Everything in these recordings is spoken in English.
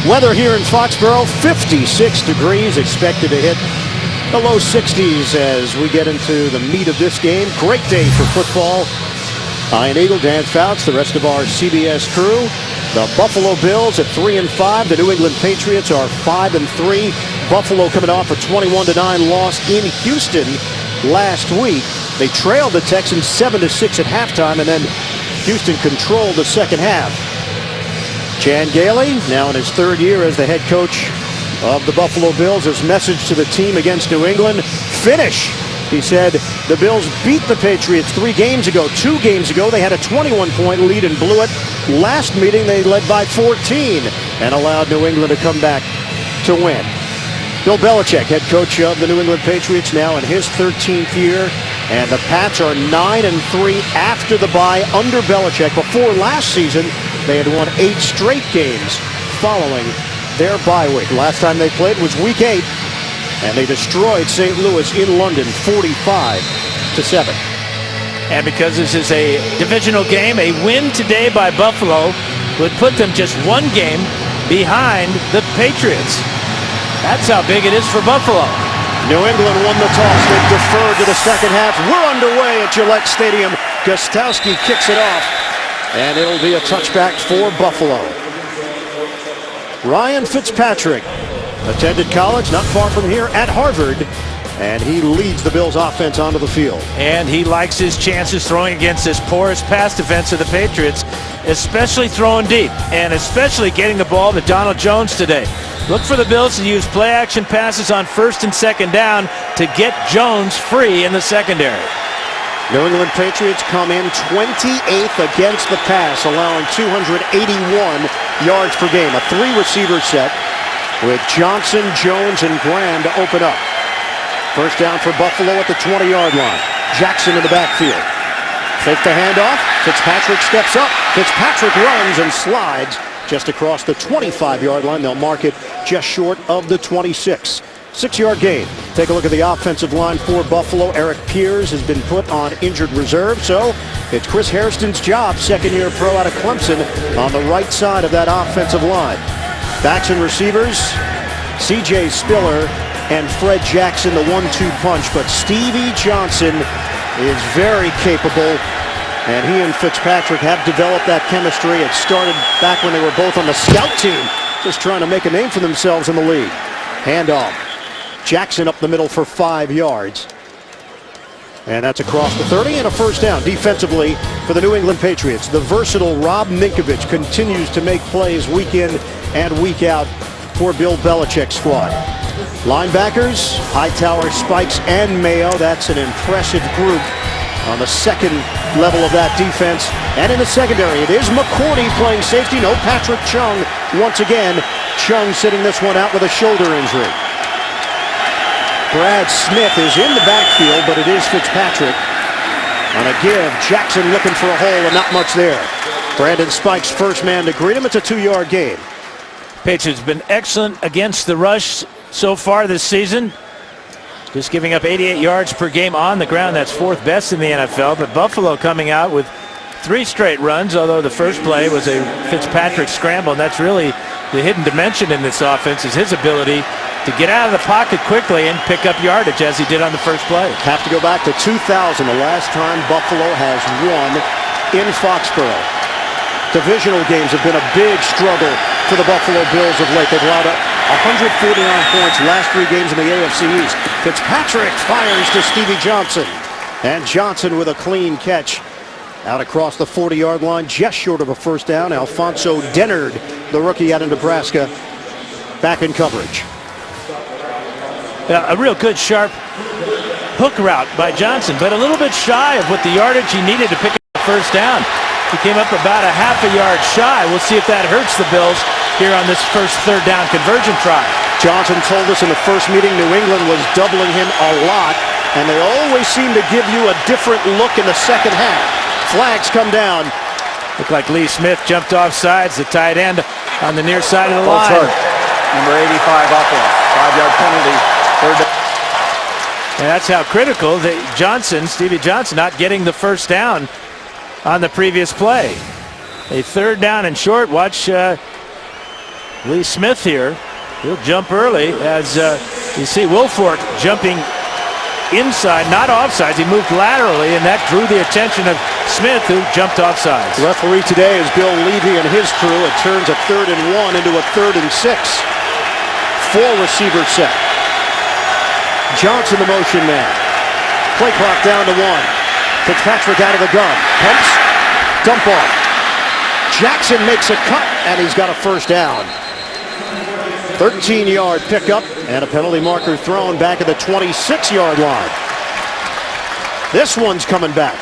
Weather here in Foxborough, 56 degrees, expected to hit the low 60s as we get into the meat of this game. Great day for football. Ian Eagle, Dan Fouts, the rest of our CBS crew. The Buffalo Bills at 3-5. The New England Patriots are 5-3. Buffalo coming off a 21-9 loss in Houston last week. They trailed the Texans 7-6 at halftime, and then Houston controlled the second half. Chan Gailey, now in his third year as the head coach of the Buffalo Bills, his message to the team against New England: finish. He said the Bills beat the Patriots 2 games ago. They had a 21-point lead and blew it. Last meeting, they led by 14 and allowed New England to come back to win. Bill Belichick, head coach of the New England Patriots, now in his 13th year. And the Pats are 9-3 after the bye under Belichick. Before last season, they had won 8 straight games following their bye week. Last time they played was week 8. And they destroyed St. Louis in London 45-7. And because this is a divisional game, a win today by Buffalo would put them just 1 game behind the Patriots. That's how big it is for Buffalo. New England won the toss. They deferred to the second half. We're underway at Gillette Stadium. Gostkowski kicks it off, and it'll be a touchback for Buffalo. Ryan Fitzpatrick attended college not far from here at Harvard, and he leads the Bills offense onto the field. And he likes his chances throwing against this porous pass defense of the Patriots, especially throwing deep, and especially getting the ball to Donald Jones today. Look for the Bills to use play-action passes on first and second down to get Jones free in the secondary. New England Patriots come in 28th against the pass, allowing 281 yards per game. A 3-receiver set with Johnson, Jones, and Graham to open up. First down for Buffalo at the 20-yard line. Jackson in the backfield. Fake the handoff. Fitzpatrick steps up. Fitzpatrick runs and slides just across the 25-yard line. They'll mark it just short of the 26. 6-yard gain. Take a look at the offensive line for Buffalo. Eric Piers has been put on injured reserve, so it's Chris Hairston's job, second-year pro out of Clemson, on the right side of that offensive line. Backs and receivers, C.J. Spiller and Fred Jackson, the 1-2 punch, but Stevie Johnson is very capable. And he and Fitzpatrick have developed that chemistry. It started back when they were both on the scout team, just trying to make a name for themselves in the league. Handoff. Jackson up the middle for 5 yards. And that's across the 30 and a first down. Defensively for the New England Patriots, the versatile Rob Ninkovich continues to make plays week in and week out for Bill Belichick's squad. Linebackers, Hightower, Spikes, and Mayo. That's an impressive group on the second level of that defense. And in the secondary, it is McCourty playing safety. No Patrick Chung once again. Chung sitting this one out with a shoulder injury. Brad Smith is in the backfield, but it is Fitzpatrick. On a give, Jackson looking for a hole and not much there. Brandon Spikes first man to greet him. It's a 2-yard gain. Patriots have been excellent against the rush so far this season. Just giving up 88 yards per game on the ground. That's 4th best in the NFL. But Buffalo coming out with 3 straight runs, although the first play was a Fitzpatrick scramble. And that's really the hidden dimension in this offense, is his ability to get out of the pocket quickly and pick up yardage, as he did on the first play. Have to go back to 2000, the last time Buffalo has won in Foxborough. Divisional games have been a big struggle for the Buffalo Bills of late. They've allowed 149 points last 3 games in the AFC East. Fitzpatrick fires to Stevie Johnson. And Johnson with a clean catch out across the 40-yard line, just short of a first down. Alfonso Dennard, the rookie out of Nebraska, back in coverage. A real good, sharp hook route by Johnson, but a little bit shy of what the yardage he needed to pick up the first down. He came up about a half a yard shy. We'll see if that hurts the Bills here on this first third down conversion try. Johnson told us in the first meeting New England was doubling him a lot, and they always seem to give you a different look in the second half. Flags come down. Looked like Lee Smith jumped off sides, the tight end on the near side of the line. Hurt. Number 85 up there. 5-yard penalty. Third down. And that's how critical that Stevie Johnson, not getting the first down on the previous play. A third down and short. Watch Lee Smith here. He'll jump early as you see Wilfork jumping inside, not offsides. He moved laterally, and that drew the attention of Smith, who jumped offsides. The referee today is Bill Levy and his crew. It turns a 3rd and 1 into a 3rd and 6. 4 receiver set. Johnson the motion man. Play clock down to 1. Fitzpatrick out of the gun. Pumps. Dump off. Jackson makes a cut, and he's got a first down. 13-yard pickup and a penalty marker thrown back at the 26-yard line. This one's coming back.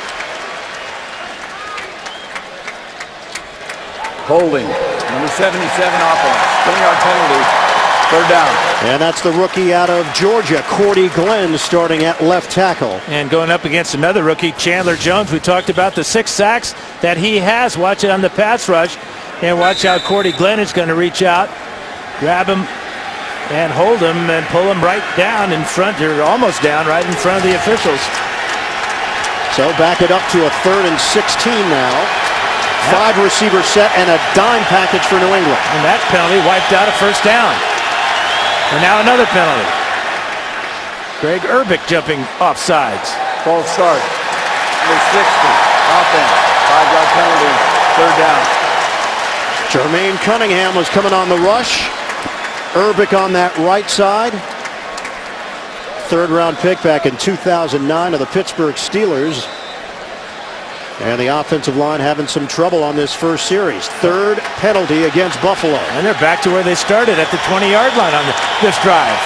Holding. Number 77 offense. 10-yard penalty. 3rd down. And that's the rookie out of Georgia, Cordy Glenn, starting at left tackle. And going up against another rookie, Chandler Jones. We talked about the 6 sacks that he has. Watch it on the pass rush. And watch how Cordy Glenn is going to reach out, grab him, and hold him and pull him right down in front, or almost down, right in front of the officials. So back it up to a 3rd and 16 now. 5 receiver set and a dime package for New England. And that penalty wiped out a first down. And now another penalty. Greg Urbick jumping offsides. False start. Number 60 offense. 5-yard penalty. 3rd down. Jermaine Cunningham was coming on the rush. Urbick on that right side. 3rd round pick back in 2009 of the Pittsburgh Steelers. And the offensive line having some trouble on this first series. 3rd penalty against Buffalo. And they're back to where they started at the 20-yard line on this drive.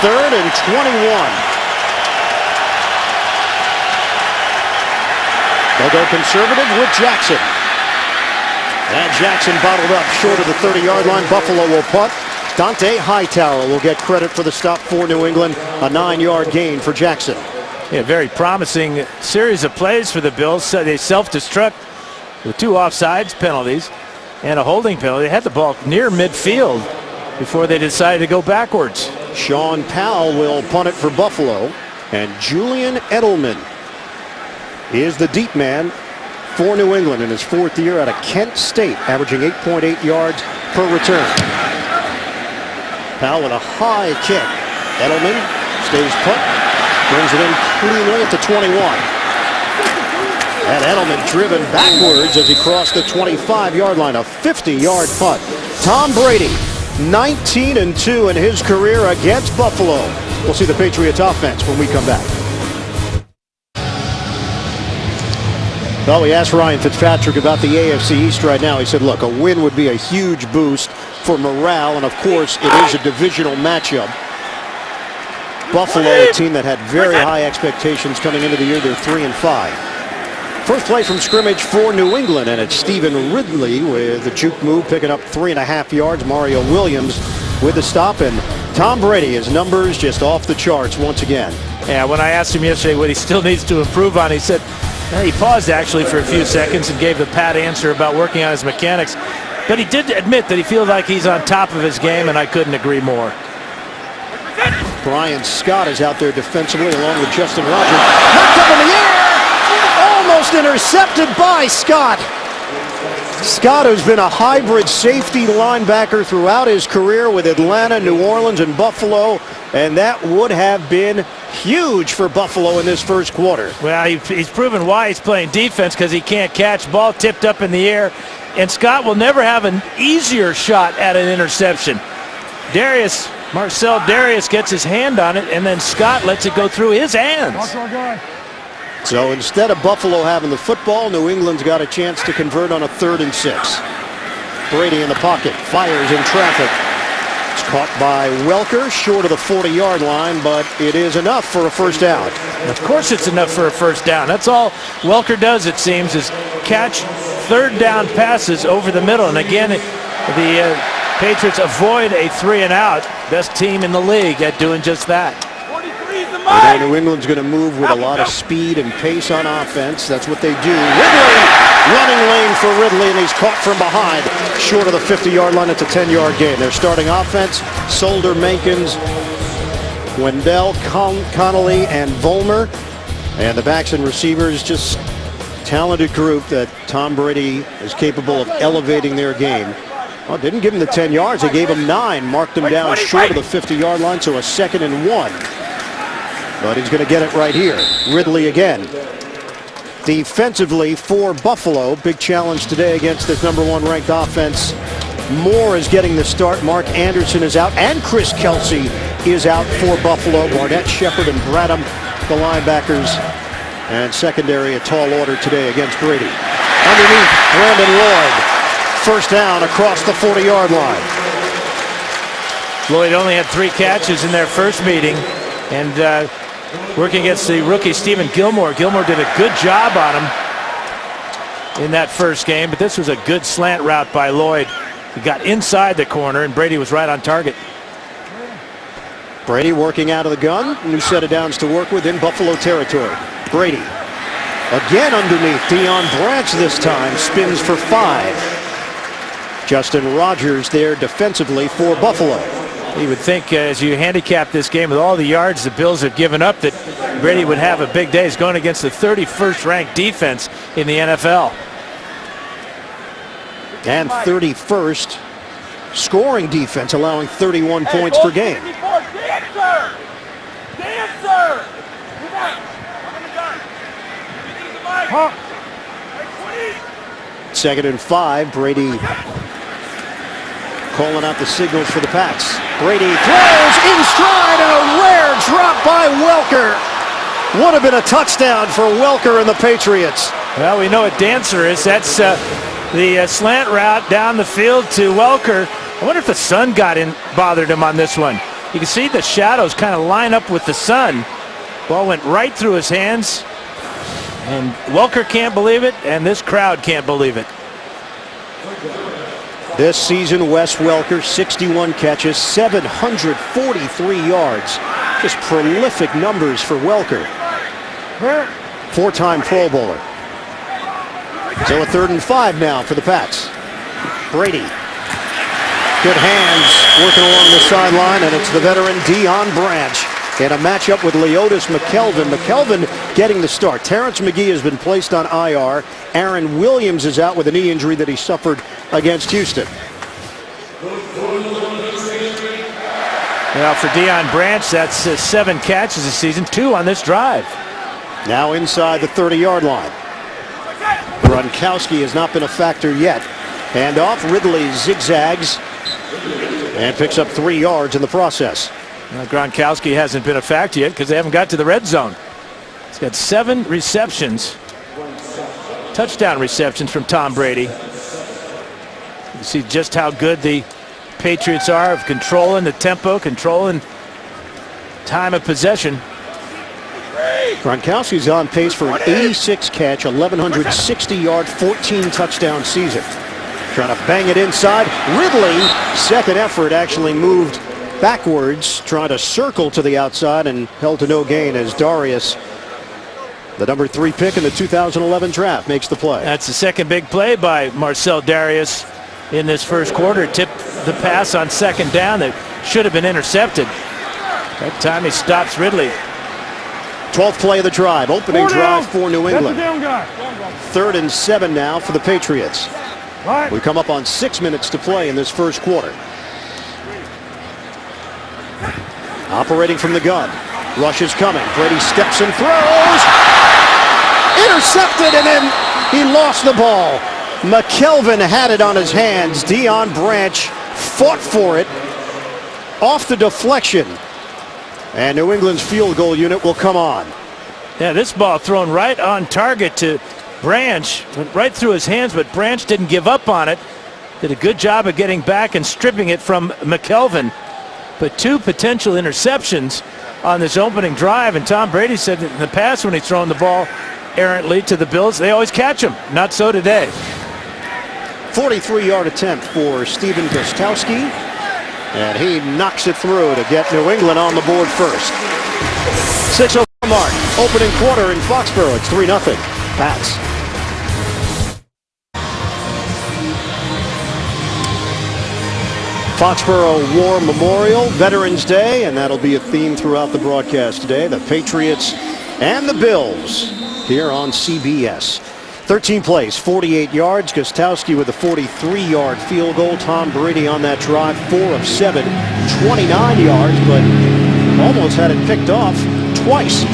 3rd and 21. They'll go conservative with Jackson. And Jackson bottled up short of the 30-yard line. Buffalo will punt. Dante Hightower will get credit for the stop for New England. A 9-yard gain for Jackson. Yeah, very promising series of plays for the Bills. So they self-destruct with 2 offsides penalties and a holding penalty. They had the ball near midfield before they decided to go backwards. Sean Powell will punt it for Buffalo. And Julian Edelman is the deep man for New England in his 4th year out of Kent State, averaging 8.8 yards per return. Powell with a high kick. Edelman stays put. Brings it in cleanly at the 21. And Edelman driven backwards as he crossed the 25-yard line. A 50-yard punt. Tom Brady, 19-2 in his career against Buffalo. We'll see the Patriots offense when we come back. Well, we asked Ryan Fitzpatrick about the AFC East right now. He said, look, a win would be a huge boost for morale. And, of course, it is a divisional matchup. Buffalo, a team that had very high expectations coming into the year. They're 3-5. First play from scrimmage for New England, and it's Stephen Ridley with the juke move, picking up 3.5 yards. Mario Williams with the stop, and Tom Brady, his numbers just off the charts once again. Yeah, when I asked him yesterday what he still needs to improve on, he said, he paused actually for a few seconds and gave the pat answer about working on his mechanics. But he did admit that he feels like he's on top of his game, and I couldn't agree more. Brian Scott is out there defensively along with Justin Rogers. Knocked up in the air! Almost intercepted by Scott. Scott, who's been a hybrid safety linebacker throughout his career with Atlanta, New Orleans, and Buffalo, and that would have been huge for Buffalo in this first quarter. Well, he's proven why he's playing defense, because he can't catch. Ball tipped up in the air, and Scott will never have an easier shot at an interception. Marcel Darius gets his hand on it, and then Scott lets it go through his hands. So instead of Buffalo having the football, New England's got a chance to convert on a 3rd and 6. Brady in the pocket, fires in traffic. It's caught by Welker, short of the 40-yard line, but it is enough for a first down. Of course it's enough for a first down. That's all Welker does, it seems, is catch 3rd down passes over the middle. And again, the Patriots avoid a 3-and-out. Best team in the league at doing just that. New England's going to move with a lot of speed and pace on offense. That's what they do. Ridley, running lane for Ridley, and he's caught from behind. Short of the 50-yard line, it's a 10-yard gain. Their starting offense, Solder, Mankins, Wendell, Connolly, and Volmer. And the backs and receivers just talented group that Tom Brady is capable of elevating their game. Well, didn't give him the 10 yards. They gave him 9, marked him down short of the 50-yard line, so a 2nd and 1. But he's going to get it right here. Ridley again. Defensively for Buffalo, big challenge today against this #1 ranked offense. Moore is getting the start. Mark Anderson is out, and Chris Kelsey is out for Buffalo. Barnett, Shepard, and Bradham, the linebackers. And secondary, a tall order today against Brady. Underneath, Brandon Lloyd. First down across the 40-yard line. Lloyd only had 3 catches in their first meeting, and working against the rookie Stephen Gilmore. Gilmore did a good job on him in that first game, but this was a good slant route by Lloyd. He got inside the corner, and Brady was right on target. Brady working out of the gun. New set of downs to work with in Buffalo territory. Brady again underneath. Deion Branch this time spins for 5. Justin Rogers there defensively for Buffalo. You would think as you handicap this game with all the yards the Bills have given up that Brady would have a big day. He's going against the 31st ranked defense in the NFL. And 31st scoring defense, allowing 31 points per game. Second and 5. Brady calling out the signals for the Pats. Brady throws in stride, and a rare drop by Welker. Would have been a touchdown for Welker and the Patriots. Well, we know what Dancer is. That's the slant route down the field to Welker. I wonder if the sun bothered him on this one. You can see the shadows kind of line up with the sun. Ball went right through his hands, and Welker can't believe it, and this crowd can't believe it. This season, Wes Welker, 61 catches, 743 yards. Just prolific numbers for Welker. 4-time Pro Bowler. So a 3rd and 5 now for the Pats. Brady. Good hands working along the sideline, and it's the veteran Deion Branch in a matchup with Leotis McKelvin. McKelvin getting the start. Terrence McGee has been placed on IR. Aaron Williams is out with a knee injury that he suffered against Houston. Well, for Deion Branch, that's 7 catches this season, 2 on this drive. Now inside the 30-yard line. Gronkowski has not been a factor yet. Hand off. Ridley zigzags and picks up 3 yards in the process. Well, Gronkowski hasn't been a factor yet because they haven't got to the red zone. He's got 7 receptions, touchdown receptions from Tom Brady. You see just how good the Patriots are of controlling the tempo, controlling time of possession. Gronkowski's on pace for an 86 catch, 1,160-yard, 14-touchdown season. Trying to bang it inside. Ridley, second effort, actually moved backwards, trying to circle to the outside and held to no gain as Darius, the #3 pick in the 2011 draft, makes the play. That's the second big play by Marcel Darius in this first quarter. Tipped the pass on 2nd down that should have been intercepted. That time he stops Ridley. 12th play of the drive, opening drive for New England. 3rd and 7 now for the Patriots. We come up on 6 minutes to play in this first quarter. Operating from the gun. Rush is coming. Brady steps and throws. Intercepted, and then he lost the ball. McKelvin had it on his hands. Deion Branch fought for it. Off the deflection. And New England's field goal unit will come on. Yeah, this ball thrown right on target to Branch. Went right through his hands, but Branch didn't give up on it. Did a good job of getting back and stripping it from McKelvin. But 2 potential interceptions on this opening drive. And Tom Brady said that in the past when he's thrown the ball errantly to the Bills, they always catch him. Not so today. 43-yard attempt for Stephen Gostkowski. And he knocks it through to get New England on the board first. 6:04 mark. Opening quarter in Foxborough. It's 3-0. Pats. Foxborough War Memorial, Veterans Day, and that'll be a theme throughout the broadcast today. The Patriots and the Bills here on CBS. 13 plays, 48 yards. Gostowski with a 43-yard field goal. Tom Brady on that drive, 4 of 7, 29 yards, but almost had it picked off twice.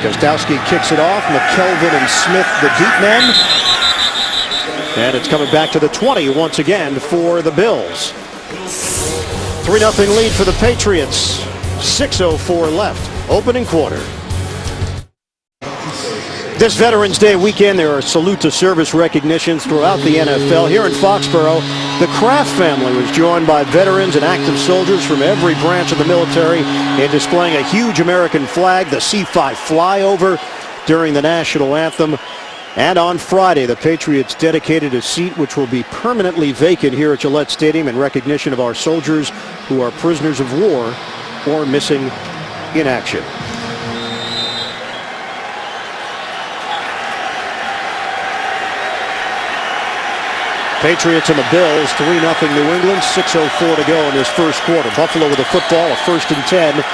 Gostowski kicks it off. McKelvin and Smith, the deep men. And it's coming back to the 20 once again for the Bills. 3-0 lead for the Patriots. 6:04 left. Opening quarter. This Veterans Day weekend, there are salute to service recognitions throughout the NFL. Here in Foxborough, the Kraft family was joined by veterans and active soldiers from every branch of the military in displaying a huge American flag, the C-5 flyover during the national anthem. And on Friday, the Patriots dedicated a seat which will be permanently vacant here at Gillette Stadium in recognition of our soldiers who are prisoners of war or missing in action. Patriots and the Bills, 3-0 New England, 6:04 to go in this first quarter. Buffalo with the football, a 1st and 10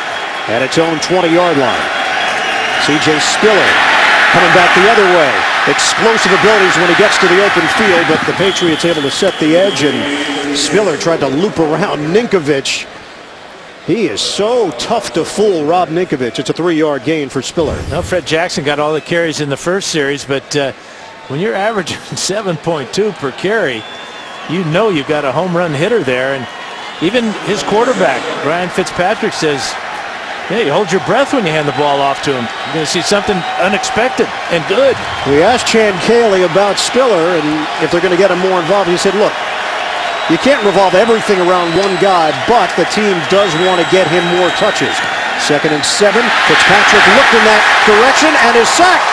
at its own 20-yard line. C.J. Spiller coming back the other way. Explosive abilities when he gets to the open field, but the Patriots able to set the edge, and Spiller tried to loop around Ninkovich. He is so tough to fool, Rob Ninkovich. It's a 3-yard gain for Spiller. Well, Fred Jackson got all the carries in the first series, but when you're averaging 7.2 per carry, you know you've got a home run hitter there. And even his quarterback, Ryan Fitzpatrick, says, hey, hold your breath when you hand the ball off to him. You're going to see something unexpected and good. We asked Chan Cayley about Spiller and if they're going to get him more involved. He said, look, you can't revolve everything around one guy, but the team does want to get him more touches. 2nd and 7. Fitzpatrick looked in that direction and is sacked.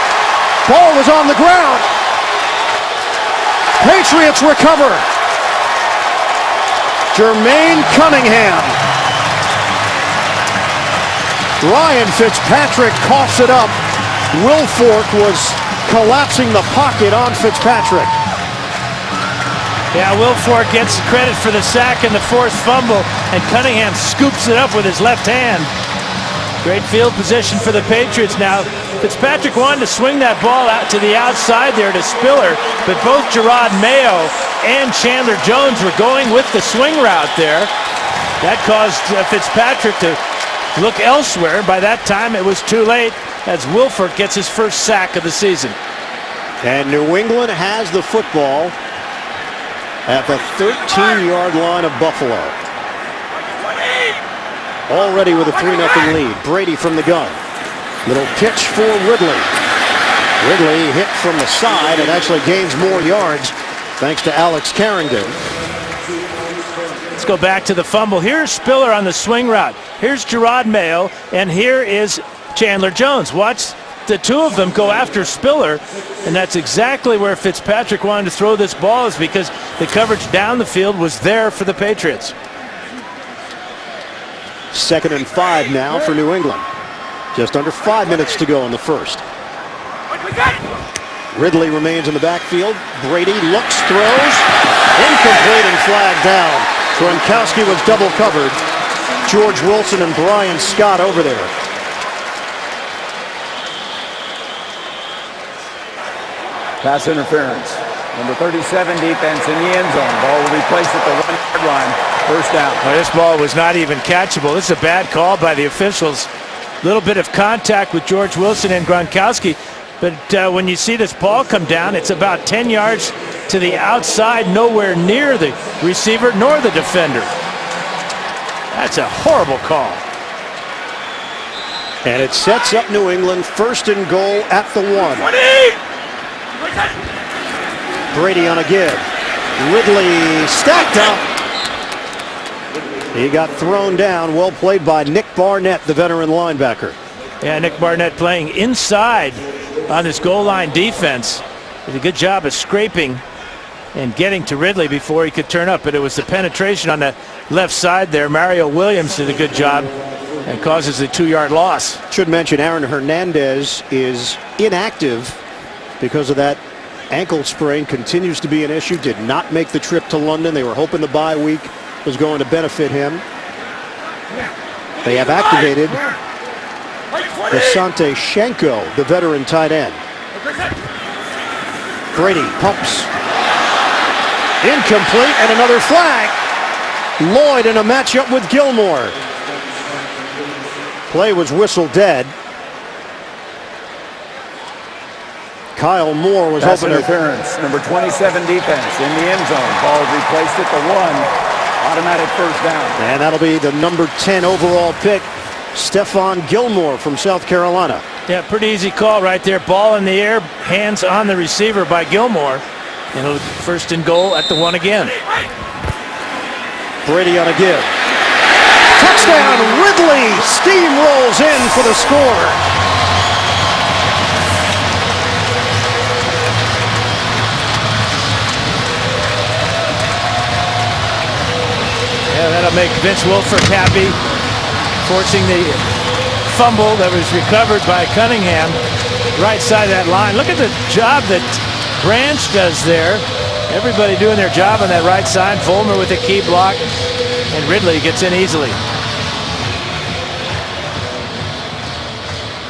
Ball was on the ground. Patriots recover. Jermaine Cunningham. Ryan Fitzpatrick coughs it up. Wilfork was collapsing the pocket on Fitzpatrick. Yeah, Wilfork gets credit for the sack and the forced fumble, and Cunningham scoops it up with his left hand. Great field position for the Patriots now. Fitzpatrick wanted to swing that ball out to the outside there to Spiller, but both Jerod Mayo and Chandler Jones were going with the swing route there. That caused Fitzpatrick to look elsewhere. By that time, it was too late as Wilfork gets his first sack of the season. And New England has the football at the 13-yard line of Buffalo. Already with a 3-0 lead. Brady from the gun. Little pitch for Ridley. Ridley hit from the side and actually gains more yards thanks to Alex Carrington. Let's go back to the fumble. Here's Spiller on the swing route. Here's Jerod Mayo, and here is Chandler Jones. Watch the two of them go after Spiller, and that's exactly where Fitzpatrick wanted to throw this ball, is because the coverage down the field was there for the Patriots. 2nd and 5 now for New England. Just under 5 minutes to go in the first. Ridley remains in the backfield. Brady looks, throws. Incomplete and flagged down. Gronkowski was double covered. George Wilson and Brian Scott over there. Pass interference. Number 37 defense in the end zone. Ball will be placed at the 1-yard line. First down. Well, this ball was not even catchable. This is a bad call by the officials. Little bit of contact with George Wilson and Gronkowski. But when you see this ball come down, it's about 10 yards to the outside, nowhere near the receiver nor the defender. That's a horrible call. And it sets up New England 1st and goal at the 1. Brady on a give. Ridley stacked up. He got thrown down. Well played by Nick Barnett, the veteran linebacker. Yeah, Nick Barnett playing inside on this goal line defense. Did a good job of scraping and getting to Ridley before he could turn up, but it was the penetration on the left side there. Mario Williams did a good job and causes a 2-yard loss. Should mention Aaron Hernandez is inactive because of that ankle sprain. Continues to be an issue. Did not make the trip to London. They were hoping the bye week was going to benefit him. They have activated Asante Shenko, the veteran tight end. Grady pumps. Incomplete, and another flag. Lloyd in a matchup with Gilmore. Play was whistled dead. Kyle Moore was Pass open to interference. Number 27 defense in the end zone. Ball will be placed at the 1. Automatic first down. And that'll be the number 10 overall pick, Stephon Gilmore from South Carolina. Yeah, pretty easy call right there. Ball in the air, hands on the receiver by Gilmore. And it'll first and goal at the 1 again. Brady on a give. Touchdown, Ridley steamrolls in for the score. Yeah, that'll make Vince Wilfork happy, forcing the fumble that was recovered by Cunningham. Right side of that line. Look at the job that Branch does there. Everybody doing their job on that right side. Vollmer with a key block, and Ridley gets in easily.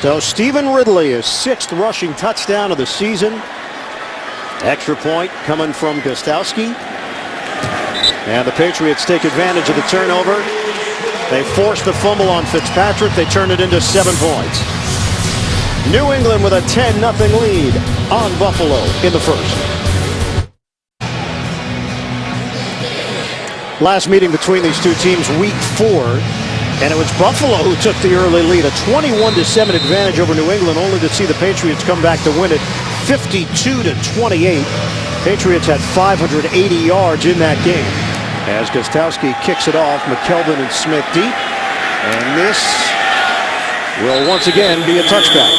So Stephen Ridley, his 6th rushing touchdown of the season. Extra point coming from Gostowski. And the Patriots take advantage of the turnover. They force the fumble on Fitzpatrick. They turn it into 7 points. New England with a 10-0 lead on Buffalo in the first. Last meeting between these two teams, week 4, and it was Buffalo who took the early lead, a 21-7 advantage over New England, only to see the Patriots come back to win it 52-28. Patriots had 580 yards in that game. As Gostowski kicks it off, McKelvin and Smith deep, and this will once again be a touchback.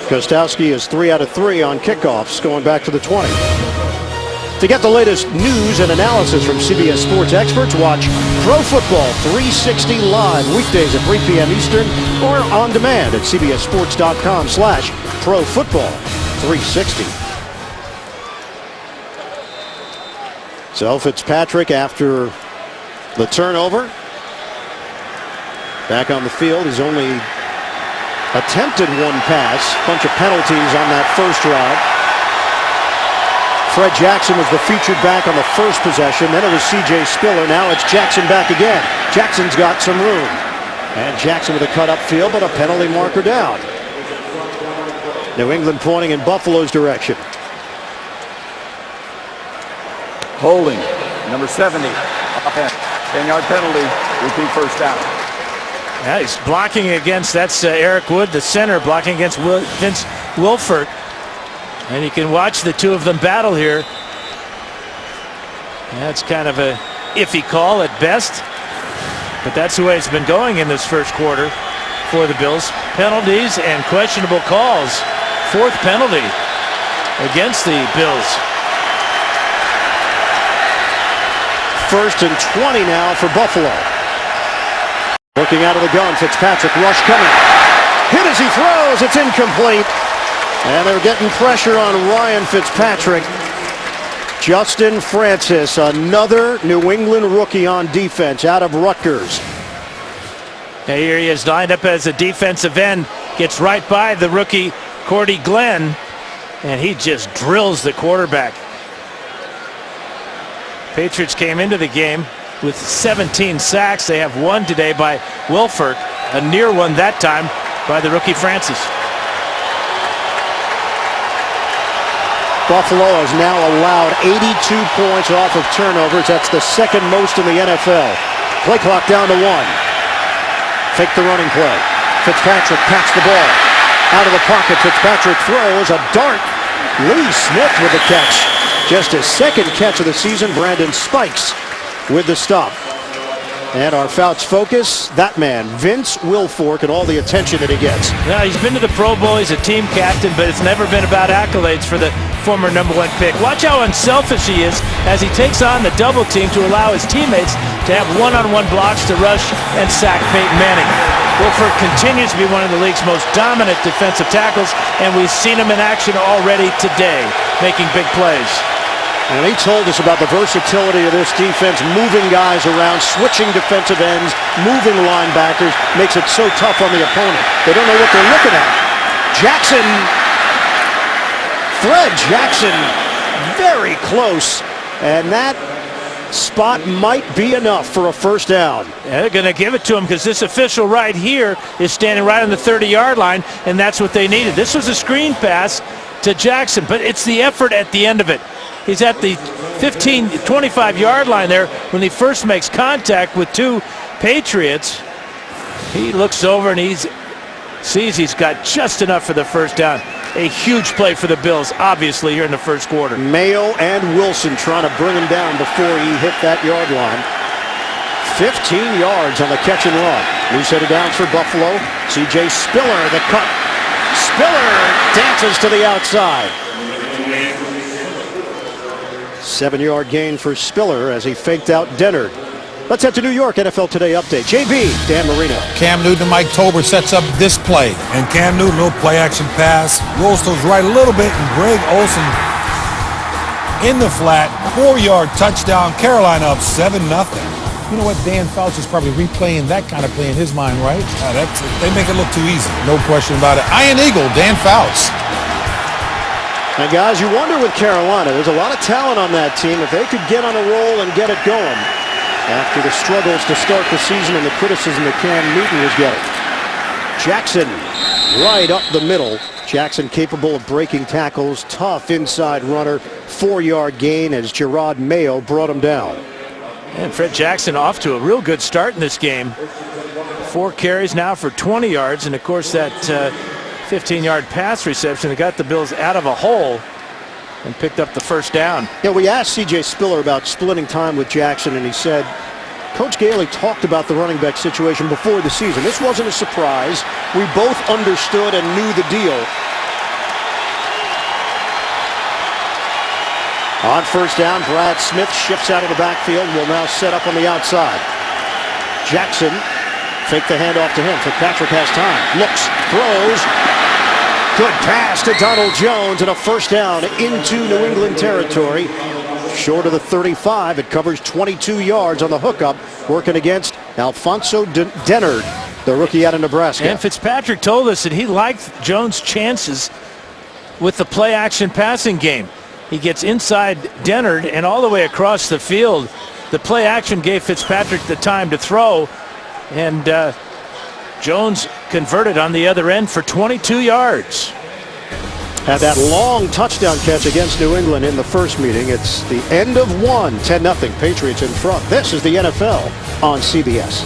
Gostowski is 3 out of 3 on kickoffs going back to the 20. To get the latest news and analysis from CBS Sports experts, watch Pro Football 360 live weekdays at 3 p.m. Eastern or on demand at cbssports.com/profootball360. So Fitzpatrick, after the turnover, back on the field. He's only attempted 1 pass. Bunch of penalties on that first drive. Fred Jackson was the featured back on the first possession. Then it was C.J. Spiller. Now it's Jackson back again. Jackson's got some room. And Jackson with a cut upfield, but a penalty marker down. New England pointing in Buffalo's direction. Holding. Number 70. 10-yard penalty. Repeat first down. Yeah, he's blocking against, that's Eric Wood, the center, blocking against Vince Wilfork. And you can watch the two of them battle here. That's kind of a iffy call at best. But that's the way it's been going in this first quarter for the Bills. Penalties and questionable calls. 4th penalty against the Bills. 1st and 20 now for Buffalo. Looking out of the gun, Fitzpatrick, rush coming. Hit as he throws, it's incomplete. And they're getting pressure on Ryan Fitzpatrick. Justin Francis, another New England rookie on defense out of Rutgers. Now here he is lined up as a defensive end. Gets right by the rookie Cordy Glenn. And he just drills the quarterback. Patriots came into the game with 17 sacks. They have 1 today by Wilfork. A near one that time by the rookie Francis. Buffalo has now allowed 82 points off of turnovers. That's the 2nd most in the NFL. Play clock down to 1. Fake the running play. Fitzpatrick pats the ball. Out of the pocket, Fitzpatrick throws a dart. Lee Smith with the catch. Just his 2nd catch of the season. Brandon Spikes with the stop. And our Fouts focus, that man, Vince Wilfork, and all the attention that he gets. Now, he's been to the Pro Bowl, he's a team captain, but it's never been about accolades for the former #1 pick. Watch how unselfish he is as he takes on the double team to allow his teammates to have one-on-one blocks to rush and sack Peyton Manning. Wilfork continues to be one of the league's most dominant defensive tackles, and we've seen him in action already today, making big plays. And he told us about the versatility of this defense, moving guys around, switching defensive ends, moving linebackers, makes it so tough on the opponent. They don't know what they're looking at. Jackson Fred Jackson very close, and that spot might be enough for a first down. Yeah, they're going to give it to him because this official right here is standing right on the 30-yard line, and that's what they needed. This was a screen pass to Jackson, but it's the effort at the end of it. He's at the 15, 25-yard line there when he first makes contact with two Patriots. He looks over and he sees he's got just enough for the first down. A huge play for the Bills, obviously, here in the first quarter. Mayo and Wilson trying to bring him down before he hit that yard line. 15 yards on the catch and run. New set of downs for Buffalo. C.J. Spiller, the cut. Spiller dances to the outside. 7-yard gain for Spiller as he faked out Dennard. Let's head to New York. NFL Today update. JB, Dan Marino. Cam Newton and Mike Tolbert sets up this play. And Cam Newton, no play action pass. Rolls to his right a little bit, and Greg Olsen in the flat. 4-yard touchdown. Carolina up 7-0. You know what? Dan Fouts is probably replaying that kind of play in his mind, right? They make it look too easy. No question about it. Iron Eagle, Dan Fouts. And guys, you wonder with Carolina, there's a lot of talent on that team. If they could get on a roll and get it going after the struggles to start the season and the criticism that Cam Newton was getting. Jackson right up the middle. Jackson capable of breaking tackles. Tough inside runner. 4-yard gain as Gerard Mayo brought him down. And Fred Jackson off to a real good start in this game. 4 carries now for 20 yards. And, of course, that 15-yard pass reception that got the Bills out of a hole and picked up the first down. Yeah, we asked C.J. Spiller about splitting time with Jackson, and he said Coach Gailey talked about the running back situation before the season. This wasn't a surprise. We both understood and knew the deal. On first down, Brad Smith shifts out of the backfield and will now set up on the outside. Jackson fake the handoff to him. Fitzpatrick has time. Looks, throws. Good pass to Donald Jones and a first down into New England territory. Short of the 35. It covers 22 yards on the hookup, working against Alfonso Dennard, the rookie out of Nebraska. And Fitzpatrick told us that he liked Jones' chances with the play-action passing game. He gets inside Dennard and all the way across the field. The play-action gave Fitzpatrick the time to throw, and Jones converted on the other end for 22 yards. Had that long touchdown catch against New England in the first meeting. It's the end of one. 10-0. Patriots in front. This is the NFL on CBS.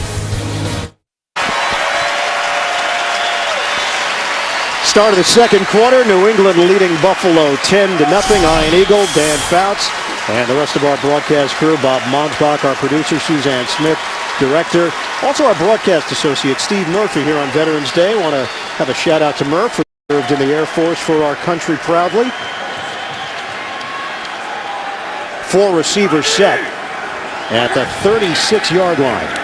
Start of the second quarter. New England leading Buffalo 10-0. Iron Eagle, Dan Fouts, and the rest of our broadcast crew. Bob Monsbach, our producer, Suzanne Smith, director. Also our broadcast associate, Steve Murphy, here on Veterans Day. Want to have a shout out to Murph, who served in the Air Force for our country proudly. 4 receivers set at the 36-yard line.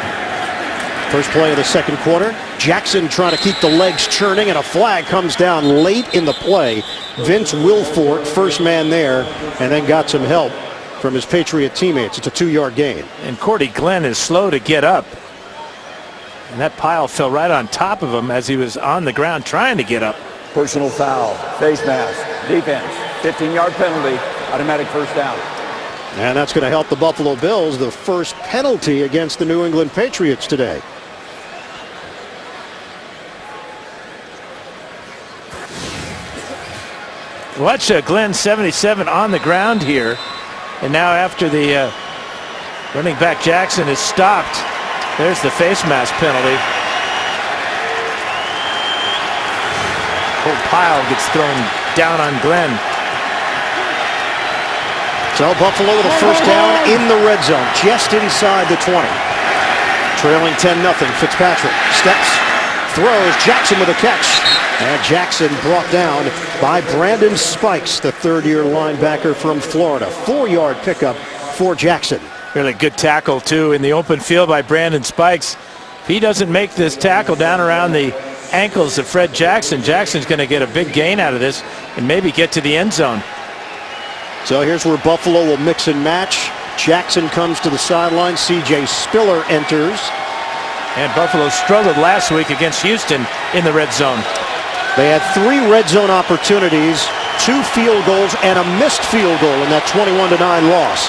First play of the second quarter. Jackson trying to keep the legs churning, and a flag comes down late in the play. Vince Wilfork, first man there, and then got some help from his Patriot teammates. It's a 2-yard gain. And Cordy Glenn is slow to get up. And that pile fell right on top of him as he was on the ground trying to get up. Personal foul, face mask, defense, 15-yard penalty, automatic first down. And that's going to help the Buffalo Bills, the first penalty against the New England Patriots today. Watch Glenn 77 on the ground here. And now after the running back Jackson is stopped, there's the face mask penalty. Whole pile gets thrown down on Glenn. So Buffalo with a first down in the red zone, just inside the 20. Trailing 10-0. Fitzpatrick steps, throws, Jackson with a catch. And Jackson brought down by Brandon Spikes, the third-year linebacker from Florida. 4-yard pickup for Jackson. Really good tackle, too, in the open field by Brandon Spikes. If he doesn't make this tackle down around the ankles of Fred Jackson, Jackson's going to get a big gain out of this and maybe get to the end zone. So here's where Buffalo will mix and match. Jackson comes to the sideline. C.J. Spiller enters. And Buffalo struggled last week against Houston in the red zone. They had 3 red zone opportunities, 2 field goals and a missed field goal in that 21-9 loss.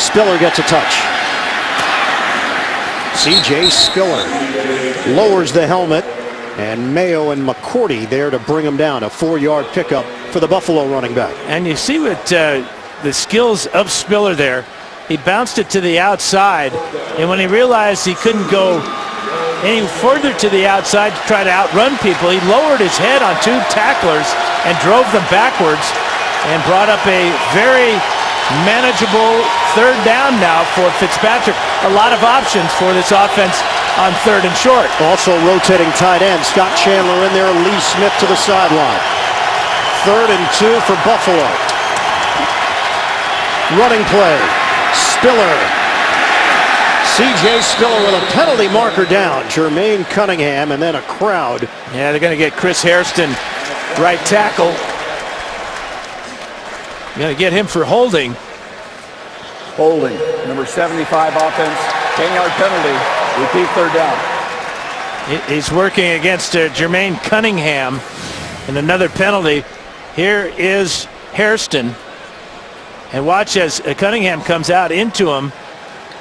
Spiller gets a touch. C.J. Spiller lowers the helmet, and Mayo and McCourty there to bring him down. A 4-yard pickup for the Buffalo running back. And you see what the skills of Spiller there. He bounced it to the outside, and when he realized he couldn't go any further to the outside to try to outrun people, he lowered his head on 2 tacklers and drove them backwards and brought up a very manageable 3rd down now for Fitzpatrick. A lot of options for this offense on 3rd and short. Also rotating tight end, Scott Chandler in there, Lee Smith to the sideline. 3rd and 2 for Buffalo. Running play, Spiller. C.J. Spiller with a penalty marker down. Jermaine Cunningham, and then a crowd. Yeah, they're going to get Chris Hairston right tackle. Going to get him for holding. Holding. Number 75 offense. 10-yard penalty. Repeat 3rd down. He's working against Jermaine Cunningham. And another penalty. Here is Hairston. And watch as Cunningham comes out into him.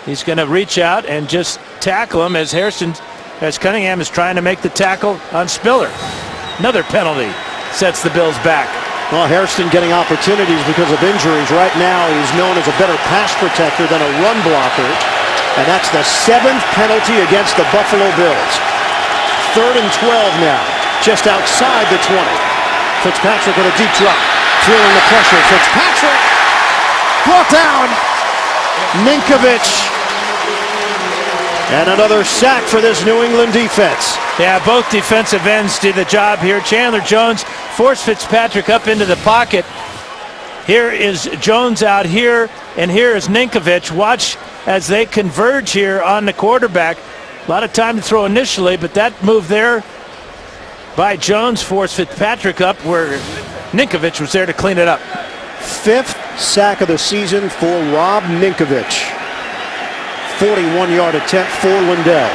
He's going to reach out and just tackle him as Cunningham is trying to make the tackle on Spiller. Another penalty sets the Bills back. Well, Hairston getting opportunities because of injuries. Right now, he's known as a better pass protector than a run blocker. And that's the 7th penalty against the Buffalo Bills. 3rd and 12 now, just outside the 20. Fitzpatrick with a deep drop, feeling the pressure. Fitzpatrick brought down. Ninkovich. And another sack for this New England defense. Yeah, both defensive ends did the job here. Chandler Jones forced Fitzpatrick up into the pocket. Here is Jones out here, and here is Ninkovich. Watch as they converge here on the quarterback. A lot of time to throw initially, but that move there by Jones forced Fitzpatrick up where Ninkovich was there to clean it up. 5th sack of the season for Rob Ninkovich. 41-yard attempt for Lindell.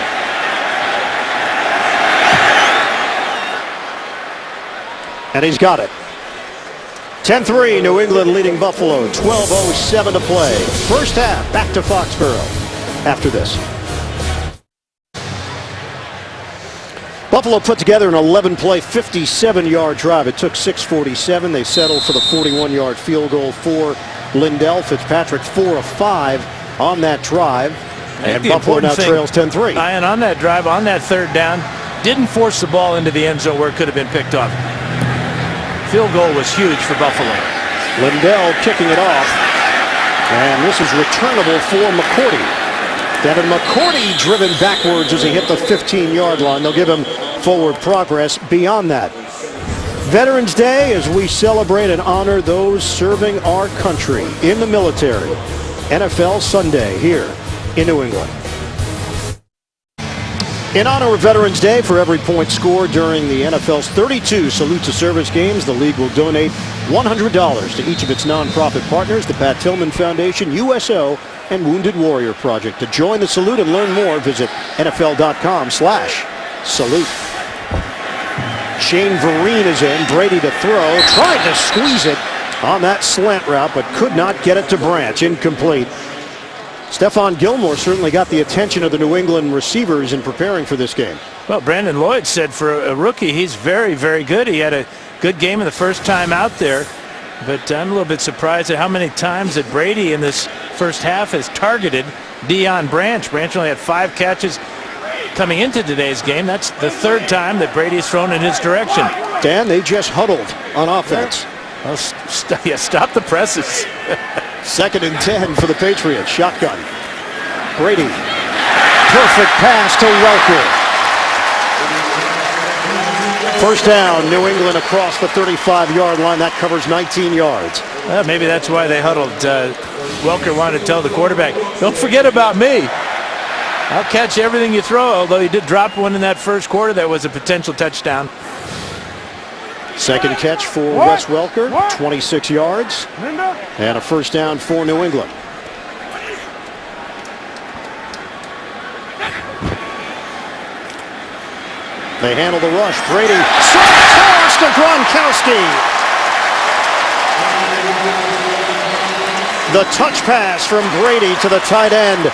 And he's got it. 10-3, New England leading Buffalo. 12:07 to play. First half, back to Foxborough after this. Buffalo put together an 11-play, 57-yard drive. It took 6:47. They settled for the 41-yard field goal for Lindell. Fitzpatrick 4 of 5 on that drive. And Buffalo now trails 10-3. And on that drive, on that 3rd down, didn't force the ball into the end zone where it could have been picked off. Field goal was huge for Buffalo. Lindell kicking it off. And this is returnable for McCourty. Devin McCourty driven backwards as he hit the 15-yard line. They'll give him forward progress beyond that. Veterans Day as we celebrate and honor those serving our country in the military. NFL Sunday here in New England. In honor of Veterans Day, for every point scored during the NFL's 32 Salute to Service games, the league will donate $100 to each of its nonprofit partners, the Pat Tillman Foundation, USO, and Wounded Warrior Project. To join the salute and learn more, visit NFL.com/salute. Shane Vereen is in, Brady to throw, tried to squeeze it on that slant route, but could not get it to Branch. Incomplete. Stephon Gilmore certainly got the attention of the New England receivers in preparing for this game. Well, Brandon Lloyd said for a rookie, he's very, very good. He had a good game in the first time out there. But I'm a little bit surprised at how many times that Brady in this first half has targeted Deion Branch. Branch only had 5 catches coming into today's game. That's the 3rd time that Brady's thrown in his direction. Dan, they just huddled on offense. Well, stop the presses. 2nd and 10 for the Patriots. Shotgun. Brady. Perfect pass to Welker. First down, New England across the 35-yard line. That covers 19 yards. Well, maybe that's why they huddled. Welker wanted to tell the quarterback, don't forget about me. I'll catch everything you throw, although he did drop one in that first quarter. That was a potential touchdown. Second catch for Wes Welker, 26 yards, and a first down for New England. They handle the rush. Brady, soft toss to Gronkowski. The touch pass from Brady to the tight end.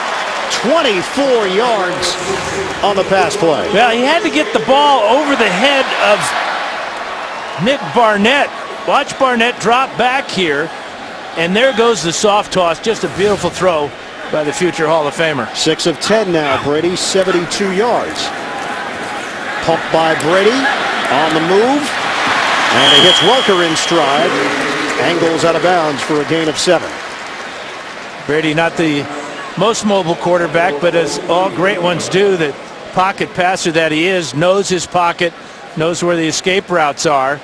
24 yards on the pass play. Well, he had to get the ball over the head of Nick Barnett. Watch Barnett drop back here, and there goes the soft toss. Just a beautiful throw by the future Hall of Famer. 6 of 10 now, Brady, 72 yards. Pumped by Brady, on the move, and he hits Welker in stride. Angles out of bounds for a gain of 7. Brady, not the most mobile quarterback, but as all great ones do, the pocket passer that he is, knows his pocket, knows where the escape routes are,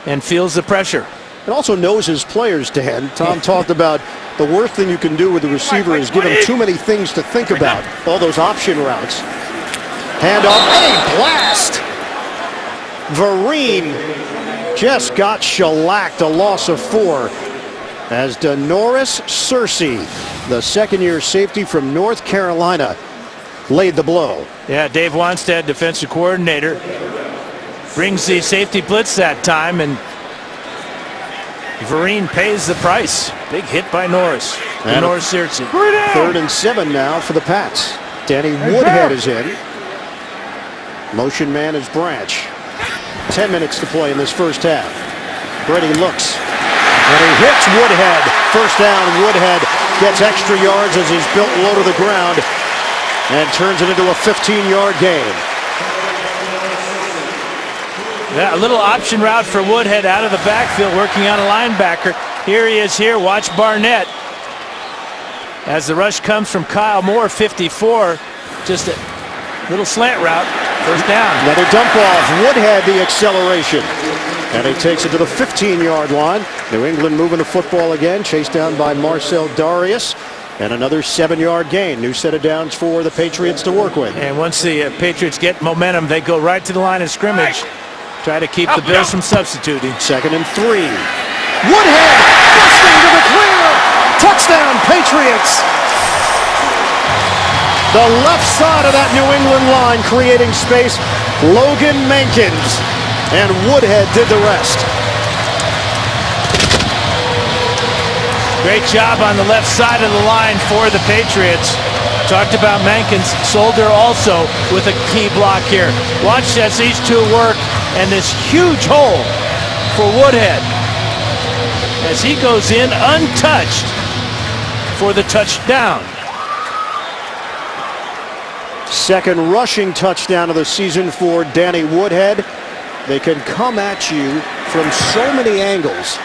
and feels the pressure. And also knows his players, Dan. Tom talked about the worst thing you can do with the receiver is give him too many things to think about. All those option routes. Hand off, a blast! Vereen just got shellacked, a loss of 4. As Denoris Searcy, the second-year safety from North Carolina, laid the blow. Yeah, Dave Wanstead, defensive coordinator, brings the safety blitz that time, and Vereen pays the price. Big hit by Norris. Denoris Searcy. 3rd and 7 now for the Pats. Danny Woodhead is in. Motion man is Branch. 10 minutes to play in this first half. Brady looks. And he hits Woodhead. First down, Woodhead gets extra yards as he's built low to the ground and turns it into a 15-yard gain. Yeah, a little option route for Woodhead out of the backfield, working on a linebacker. Here he is here. Watch Barnett. As the rush comes from Kyle Moore, 54. Just a little slant route. First down. Another dump off. Woodhead the acceleration. And he takes it to the 15-yard line. New England moving the football again. Chased down by Marcel Darius. And another 7-yard gain. New set of downs for the Patriots to work with. And once the Patriots get momentum, they go right to the line of scrimmage. Try to keep the Bills from substituting. 2nd and 3. Woodhead busting to the clear. Touchdown, Patriots. The left side of that New England line creating space. Logan Mankins. And Woodhead did the rest. Great job on the left side of the line for the Patriots. Talked about Mankins. Solder also with a key block here. Watch as these two work, and this huge hole for Woodhead as he goes in untouched for the touchdown. 2nd rushing touchdown of the season for Danny Woodhead. They can come at you from so many angles.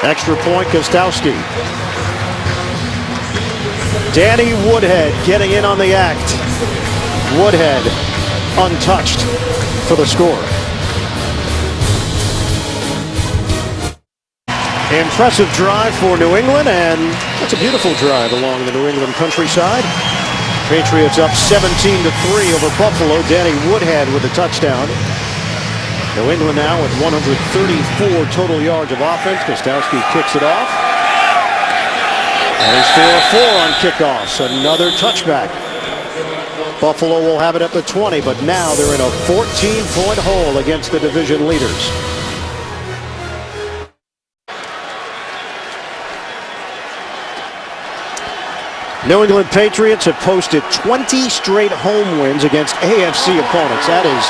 Extra point, Gostowski. Danny Woodhead getting in on the act. Woodhead untouched for the score. Impressive drive for New England, and that's a beautiful drive along the New England countryside. Patriots up 17-3 over Buffalo. Danny Woodhead with a touchdown. New England now with 134 total yards of offense. Gostowski kicks it off. And he's 4-4 on kickoffs. Another touchback. Buffalo will have it at the 20, but now they're in a 14-point hole against the division leaders. New England Patriots have posted 20 straight home wins against AFC opponents. That is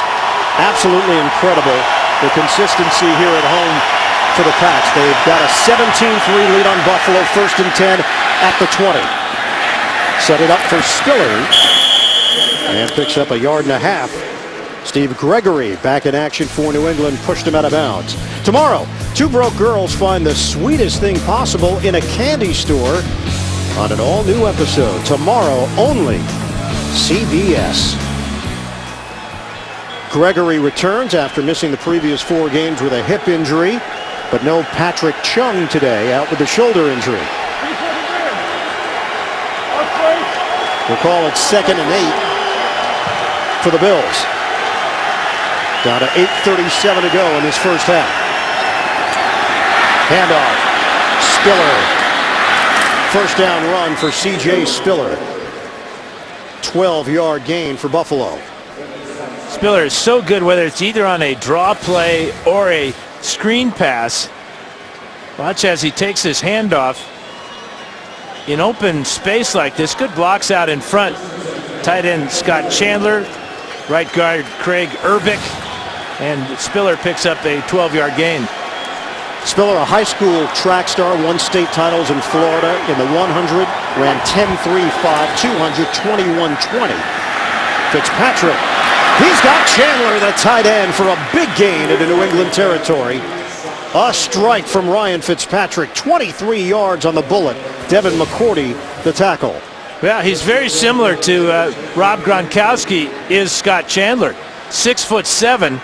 absolutely incredible, the consistency here at home for the Pats. They've got a 17-3 lead on Buffalo, 1st and 10 at the 20. Set it up for Spiller and picks up a yard and a half. Steve Gregory back in action for New England, pushed him out of bounds. Tomorrow, 2 broke girls find the sweetest thing possible in a candy store on an all-new episode. Tomorrow only, CBS. Gregory returns after missing the previous 4 games with a hip injury, but no Patrick Chung today, out with a shoulder injury. We'll call it 2nd and 8 for the Bills. Down to 8:37 to go in this first half. Handoff. Spiller. First down run for C.J. Spiller. 12-yard gain for Buffalo. Spiller is so good, whether it's either on a draw play or a screen pass. Watch as he takes his handoff in open space like this. Good blocks out in front. Tight end Scott Chandler, right guard Craig Urbick, and Spiller picks up a 12-yard gain. Spiller, a high school track star, won state titles in Florida in the 100, ran 10.35, 200, 21.20. Fitzpatrick, he's got Chandler, the tight end, for a big gain into New England territory. A strike from Ryan Fitzpatrick, 23 yards on the bullet. Devin McCourty, the tackle. Yeah, he's very similar to Rob Gronkowski is Scott Chandler. 6'7",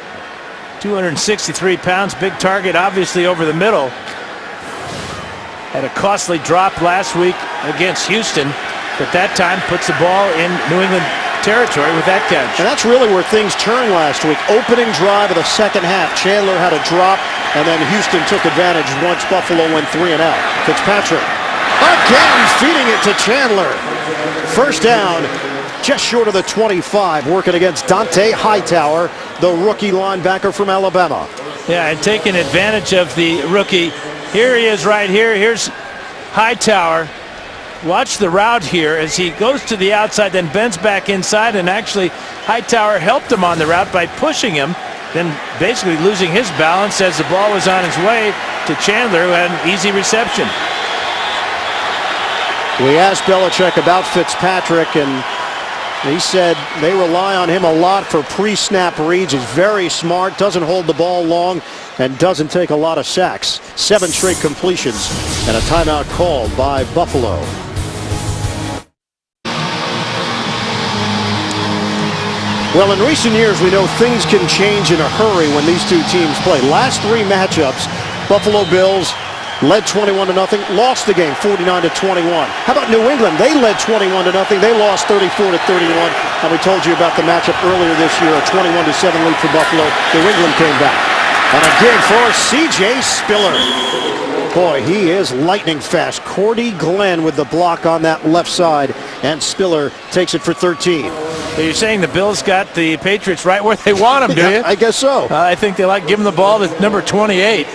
263 pounds, big target obviously over the middle. Had a costly drop last week against Houston, but that time puts the ball in New England territory with that catch. And that's really where things turned last week. Opening drive of the second half, Chandler had a drop, and then Houston took advantage once Buffalo went 3 and out. Fitzpatrick again feeding it to Chandler. First down, just short of the 25, working against Dante Hightower, the rookie linebacker from Alabama. Yeah, and taking advantage of the rookie. Here he is right here. Here's Hightower. Watch the route here as he goes to the outside, then bends back inside, and actually Hightower helped him on the route by pushing him, then basically losing his balance as the ball was on his way to Chandler, who had an easy reception. We asked Belichick about Fitzpatrick, and he said they rely on him a lot for pre-snap reads. He's very smart, doesn't hold the ball long, and doesn't take a lot of sacks. 7 straight completions and a timeout called by Buffalo. Well, in recent years, we know things can change in a hurry when these two teams play. Last 3 matchups, Buffalo Bills led 21-0, lost the game 49-21. How about New England? They led 21-0. They lost 34-31. And we told you about the matchup earlier this year, a 21-7 lead for Buffalo. New England came back. And again for C.J. Spiller. Boy, he is lightning fast. Cordy Glenn with the block on that left side, and Spiller takes it for 13. So you're saying the Bills got the Patriots right where they want them, do you? I guess so. I think they like giving the ball to number 28.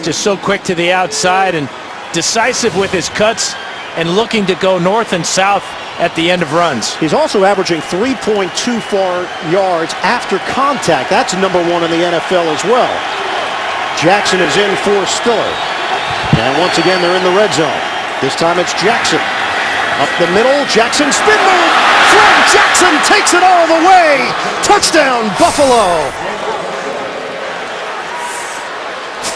Just so quick to the outside and decisive with his cuts and looking to go north and south at the end of runs. He's also averaging 3.24 yards after contact. That's number 1 in the NFL as well. Jackson is in for Spiller. And once again, they're in the red zone. This time it's Jackson. Up the middle, Jackson spin move. Fred Jackson takes it all the way. Touchdown, Buffalo.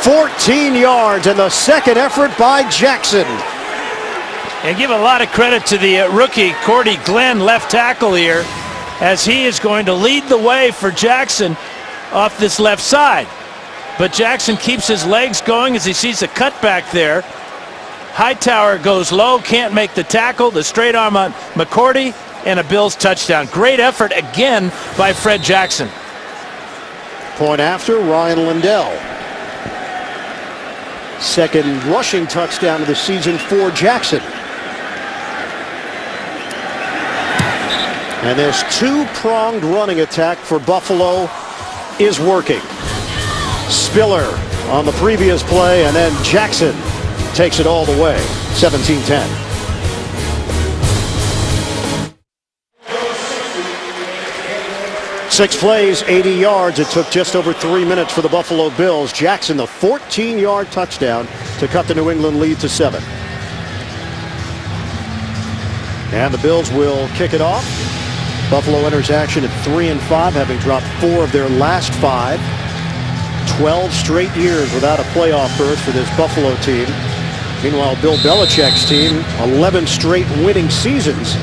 14 yards in the second effort by Jackson. And give a lot of credit to the rookie, Cordy Glenn, left tackle here, as he is going to lead the way for Jackson off this left side. But Jackson keeps his legs going as he sees a cutback there. Hightower goes low, can't make the tackle. The straight arm on McCourty, and a Bills touchdown. Great effort again by Fred Jackson. Point after, Ryan Lindell. Second rushing touchdown of the season for Jackson. And this 2-pronged running attack for Buffalo is working. Spiller on the previous play, and then Jackson takes it all the way. 17-10. Six plays, 80 yards. It took just over 3 minutes for the Buffalo Bills. Jackson, the 14-yard touchdown to cut the New England lead to 7. And the Bills will kick it off. Buffalo enters action at 3-5, having dropped 4 of their last 5. 12 straight years without a playoff berth for this Buffalo team. Meanwhile, Bill Belichick's team, 11 straight winning seasons.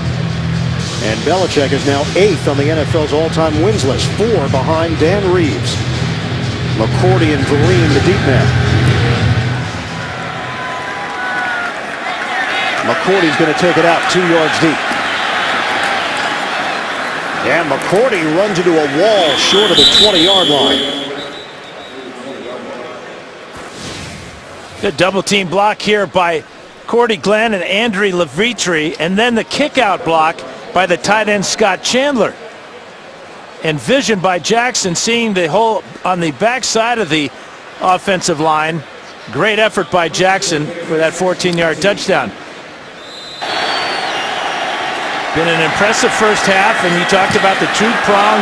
And Belichick is now 8th on the NFL's all-time wins list, 4 behind Dan Reeves. McCourty and Vereen, the deep man. McCourty's going to take it out 2 yards deep. And McCourty runs into a wall short of the 20-yard line. Good double team block here by Cordy Glenn and Andre Levitre, and then the kick out block by the tight end Scott Chandler. And vision by Jackson, seeing the hole on the backside of the offensive line. Great effort by Jackson for that 14-yard touchdown. Been an impressive first half, and you talked about the two-prong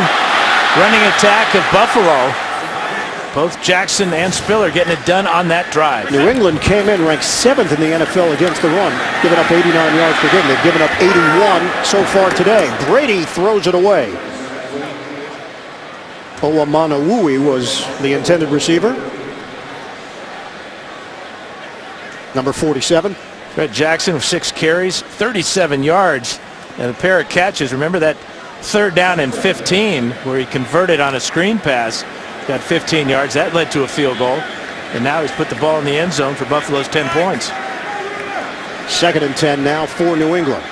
running attack of Buffalo. Both Jackson and Spiller getting it done on that drive. New England came in ranked 7th in the NFL against the run, giving up 89 yards per game. They've given up 81 so far today. Brady throws it away. Olamanawui was the intended receiver. Number 47. Fred Jackson with 6 carries, 37 yards, and a pair of catches. Remember that third down and 15 where he converted on a screen pass, got 15 yards. That led to a field goal. And now he's put the ball in the end zone for Buffalo's 10 points. 2nd and 10 now for New England.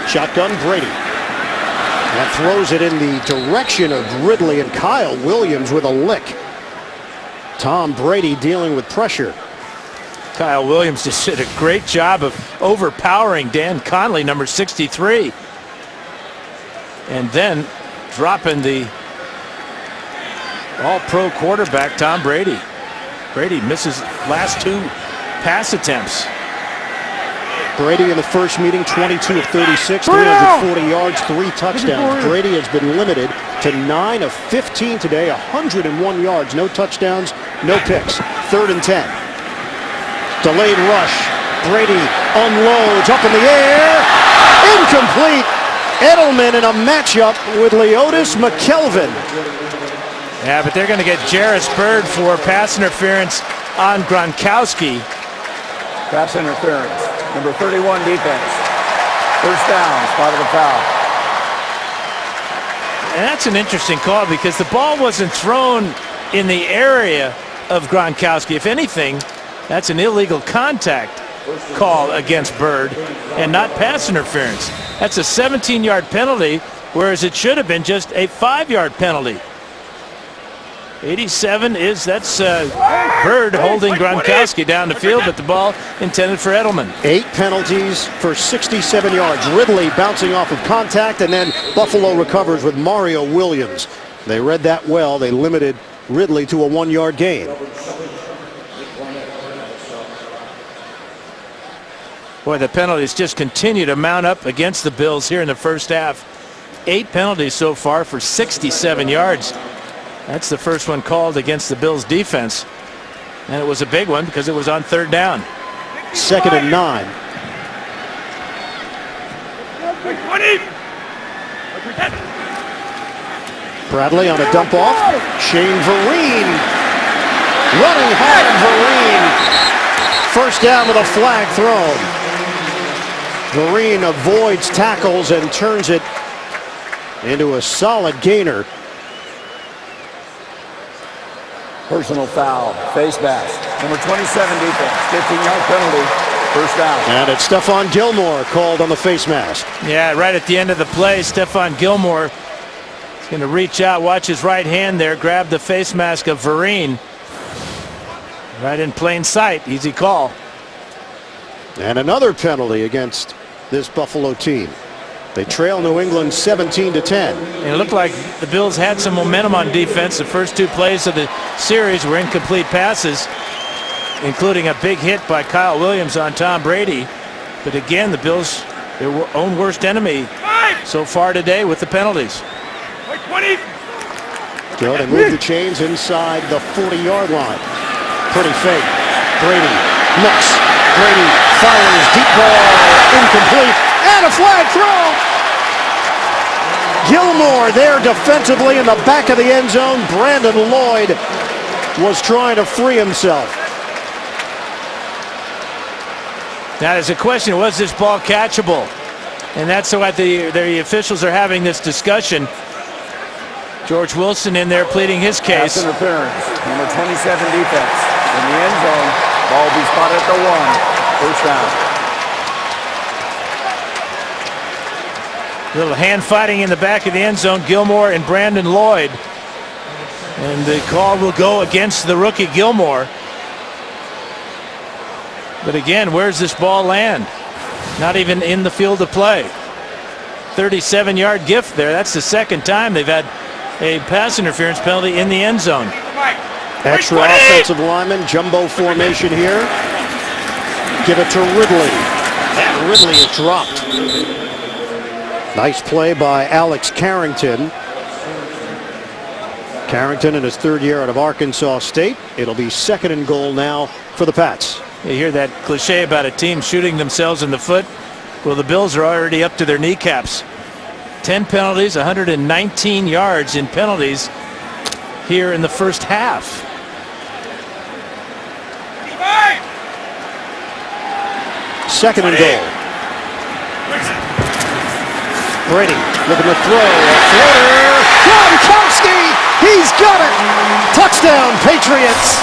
Shotgun, Brady. And throws it in the direction of Ridley, and Kyle Williams with a lick. Tom Brady dealing with pressure. Kyle Williams just did a great job of overpowering Dan Conley, number 63. And then dropping the all-pro quarterback, Tom Brady. Brady misses last 2 pass attempts. Brady in the first meeting, 22 of 36, 340 yards, 3 touchdowns. Brady has been limited to 9 of 15 today, 101 yards, no touchdowns, no picks. 3rd and 10. Delayed rush. Brady unloads up in the air. Incomplete. Edelman in a matchup with Leotis McKelvin. Yeah, but they're going to get Jarris Byrd for pass interference on Gronkowski. Pass interference. Number 31 defense. First down, spot of the foul. And that's an interesting call because the ball wasn't thrown in the area of Gronkowski. If anything, that's an illegal contact call against Byrd and not pass interference. That's a 17-yard penalty, whereas it should have been just a 5-yard penalty. 87 is, that's Byrd holding Gronkowski down the field, but the ball intended for Edelman. 8 penalties for 67 yards. Ridley bouncing off of contact, and then Buffalo recovers with Mario Williams. They read that well. They limited Ridley to a 1-yard gain. Boy, the penalties just continue to mount up against the Bills here in the first half. 8 penalties so far for 67 yards. That's the first one called against the Bills defense. And it was a big one because it was on 3rd down. 2nd and 9. Bradley on a dump off. Shane Vereen running hard. Vereen. First down with a flag thrown. Vereen avoids tackles and turns it into a solid gainer. Personal foul, face mask. Number 27 defense, 15-yard penalty, first down. And it's Stephon Gilmore called on the face mask. Yeah, right at the end of the play, Stephon Gilmore is going to reach out, watch his right hand there, grab the face mask of Vereen. Right in plain sight, easy call. And another penalty against this Buffalo team. They trail New England 17-10. And it looked like the Bills had some momentum on defense. The first 2 plays of the series were incomplete passes, including a big hit by Kyle Williams on Tom Brady. But again, the Bills, their own worst enemy so far today with the penalties. So they move the chains inside the 40-yard line. Pretty fake. Brady looks. Brady fires. Deep ball. Incomplete. And a flag throw. Gilmore there defensively in the back of the end zone. Brandon Lloyd was trying to free himself. Now there's a question, was this ball catchable? And that's why the officials are having this discussion. George Wilson in there pleading his case. Pass interference. Number 27 defense. In the end zone. Ball will be spotted at the 1. First down. Little hand fighting in the back of the end zone. Gilmore and Brandon Lloyd. And the call will go against the rookie Gilmore. But again, where's this ball land? Not even in the field of play. 37-yard gift there. That's the second time they've had a pass interference penalty in the end zone. Extra offensive lineman, jumbo formation here. Give it to Ridley. And Ridley is dropped. Nice play by Alex Carrington. Carrington in his third year out of Arkansas State. It'll be 2nd and goal now for the Pats. You hear that cliche about a team shooting themselves in the foot? Well, the Bills are already up to their kneecaps. 10 penalties, 119 yards in penalties here in the first half. Second and goal. Brady looking to throw. A floater. Gronkowski! He's got it! Touchdown, Patriots!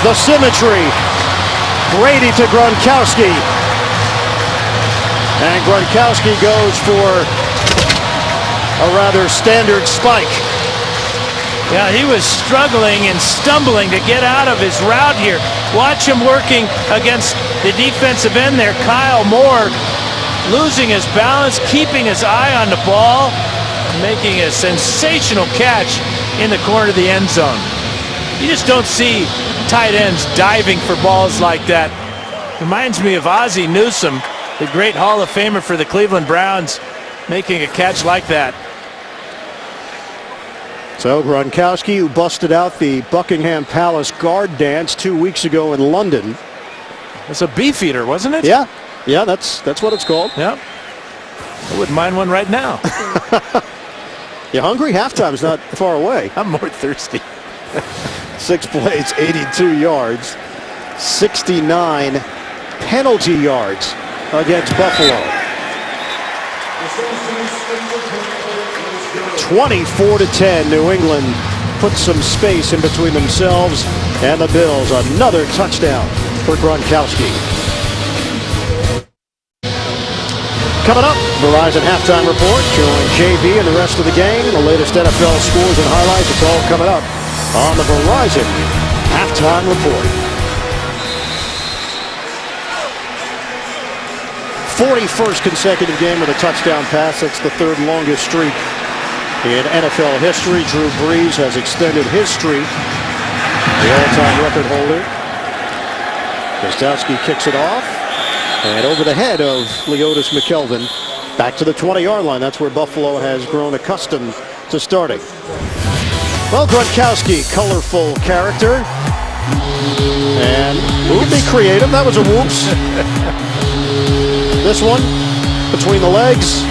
The symmetry. Brady to Gronkowski. And Gronkowski goes for a rather standard spike. Yeah, he was struggling and stumbling to get out of his route here. Watch him working against the defensive end there, Kyle Moore, losing his balance, keeping his eye on the ball, making a sensational catch in the corner of the end zone. You just don't see tight ends diving for balls like that. Reminds me of Ozzie Newsome, the great Hall of Famer for the Cleveland Browns, making a catch like that. So Gronkowski, who busted out the Buckingham Palace guard dance 2 weeks ago in London. It's a beef eater, wasn't it? Yeah, that's what it's called. Yeah. I wouldn't mind one right now. You hungry? Halftime's not far away. I'm more thirsty. 6 plays, 82 yards, 69 penalty yards against Buffalo. 24-10, New England puts some space in between themselves and the Bills. Another touchdown for Gronkowski. Coming up, Verizon Halftime Report. Join JB and the rest of the gang. The latest NFL scores and highlights. It's all coming up on the Verizon Halftime Report. 41st consecutive game with a touchdown pass. That's the third longest streak in NFL history. Drew Brees has extended his streak. The all-time record holder. Gostkowski kicks it off. And over the head of Leotis McKelvin. Back to the 20-yard line. That's where Buffalo has grown accustomed to starting. Well, Gronkowski, colorful character. And we'll be creative. That was a whoops. This one, between the legs.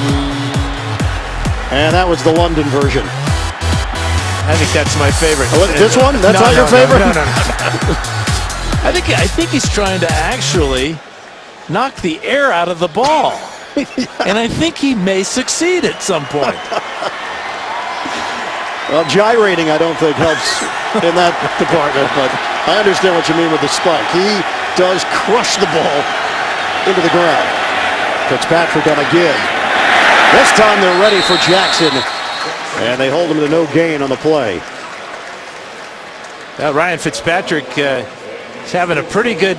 And that was the London version. I think that's my favorite. This one? That's not your favorite? No. I think he's trying to actually knock the air out of the ball. And I think he may succeed at some point. Well, gyrating, I don't think helps in that department, but I understand what you mean with the spike. He does crush the ball into the ground. Fitzpatrick on a give. This time they're ready for Jackson, and they hold him to no gain on the play. Ryan Fitzpatrick is having a pretty good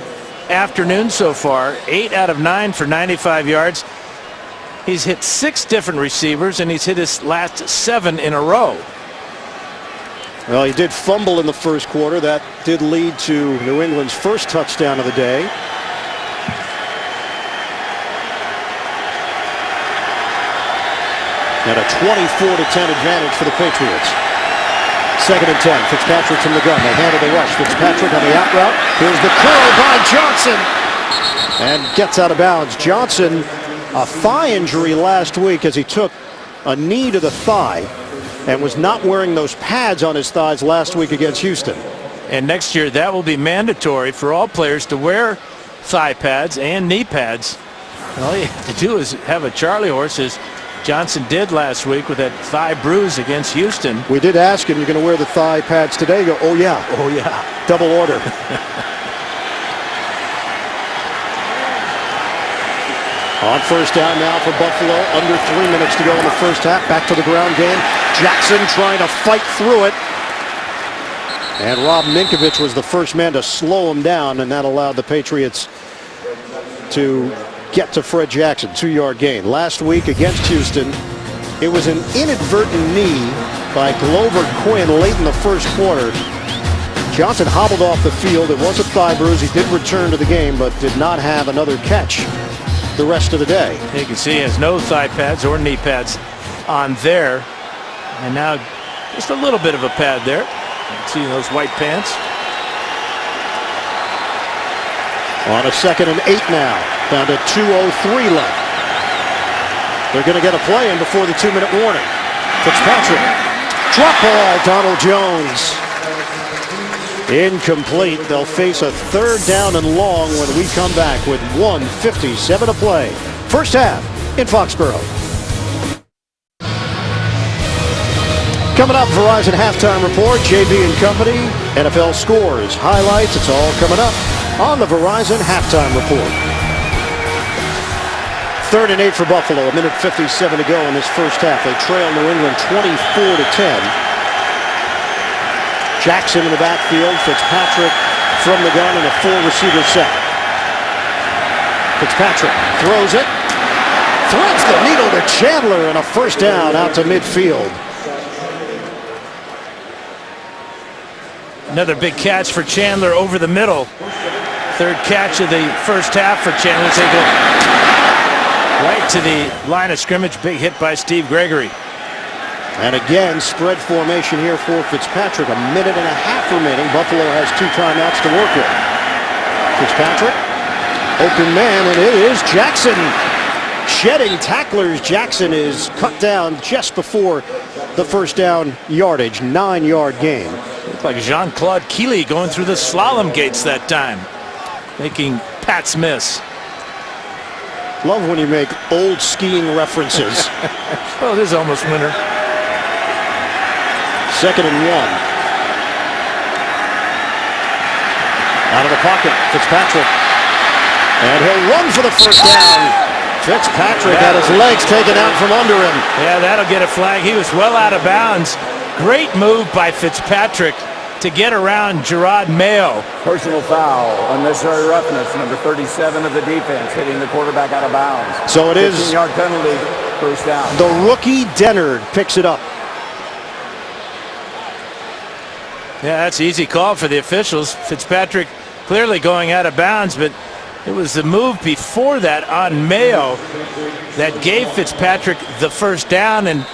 afternoon so far. 8 out of 9 for 95 yards. He's hit 6 different receivers, and he's hit his last 7 in a row. Well, he did fumble in the first quarter. That did lead to New England's first touchdown of the day. And a 24-10 advantage for the Patriots. 2nd and 10. Fitzpatrick from the gun. They handle the rush. Fitzpatrick on the out route. Here's the curl by Johnson. And gets out of bounds. Johnson, a thigh injury last week as he took a knee to the thigh and was not wearing those pads on his thighs last week against Houston. And next year that will be mandatory for all players to wear thigh pads and knee pads. All you have to do is have a Charlie horse, as Johnson did last week with that thigh bruise against Houston. We did ask him, you're going to wear the thigh pads today? Go, oh yeah. Oh yeah. Double order. On first down now for Buffalo. Under 3 minutes to go in the first half. Back to the ground game. Jackson trying to fight through it. And Rob Ninkovich was the first man to slow him down, and that allowed the Patriots to get to Fred Jackson. 2-yard gain. Last week against Houston, it was an inadvertent knee by Glover Quinn late in the first quarter. Johnson hobbled off the field. It was a thigh bruise. He did return to the game, but did not have another catch the rest of the day. You can see he has no thigh pads or knee pads on there. And now just a little bit of a pad there. See those white pants. On a 2nd and 8 now. Down to 2:03 left. They're going to get a play in before the 2-minute warning. Fitzpatrick. Drop ball, Donald Jones. Incomplete. They'll face a 3rd down and long when we come back with 1:57 to play. First half in Foxborough. Coming up, Verizon Halftime Report, JB and Company, NFL scores, highlights, it's all coming up on the Verizon Halftime Report. 3rd and 8 for Buffalo, 1:57 to go in this first half. They trail New England 24-10. Jackson in the backfield, Fitzpatrick from the gun in a 4-receiver set. Fitzpatrick throws it, threads the needle to Chandler, and a first down out to midfield. Another big catch for Chandler over the middle. 3rd catch of the first half for Chandler. They go right to the line of scrimmage. Big hit by Steve Gregory. And again, spread formation here for Fitzpatrick. 1.5 minutes remaining. Buffalo has 2 timeouts to work with. Fitzpatrick, open man, and it is Jackson. Shedding tacklers. Jackson is cut down just before the first down yardage. 9-yard gain. Looked like Jean-Claude Keely going through the slalom gates that time, making Pats miss. Love when you make old skiing references. Oh, this is almost winter. 2nd and 1. Out of the pocket, Fitzpatrick. And he'll run for the first down. Fitzpatrick had his legs taken out from under him. Yeah, that'll get a flag. He was well out of bounds. Great move by Fitzpatrick to get around Gerard Mayo. Personal foul, unnecessary roughness, number 37 of the defense, hitting the quarterback out of bounds. So it is 15-yard penalty, first down. the rookie Dennard picks it up. Yeah, that's an easy call for the officials. Fitzpatrick clearly going out of bounds, but it was the move before that on Mayo that gave Fitzpatrick the first down, and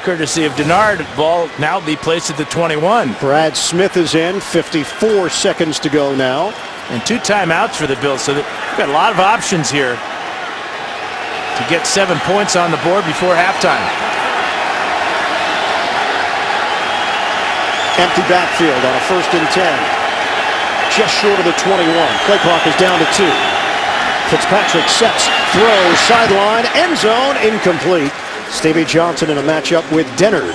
courtesy of Dennard, ball now be placed at the 21. Brad Smith is in. 54 seconds to go now. And 2 timeouts for the Bills, so they've got a lot of options here to get 7 points on the board before halftime. Empty backfield on a 1st and 10. Just short of the 21. Play clock is down to 2. Fitzpatrick sets, throws, sideline, end zone, incomplete. Stevie Johnson in a matchup with Dennard.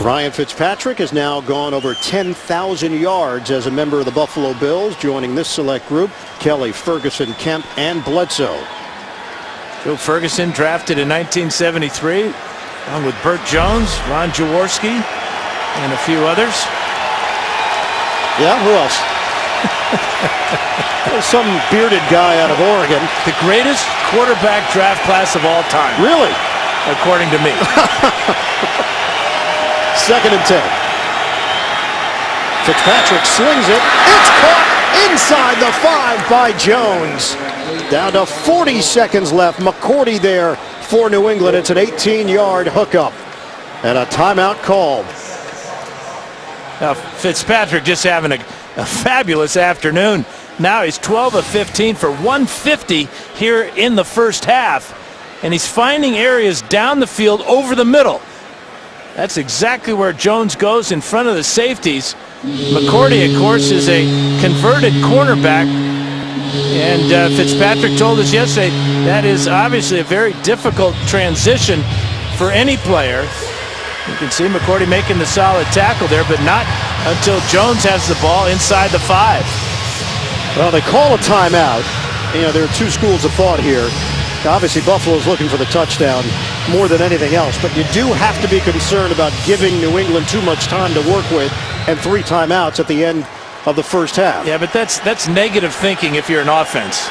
Ryan Fitzpatrick has now gone over 10,000 yards as a member of the Buffalo Bills, joining this select group, Kelly, Ferguson, Kemp, and Bledsoe. Joe Ferguson drafted in 1973, along with Burt Jones, Ron Jaworski, and a few others. Yeah, who else? Some bearded guy out of Oregon. The greatest quarterback draft class of all time. Really? According to me. 2nd and 10. Fitzpatrick slings it. It's caught inside the 5 by Jones. Down to 40 seconds left. McCourty there for New England. It's an 18-yard hookup. And a timeout called. Now, Fitzpatrick just having a fabulous afternoon. Now he's 12 of 15 for 150 here in the first half. And he's finding areas down the field over the middle. That's exactly where Jones goes in front of the safeties. McCourty, of course, is a converted cornerback. And Fitzpatrick told us yesterday that is obviously a very difficult transition for any player. You can see McCourty making the solid tackle there, but not until Jones has the ball inside the 5. Well, they call a timeout. You know, there are 2 schools of thought here. Obviously, Buffalo's looking for the touchdown more than anything else, but you do have to be concerned about giving New England too much time to work with, and 3 timeouts at the end of the first half. Yeah, but that's negative thinking if you're an offense.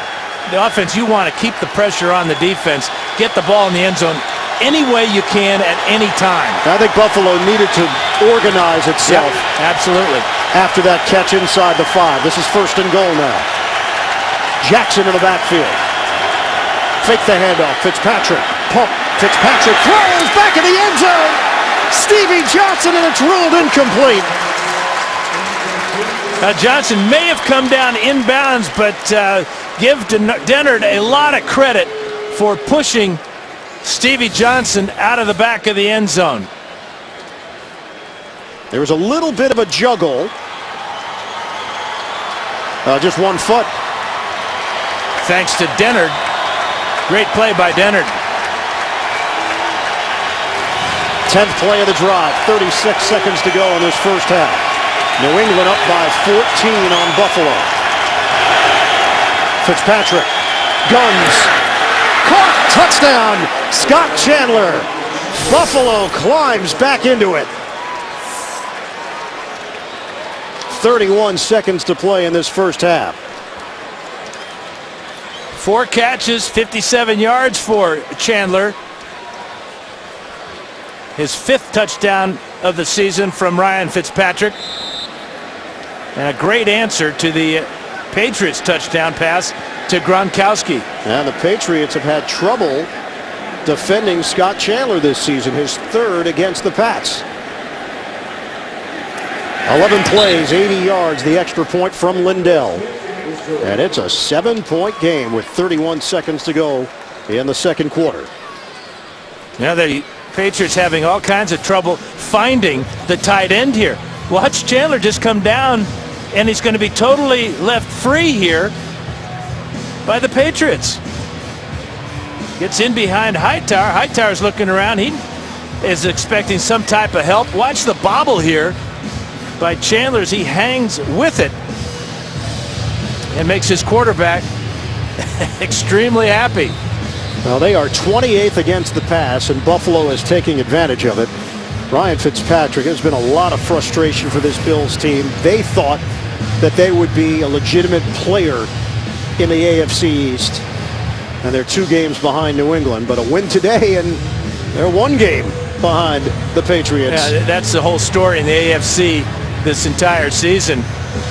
The offense, you want to keep the pressure on the defense, get the ball in the end zone any way you can at any time. I think Buffalo needed to organize itself. Yep, absolutely. After that catch inside the 5. This is first and goal now. Jackson in the backfield. Fake the handoff. Fitzpatrick. Pump. Fitzpatrick throws back in the end zone. Stevie Johnson, and it's ruled incomplete. Johnson may have come down inbounds, but give Dennard a lot of credit for pushing Stevie Johnson out of the back of the end zone. There was a little bit of a juggle. Just 1 foot. Thanks to Dennard. Great play by Dennard. 10th play of the drive. 36 seconds to go in this first half. New England up by 14 on Buffalo. Fitzpatrick. Guns. Caught. Touchdown. Scott Chandler. Buffalo climbs back into it. 31 seconds to play in this first half. 4 catches, 57 yards for Chandler. His 5th touchdown of the season from Ryan Fitzpatrick. And a great answer to the Patriots touchdown pass to Gronkowski. And the Patriots have had trouble defending Scott Chandler this season, his 3rd against the Pats. 11 plays, 80 yards, the extra point from Lindell. And it's a 7-point game with 31 seconds to go in the second quarter. Now the Patriots having all kinds of trouble finding the tight end here. Watch Chandler just come down, and he's going to be totally left free here by the Patriots. Gets in behind Hightower. Hightower's looking around. He is expecting some type of help. Watch the bobble here by Chandler as he hangs with it and makes his quarterback extremely happy. Well, they are 28th against the pass, and Buffalo is taking advantage of it. Ryan Fitzpatrick, has been a lot of frustration for this Bills team. They thought that they would be a legitimate player in the AFC East, and they're 2 games behind New England, but a win today, and they're 1 game behind the Patriots. Yeah, that's the whole story in the AFC this entire season.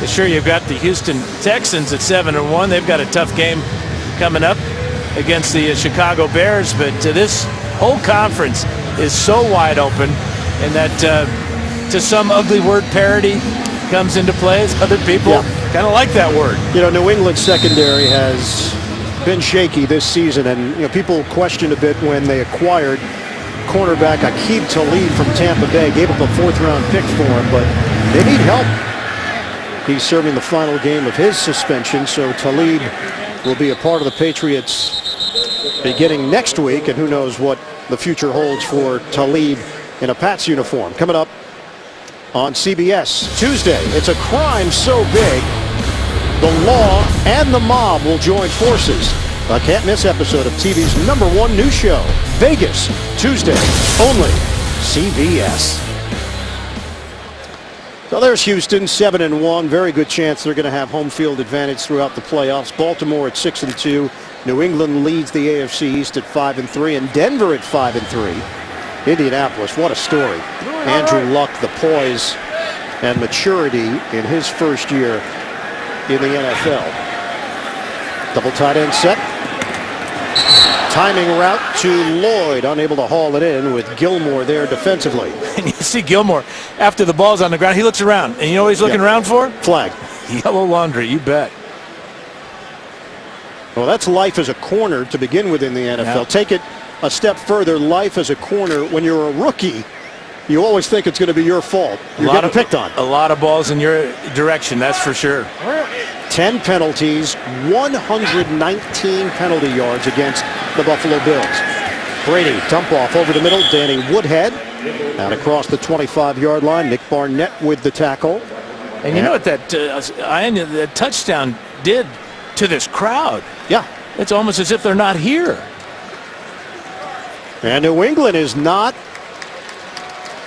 Sure, you've got the Houston Texans at 7-1. They've got a tough game coming up against the Chicago Bears, but this whole conference is so wide open, and that to some ugly word parody comes into play. Other people kind of like that word. You know, New England's secondary has been shaky this season, and people questioned a bit when they acquired cornerback Aqib Talib from Tampa Bay. Gave up a 4th-round pick for him, but they need help. He's serving the final game of his suspension, so Talib will be a part of the Patriots beginning next week, and who knows what the future holds for Talib in a Pats uniform. Coming up on CBS Tuesday, it's a crime so big, the law and the mob will join forces. A can't-miss episode of TV's #1 news show, Vegas, Tuesday, only CBS. So there's Houston, 7-1. Very good chance they're going to have home field advantage throughout the playoffs. Baltimore at 6-2. New England leads the AFC East at 5-3, and Denver at 5-3. Indianapolis, what a story. Andrew Luck, the poise and maturity in his first year in the NFL. Double tight end set. Timing route to Lloyd, unable to haul it in with Gilmore there defensively. And you see Gilmore, after the ball's on the ground, he looks around. And you know what he's looking around for? Flag. Yellow laundry, you bet. Well, that's life as a corner to begin with in the NFL. Yeah. Take it a step further. Life as a corner, when you're a rookie, you always think it's going to be your fault. You're getting picked on. A lot of balls in your direction, that's for sure. 10 penalties, 119 penalty yards against the Buffalo Bills. Brady, dump off over the middle. Danny Woodhead out across the 25-yard line. Nick Barnett with the tackle. And you know what that touchdown did to this crowd? Yeah. It's almost as if they're not here. And New England is not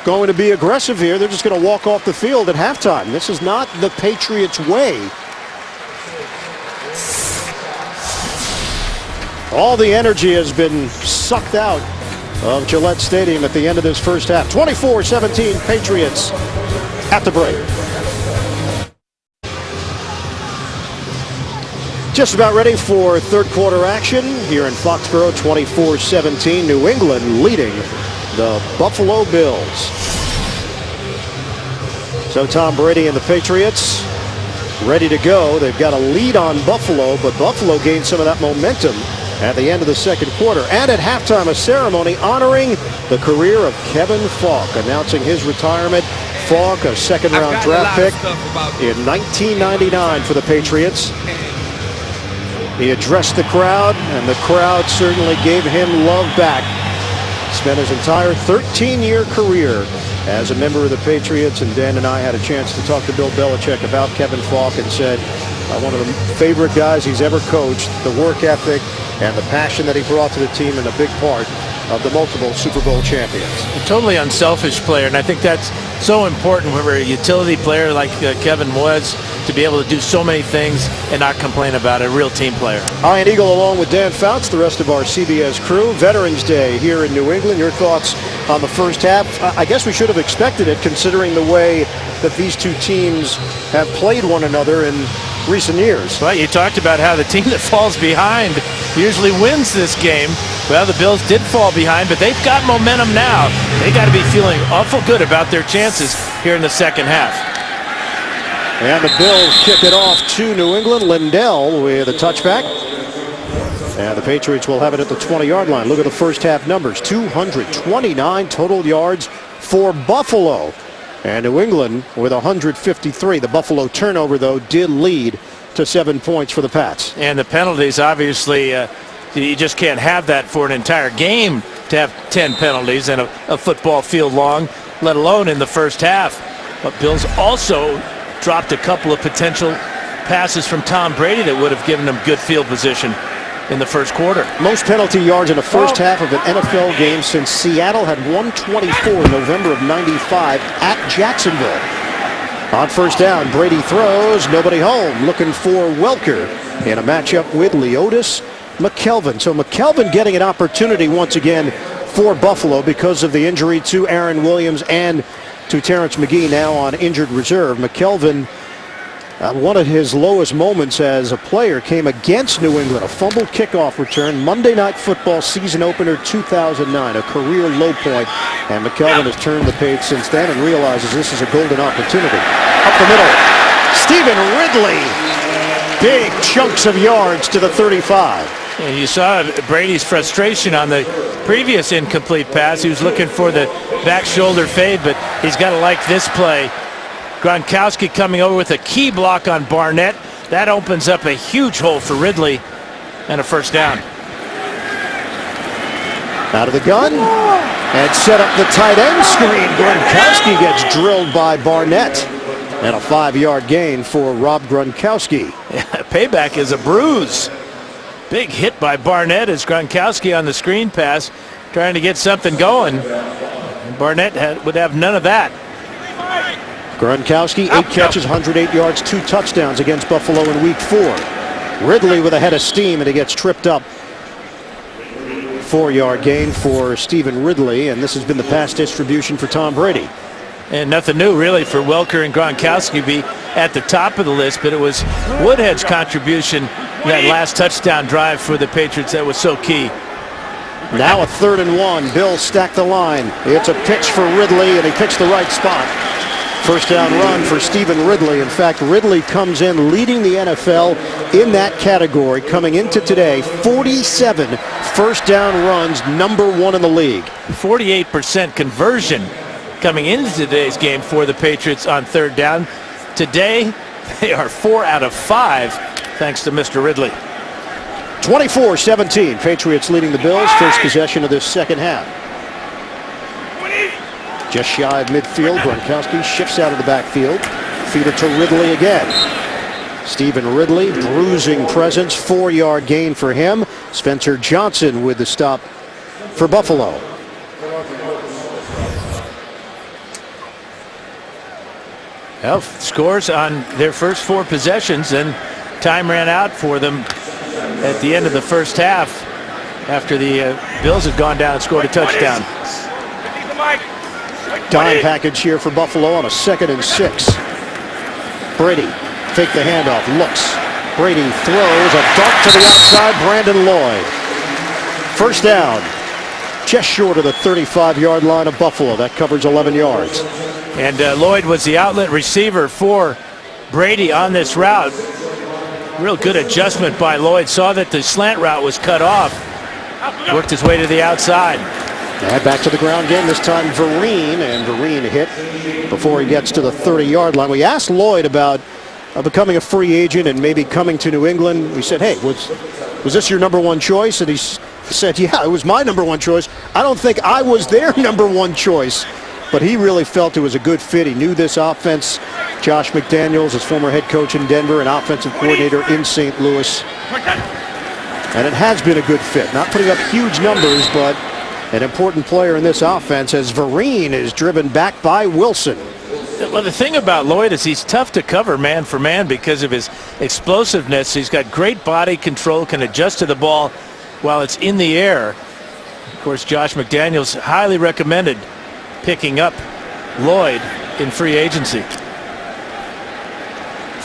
going to be aggressive here. They're just going to walk off the field at halftime. This is not the Patriots' way. All the energy has been sucked out of Gillette Stadium at the end of this first half. 24-17 Patriots at the break. Just about ready for third quarter action here in Foxborough. 24-17, New England leading the Buffalo Bills. So Tom Brady and the Patriots ready to go. They've got a lead on Buffalo, but Buffalo gained some of that momentum at the end of the second quarter. And at halftime, a ceremony honoring the career of Kevin Faulk, announcing his retirement. Faulk, a second-round draft pick in 1999 for the Patriots. He addressed the crowd, and the crowd certainly gave him love back. Spent his entire 13-year career as a member of the Patriots, and Dan and I had a chance to talk to Bill Belichick about Kevin Faulk and said one of the favorite guys he's ever coached, the work ethic and the passion that he brought to the team, and a big part of the multiple Super Bowl champions. A totally unselfish player, and I think that's so important when we're a utility player like Kevin was, to be able to do so many things and not complain about it. A real team player. Ian Eagle along with Dan Fouts, the rest of our CBS crew. Veterans Day here in New England. Your thoughts on the first half? I guess we should have expected it, considering the way that these two teams have played one another in recent years. Well, you talked about how the team that falls behind usually wins this game. Well, the Bills did fall behind, but they've got momentum now. They got to be feeling awful good about their chances here in the second half. And the Bills kick it off to New England. Lindell with a touchback. And the Patriots will have it at the 20-yard line. Look at the first half numbers. 229 total yards for Buffalo. And New England with 153. The Buffalo turnover, though, did lead to 7 points for the Pats. And the penalties, obviously, you just can't have that for an entire game, to have 10 penalties and a football field long, let alone in the first half. But Bills also dropped a couple of potential passes from Tom Brady that would have given them good field position in the first quarter. Most penalty yards in the first half of an NFL game since Seattle had 124 in November of '95 at Jacksonville. On first down, Brady throws, nobody home, looking for Welker in a matchup with Leotis McKelvin. So McKelvin getting an opportunity once again for Buffalo because of the injury to Aaron Williams and to Terrence McGee, now on injured reserve. McKelvin, one of his lowest moments as a player came against New England, a fumbled kickoff return, Monday Night Football season opener 2009, a career low point. And McKelvin has turned the page since then and realizes this is a golden opportunity. Up the middle, Stephen Ridley, big chunks of yards to the 35. And you saw Brady's frustration on the previous incomplete pass. He was looking for the back shoulder fade, but he's got to like this play. Gronkowski coming over with a key block on Barnett. That opens up a huge hole for Ridley and a first down. Out of the gun and set up the tight end screen. Gronkowski gets drilled by Barnett. And a 5-yard gain for Rob Gronkowski. Payback is a bruise. Big hit by Barnett as Gronkowski on the screen pass, trying to get something going. And Barnett would have none of that. Gronkowski, 8 catches, 108 yards, 2 touchdowns against Buffalo in Week 4. Ridley with a head of steam, and he gets tripped up. 4-yard gain for Stephen Ridley, and this has been the pass distribution for Tom Brady. And nothing new, really, for Welker and Gronkowski be at the top of the list, but it was Woodhead's contribution, that last touchdown drive for the Patriots, that was so key. Now a 3rd and 1. Bill stacked the line. It's a pitch for Ridley, and he picks the right spot. First down run for Stephen Ridley. In fact, Ridley comes in leading the NFL in that category coming into today. 47 first down runs, #1 in the league. 48% conversion coming into today's game for the Patriots on 3rd down. Today, they are 4 out of 5, thanks to Mr. Ridley. 24-17, Patriots leading the Bills. First possession of this second half. Just shy of midfield, Gronkowski shifts out of the backfield. Feed it to Ridley again. Stephen Ridley, bruising presence, 4-yard gain for him. Spencer Johnson with the stop for Buffalo. Well, scores on their first 4 possessions, and time ran out for them at the end of the first half after the Bills had gone down and scored a touchdown. Dime package here for Buffalo on a 2nd and 6. Brady fake the handoff, looks. Brady throws a dart to the outside. Brandon Lloyd. First down, just short of the 35-yard line of Buffalo. That covers 11 yards. And Lloyd was the outlet receiver for Brady on this route. Real good adjustment by Lloyd. Saw that the slant route was cut off. Worked his way to the outside. And back to the ground game, this time Vereen, and Vereen hit before he gets to the 30-yard line. We asked Lloyd about becoming a free agent and maybe coming to New England. We said, hey, was this your number 1 choice? And he said, yeah, it was my number 1 choice. I don't think I was their number 1 choice. But he really felt it was a good fit. He knew this offense. Josh McDaniels, his former head coach in Denver, and offensive coordinator in St. Louis. And it has been a good fit. Not putting up huge numbers, but an important player in this offense as Vereen is driven back by Wilson. Well, the thing about Lloyd is he's tough to cover man for man because of his explosiveness. He's got great body control, can adjust to the ball while it's in the air. Of course, Josh McDaniels highly recommended picking up Lloyd in free agency.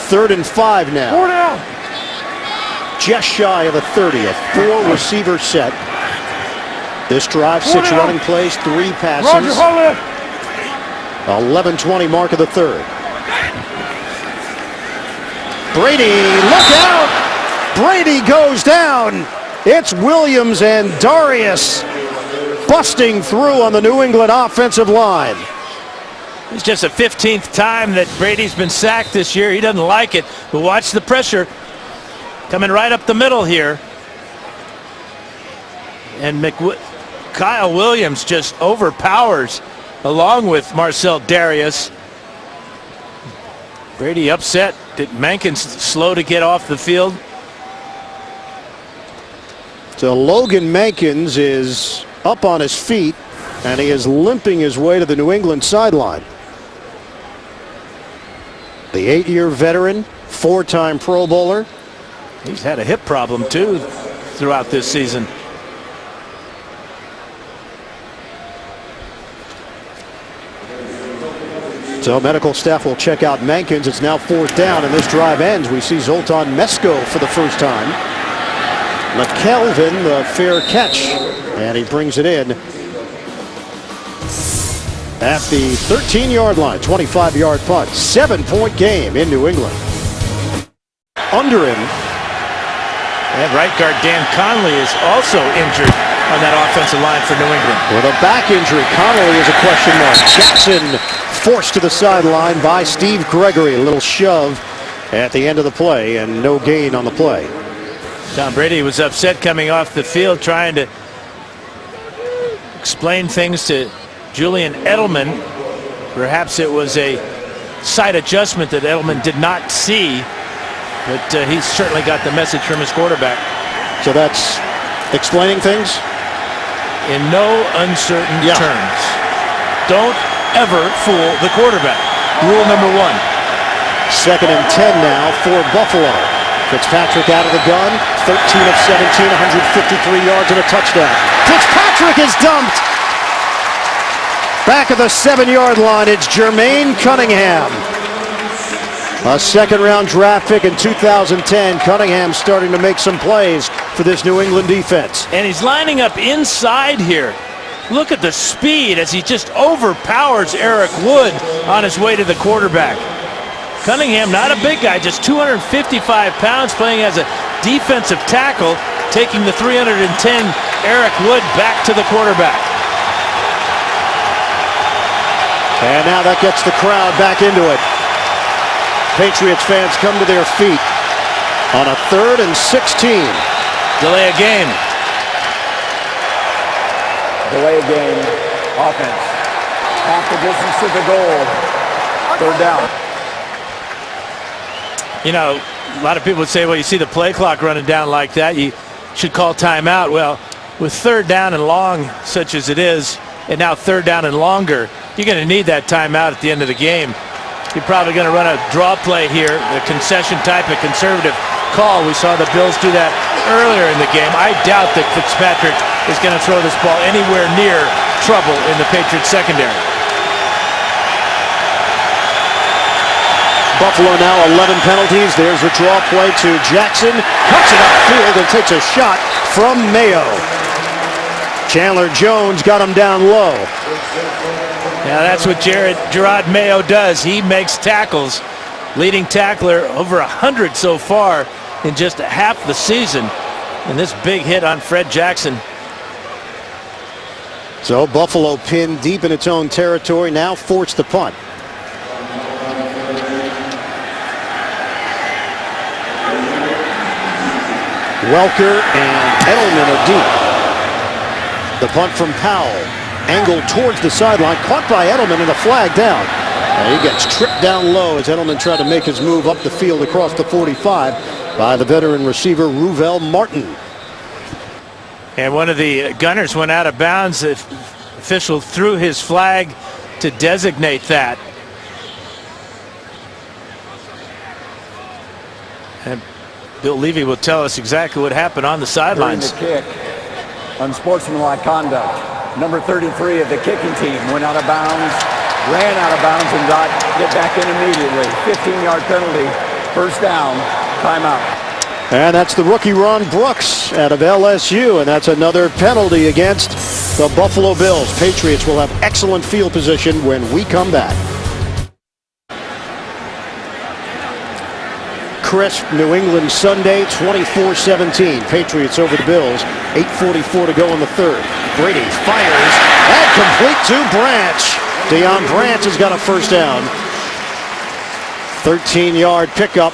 3rd and 5 now. 4 down. Just shy of the 30, a 4-receiver set. This drive, 6 running plays, 3 passes. 11:20 mark of the 3rd. Brady, look out! Brady goes down. It's Williams and Darius busting through on the New England offensive line. It's just the 15th time that Brady's been sacked this year. He doesn't like it, but watch the pressure coming right up the middle here. And Kyle Williams just overpowers along with Marcell Dareus. Brady upset. Mankins slow to get off the field. So Logan Mankins is up on his feet, and he is limping his way to the New England sideline. The 8-year veteran, 4-time Pro Bowler. He's had a hip problem too throughout this season. So medical staff will check out Mankins. It's now 4th down, and this drive ends. We see Zoltan Mesko for the first time. McKelvin, the fair catch, and he brings it in at the 13-yard line. 25-yard punt. 7-point game in New England. Under him. And right guard Dan Conley is also injured on that offensive line for New England. With a back injury, Connolly is a question mark. Jackson forced to the sideline by Steve Gregory. A little shove at the end of the play, and no gain on the play. Tom Brady was upset coming off the field, trying to explain things to Julian Edelman. Perhaps it was a sight adjustment that Edelman did not see, but he certainly got the message from his quarterback. So that's explaining things? In no uncertain terms. Don't ever fool the quarterback. Rule number 1. 2nd and 10 now for Buffalo. Fitzpatrick out of the gun. 13 of 17, 153 yards and a touchdown. Fitzpatrick is dumped. Back at the 7-yard line, it's Jermaine Cunningham. A 2nd-round draft pick in 2010. Cunningham starting to make some plays for this New England defense. And he's lining up inside here. Look at the speed as he just overpowers Eric Wood on his way to the quarterback. Cunningham, not a big guy, just 255 pounds, playing as a defensive tackle, taking the 310 Eric Wood back to the quarterback. And now that gets the crowd back into it. Patriots fans come to their feet on a 3rd and 16. Delay a game. Delay a game. Offense. Half the distance to the goal. 3rd down. You know, a lot of people would say, well, you see the play clock running down like that, you should call timeout. Well, with 3rd down and long, such as it is, and now 3rd down and longer, you're going to need that timeout at the end of the game. You're probably going to run a draw play here, the concession type of conservative call. We saw the Bills do that earlier in the game. I doubt that Fitzpatrick is going to throw this ball anywhere near trouble in the Patriots secondary. Buffalo now 11 penalties. There's a draw play to Jackson. Cuts it upfield and takes a shot from Mayo. Chandler Jones got him down low. Now that's what Gerard Mayo does. He makes tackles. Leading tackler, over 100 so far in just half the season. And this big hit on Fred Jackson. So Buffalo pinned deep in its own territory, now forced the punt. Welker and Edelman are deep. The punt from Powell. Angled towards the sideline, caught by Edelman and a flag down. And he gets tripped down low as Edelman tried to make his move up the field across the 45 by the veteran receiver Ruvel Martin. And one of the gunners went out of bounds. The official threw his flag to designate that. And Bill Levy will tell us exactly what happened on the sidelines. During the kick, unsportsmanlike conduct. Number 33 of the kicking team went out of bounds, ran out of bounds, and got get back in immediately. 15-yard penalty, first down, timeout. And that's the rookie Ron Brooks out of LSU, and that's another penalty against the Buffalo Bills. Patriots will have excellent field position when we come back. Crisp New England Sunday, 24-17. Patriots over the Bills. 8:44 to go in the third. Brady fires and complete to Branch. Deion Branch has got a first down. 13-yard pickup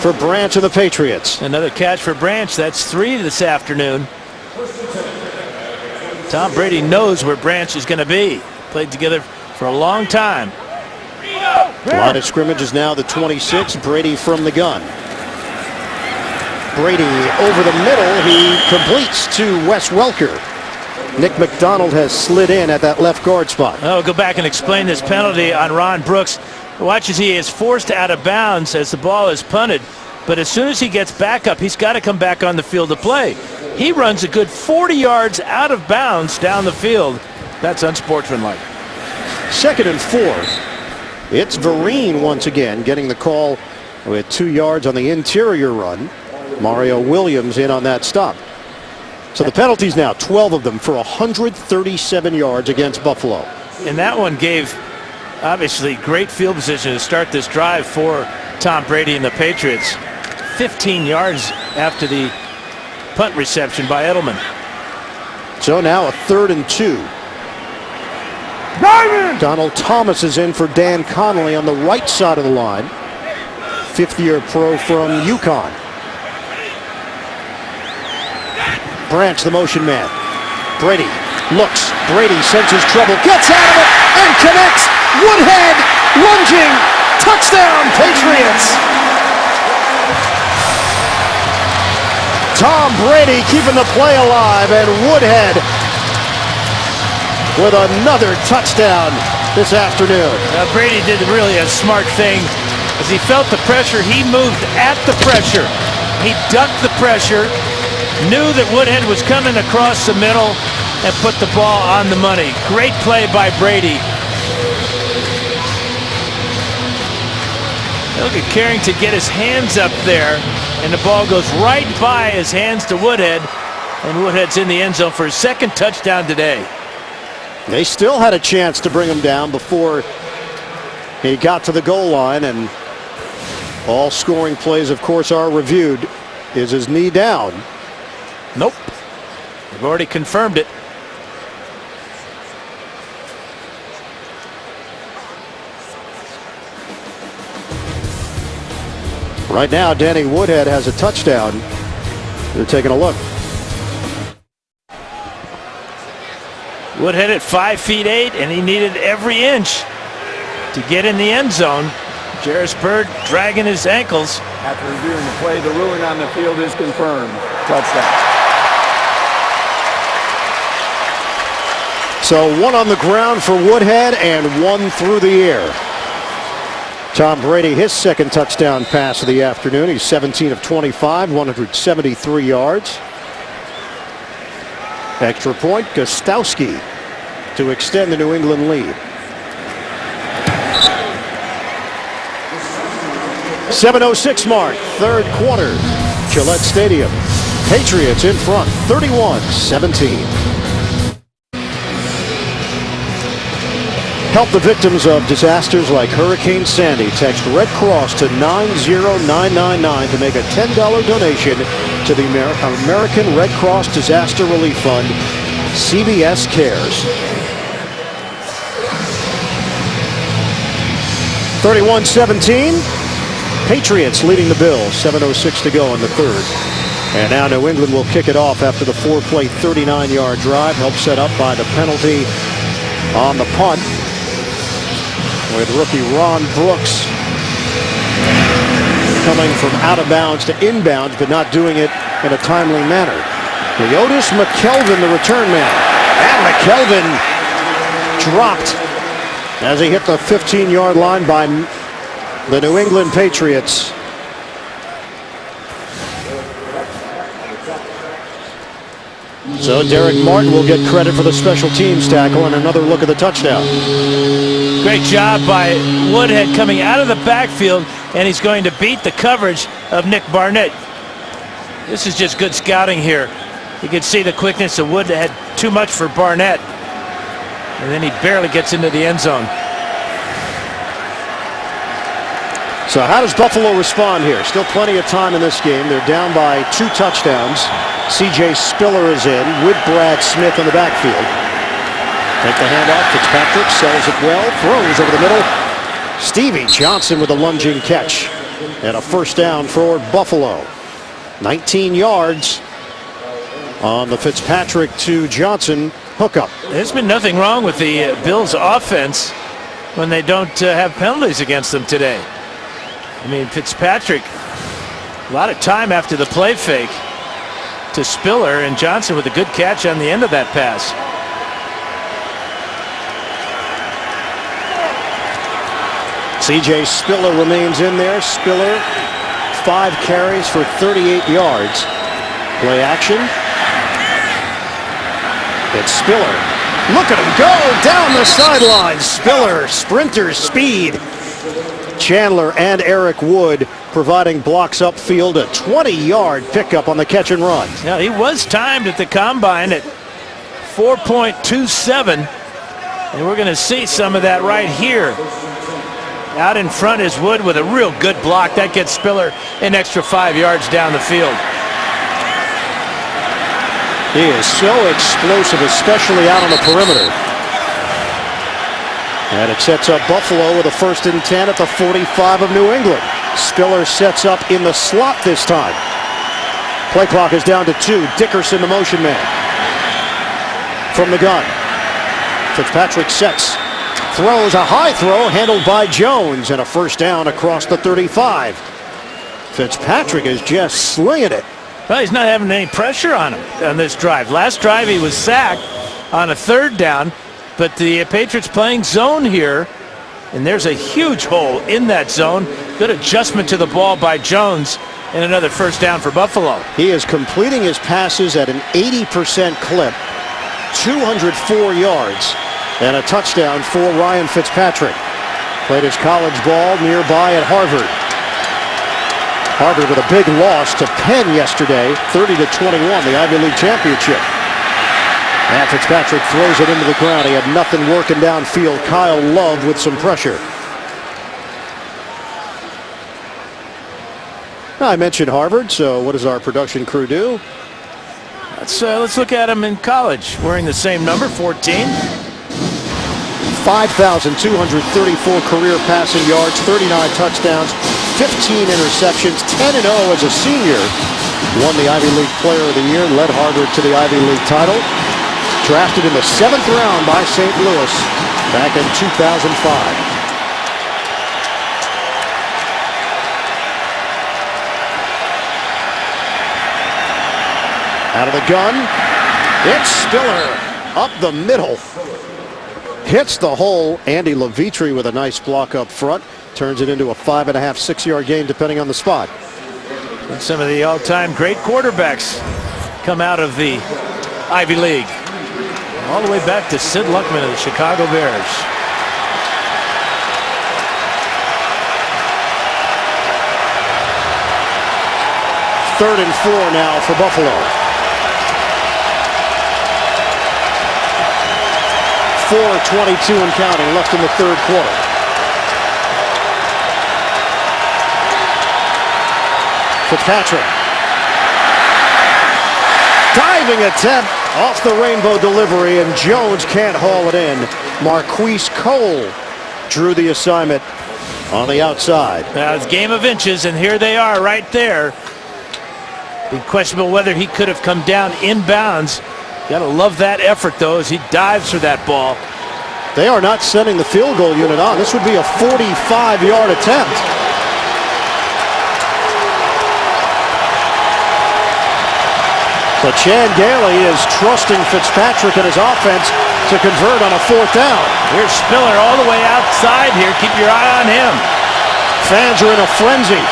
for Branch and the Patriots. Another catch for Branch. That's 3 this afternoon. Tom Brady knows where Branch is going to be. Played together for a long time. Line of scrimmage is now the 26. Brady from the gun. Brady over the middle. He completes to Wes Welker. Nick McDonald has slid in at that left guard spot. I'll go back and explain this penalty on Ron Brooks. Watch as he is forced out of bounds as the ball is punted. But as soon as he gets back up, he's got to come back on the field to play. He runs a good 40 yards out of bounds down the field. That's unsportsmanlike. 2nd and 4. It's Vereen once again getting the call with 2 yards on the interior run. Mario Williams in on that stop. So the penalties now, 12 of them for 137 yards against Buffalo. And that one gave, obviously, great field position to start this drive for Tom Brady and the Patriots. 15 yards after the punt reception by Edelman. So now a 3rd and 2. Donald Thomas is in for Dan Connolly on the right side of the line. 5th-year pro from UConn. Branch, the motion man. Brady looks. Brady senses trouble. Gets out of it and connects. Woodhead lunging. Touchdown, Patriots. Tom Brady keeping the play alive, and Woodhead with another touchdown this afternoon. Brady did really a smart thing. As he felt the pressure, he moved at the pressure. He ducked the pressure, knew that Woodhead was coming across the middle, and put the ball on the money. Great play by Brady. Look at Carrington get his hands up there, and the ball goes right by his hands to Woodhead, and Woodhead's in the end zone for his 2nd touchdown today. They still had a chance to bring him down before he got to the goal line, and all scoring plays, of course, are reviewed. Is his knee down? Nope. They've already confirmed it. Right now, Danny Woodhead has a touchdown. They're taking a look. Woodhead at 5'8", and he needed every inch to get in the end zone. Jarris Byrd dragging his ankles. After reviewing the play, the ruling on the field is confirmed. Touchdown. So 1 on the ground for Woodhead and 1 through the air. Tom Brady, his second touchdown pass of the afternoon. He's 17 of 25, 173 yards. Extra point, Gostowski to extend the New England lead. 7:06 mark, third quarter, Gillette Stadium. Patriots in front, 31-17. Help the victims of disasters like Hurricane Sandy. Text Red Cross to 90999 to make a $10 donation to the American Red Cross Disaster Relief Fund. CBS Cares. 31-17. Patriots leading the Bills. 7:06 to go in the third. And now New England will kick it off after the 4-play 39-yard drive. Helped set up by the penalty on the punt, with rookie Ron Brooks coming from out of bounds to inbounds, but not doing it in a timely manner. Leodis McKelvin, the return man. And McKelvin dropped as he hit the 15-yard line by the New England Patriots. So Derek Martin will get credit for the special teams tackle, and another look at the touchdown. Great job by Woodhead coming out of the backfield, and he's going to beat the coverage of Nick Barnett. This is just good scouting here. You can see the quickness of Woodhead, too much for Barnett. And then he barely gets into the end zone. So how does Buffalo respond here? Still plenty of time in this game. They're down by 2 touchdowns. C.J. Spiller is in with Brad Smith in the backfield. Take the handoff. Fitzpatrick sells it well. Throws over the middle. Stevie Johnson with a lunging catch. And a first down for Buffalo. 19 yards on the Fitzpatrick to Johnson hookup. There's been nothing wrong with the Bills offense when they don't have penalties against them today. I mean, Fitzpatrick, a lot of time after the play fake to Spiller, and Johnson with a good catch on the end of that pass. C.J. Spiller remains in there. Spiller, 5 carries for 38 yards. Play action. It's Spiller. Look at him go down the sideline. Spiller, sprinter speed. Chandler and Eric Wood providing blocks upfield. A 20-yard pickup on the catch and run. Now, he was timed at the combine at 4.27, and we're going to see some of that right here. Out in front is Wood with a real good block. That gets Spiller an extra 5 yards down the field. He is so explosive, especially out on the perimeter. And it sets up Buffalo with a 1st and 10 at the 45 of New England. Spiller sets up in the slot this time. Play clock is down to 2. Dickerson, the motion man. From the gun. Fitzpatrick sets. Throws a high throw handled by Jones, and a first down across the 35. Fitzpatrick is just slinging it. Well, he's not having any pressure on him on this drive. Last drive he was sacked on a 3rd down. But the Patriots playing zone here, and there's a huge hole in that zone. Good adjustment to the ball by Jones, and another first down for Buffalo. He is completing his passes at an 80% clip, 204 yards, and a touchdown for Ryan Fitzpatrick. Played his college ball nearby at Harvard. Harvard with a big loss to Penn yesterday, 30-21, the Ivy League championship. And Fitzpatrick throws it into the ground. He had nothing working downfield. Kyle Love with some pressure. Now, I mentioned Harvard, so what does our production crew do? Let's look at him in college, wearing the same number, 14. 5,234 career passing yards, 39 touchdowns, 15 interceptions, 10-0 as a senior. Won the Ivy League Player of the Year, led Harvard to the Ivy League title. Drafted in the 7th round by St. Louis back in 2005. Out of the gun, it's Spiller up the middle. Hits the hole. Andy Levitre with a nice block up front. turns it into a 5.5, 6-yard gain depending on the spot. And some of the all-time great quarterbacks come out of the Ivy League. All the way back to Sid Luckman of the Chicago Bears. Third and 4 now for Buffalo. 4:22 and counting left in the third quarter. Fitzpatrick. Diving attempt off the rainbow delivery, and Jones can't haul it in. Marquise Cole drew the assignment on the outside. Now it's a game of inches, and here they are right there. Be questionable whether he could have come down inbounds. Gotta love that effort, though, as he dives for that ball. They are not sending the field goal unit on. This would be a 45-yard attempt. But Chan Gailey is trusting Fitzpatrick and his offense to convert on a fourth down. Here's Spiller all the way outside here. Keep your eye on him. Fans are in a frenzy.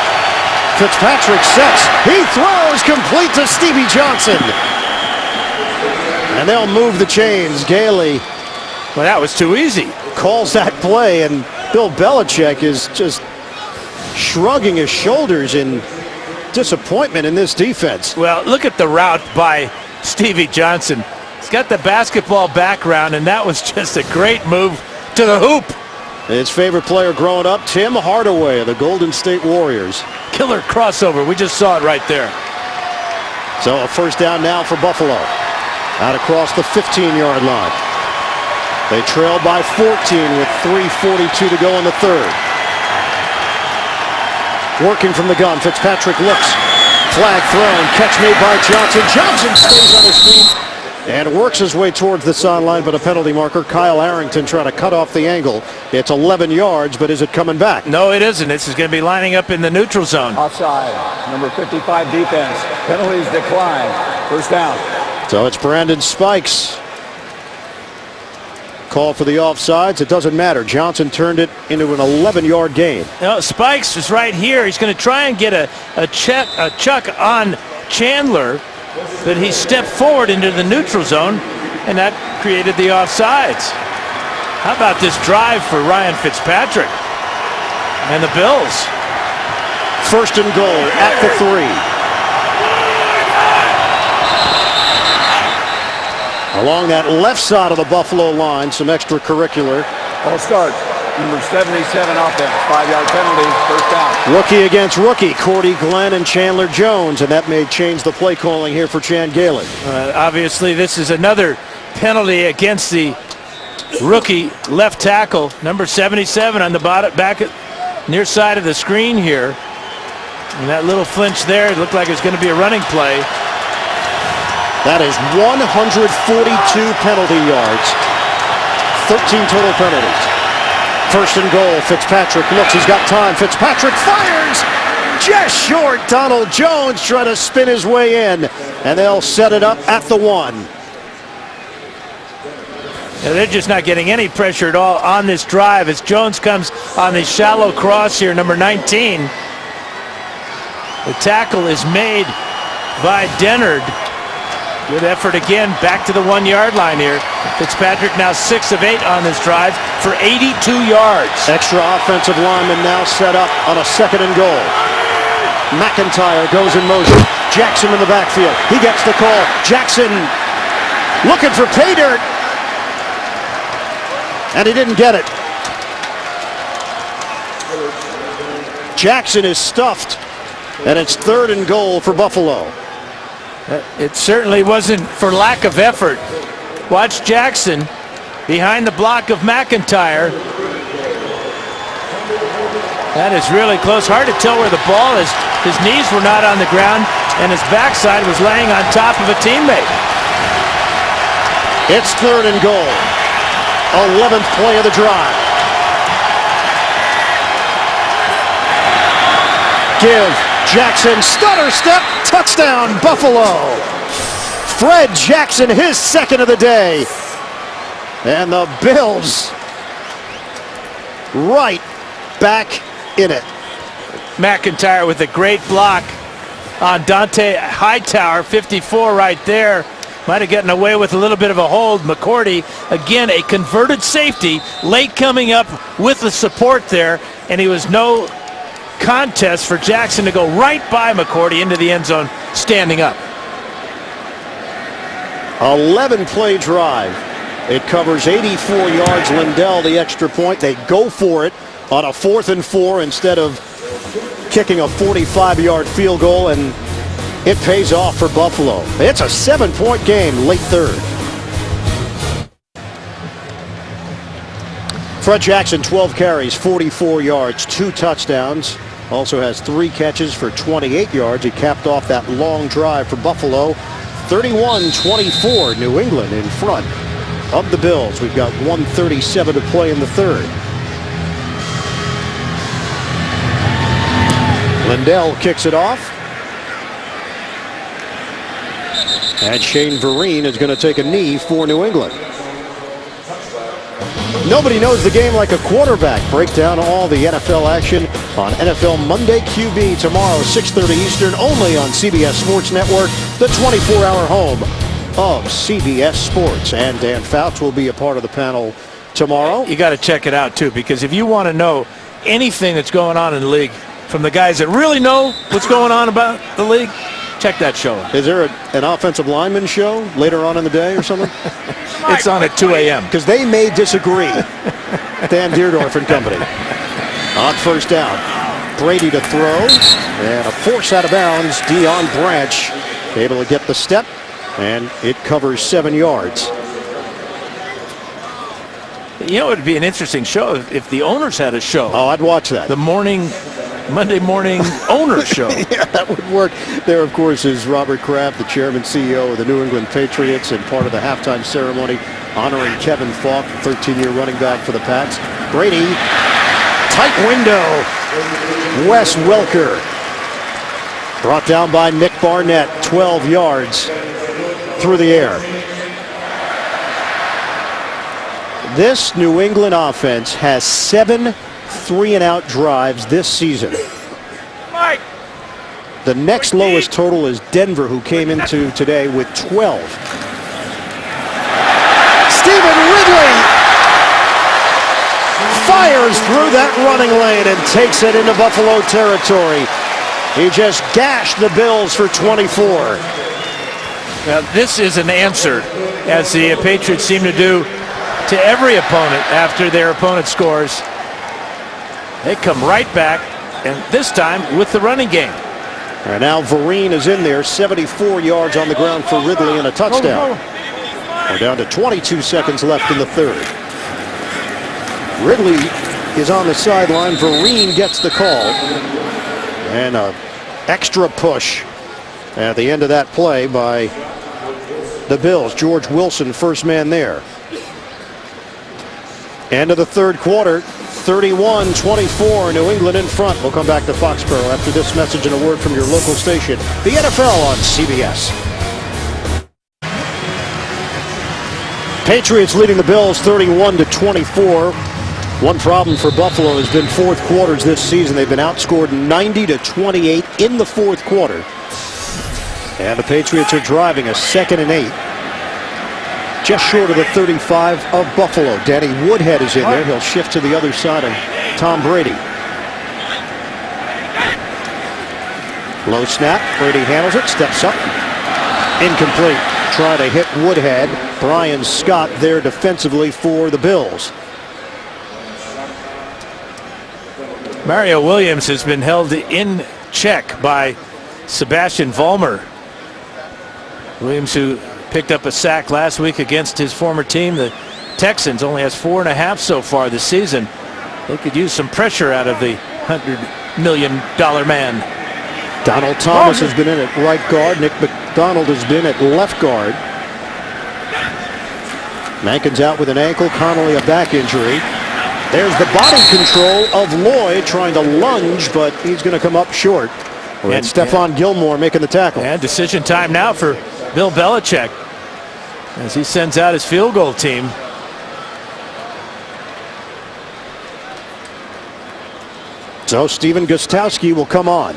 Fitzpatrick sets. He throws complete to Stevie Johnson. And they'll move the chains. Gailey, well, that was too easy. Calls that play, and Bill Belichick is just shrugging his shoulders in disappointment in this defense. Well, look at the route by Stevie Johnson. He's got the basketball background, and that was just a great move to the hoop. His favorite player growing up, Tim Hardaway of the Golden State Warriors. Killer crossover. We just saw it right there. So a first down now for Buffalo. Out across the 15-yard line. They trail by 14 with 3:42 to go in the third. Working from the gun, Fitzpatrick looks. Flag thrown, catch made by Johnson. Johnson stays on his feet and works his way towards the sideline, but a penalty marker. Kyle Arrington trying to cut off the angle. It's 11 yards, but is it coming back? No, it isn't. This is going to be lining up in the neutral zone. Offside. Number 55 defense. Penalties decline. First down. So it's Brandon Spikes. Call for the offsides. It doesn't matter. Johnson turned it into an 11-yard gain. No, Spikes is right here. He's going to try and get a chuck on Chandler, but he stepped forward into the neutral zone, and that created the offsides. How about this drive for Ryan Fitzpatrick and the Bills? First and goal at the 3. Along that left side of the Buffalo line, some extracurricular. All start. Number 77 offense. 5-yard penalty. First down. Rookie against rookie. Cordy Glenn and Chandler Jones, and that may change the play calling here for Chan Gailey. Obviously, this is another penalty against the rookie left tackle, number 77 on the bottom, back at near side of the screen here. And that little flinch there, it looked like it was going to be a running play. That is 142 penalty yards. 13 total penalties. First and goal. Fitzpatrick looks. He's got time. Fitzpatrick fires. Just short. Donald Jones trying to spin his way in. And they'll set it up at the 1. Now they're just not getting any pressure at all on this drive as Jones comes on the shallow cross here, number 19. The tackle is made by Dennard. Good effort again, back to the 1-yard line here. Fitzpatrick now 6 of 8 on this drive for 82 yards. Extra offensive lineman now set up on a second and goal. McIntyre goes in motion. Jackson in the backfield. He gets the call. Jackson looking for pay dirt. And he didn't get it. Jackson is stuffed. And it's third and goal for Buffalo. It certainly wasn't for lack of effort. Watch Jackson behind the block of McIntyre. That is really close. Hard to tell where the ball is. His knees were not on the ground, and his backside was laying on top of a teammate. It's third and goal. 11th play of the drive. Give Jackson stutter step, touchdown Buffalo. Fred Jackson, his second of the day. And the Bills right back in it. McIntyre with a great block on Dante Hightower, 54 right there. Might have gotten away with a little bit of a hold. McCourty, again, a converted safety, late coming up with the support there, and he was no contest for Jackson to go right by McCourty into the end zone, standing up. 11-play drive. It covers 84 yards. Lindell, the extra point. They go for it on a 4th and 4 instead of kicking a 45-yard field goal, and it pays off for Buffalo. It's a 7-point game, late third. Fred Jackson, 12 carries, 44 yards, 2 touchdowns. Also has 3 catches for 28 yards. He capped off that long drive for Buffalo. 31-24, New England in front of the Bills. We've got 1:37 to play in the third. Lindell kicks it off. And Shane Vereen is going to take a knee for New England. Nobody knows the game like a quarterback. Break down all the NFL action on NFL Monday QB tomorrow, 6:30 Eastern, only on CBS Sports Network, the 24-hour home of CBS Sports. And Dan Fouts will be a part of the panel tomorrow. You got to check it out, too, because if you want to know anything that's going on in the league from the guys that really know what's going on about the league, check that show out. Is there an offensive lineman show later on in the day or something? It's on at 2 a.m. Because they may disagree. Dan Deerdorf and company. On first down, Brady to throw, and a force out of bounds. Deion Branch able to get the step, and it covers 7 yards. You know, it would be an interesting show if the owners had a show. Oh, I'd watch that. The Monday morning owner show. Yeah, that would work. There, of course, is Robert Kraft, the chairman, CEO of the New England Patriots, and part of the halftime ceremony honoring Kevin Falk, the 13-year running back for the Pats. Brady, tight window. Wes Welker brought down by Nick Barnett, 12 yards through the air. This New England offense has 7 3-and-out drives this season. Mike. The next lowest total is Denver, who came into today with 12. Stephen Ridley fires through that running lane and takes it into Buffalo territory. He just gashed the Bills for 24. Now, this is an answer, as the Patriots seem to do to every opponent after their opponent scores. They come right back, and this time with the running game. And now Vereen is in there, 74 yards on the ground for Ridley and a touchdown. We're down to 22 seconds left in the third. Ridley is on the sideline. Vereen gets the call. And an extra push at the end of that play by the Bills. George Wilson, first man there. End of the third quarter. 31-24, New England in front. We'll come back to Foxborough after this message and a word from your local station, the NFL on CBS. Patriots leading the Bills 31-24. One problem for Buffalo has been fourth quarters this season. They've been outscored 90-28 in the fourth quarter. And the Patriots are driving a 2nd and 8. Just short of the 35 of Buffalo. Danny Woodhead is in there. He'll shift to the other side of Tom Brady. Low snap. Brady handles it. Steps up. Incomplete. Try to hit Woodhead. Brian Scott there defensively for the Bills. Mario Williams has been held in check by Sebastian Vollmer. Williams, who picked up a sack last week against his former team, the Texans, only has 4.5 so far this season. They could use some pressure out of the $100 million man. Donald Thomas has been in at right guard. Nick McDonald has been at left guard. Mankin's out with an ankle. Connolly a back injury. There's the body control of Lloyd trying to lunge, but he's going to come up short. And Stephon Gilmore making the tackle. And decision time now for Bill Belichick as he sends out his field goal team. So Stephen Gostkowski will come on.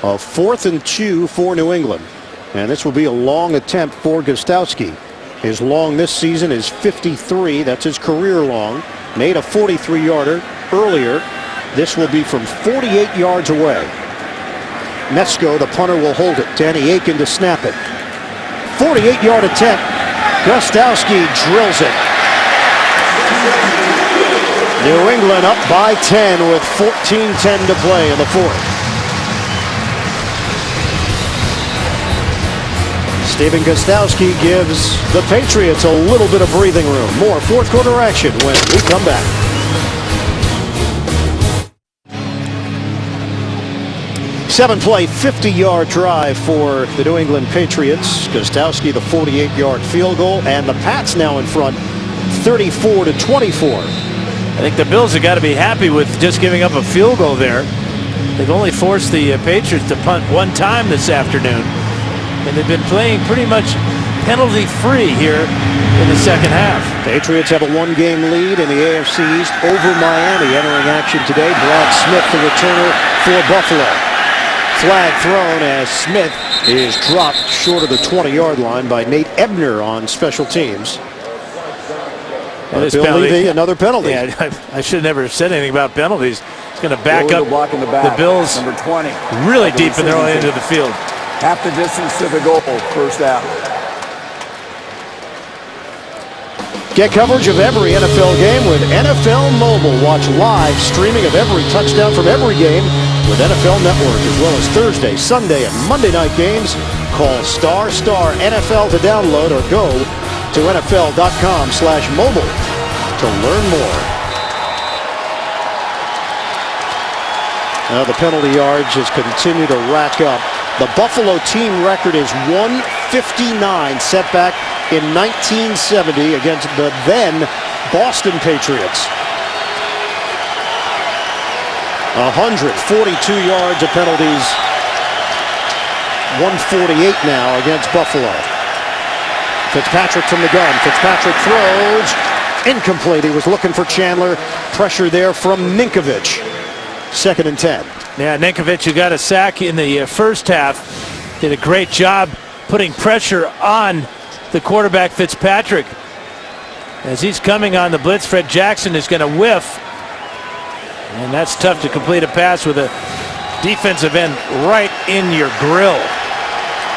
A 4th and 2 for New England. And this will be a long attempt for Gostkowski. His long this season is 53. That's his career long. Made a 43-yarder earlier. This will be from 48 yards away. Mesko, the punter, will hold it. Danny Aiken to snap it. 48-yard attempt. Gostkowski drills it. New England up by 10 with 14:10 to play in the fourth. Stephen Gostkowski gives the Patriots a little bit of breathing room. More fourth quarter action when we come back. Seven-play, 50-yard drive for the New England Patriots. Gostkowski, the 48-yard field goal, and the Pats now in front, 34-24. I think the Bills have got to be happy with just giving up a field goal there. They've only forced the Patriots to punt one time this afternoon, and they've been playing pretty much penalty-free here in the second half. Patriots have a one-game lead in the AFC East over Miami. Entering action today, Brad Smith, the returner for Buffalo. Flag thrown as Smith is dropped short of the 20-yard line by Nate Ebner on special teams. Bill Levy, another penalty. Yeah, I should have never said anything about penalties. It's going to back up Block in the back. the Bills Number 20. really deep in their own end of the field. Half the distance to the goal, first out. Get coverage of every NFL game with NFL Mobile. Watch live streaming of every touchdown from every game with NFL Network, as well as Thursday, Sunday, and Monday night games. Call ** NFL to download or go to NFL.com/mobile to learn more. Now the penalty yards just continue to rack up. The Buffalo team record is 159, set back in 1970 against the then Boston Patriots. 142 yards of penalties. 148 now against Buffalo. Fitzpatrick from the gun. Fitzpatrick throws. Incomplete. He was looking for Chandler. Pressure there from Ninkovich. 2nd and 10. Yeah, Ninkovich, who got a sack in the first half, did a great job putting pressure on the quarterback Fitzpatrick. As he's coming on the blitz, Fred Jackson is going to whiff. And that's tough to complete a pass with a defensive end right in your grill.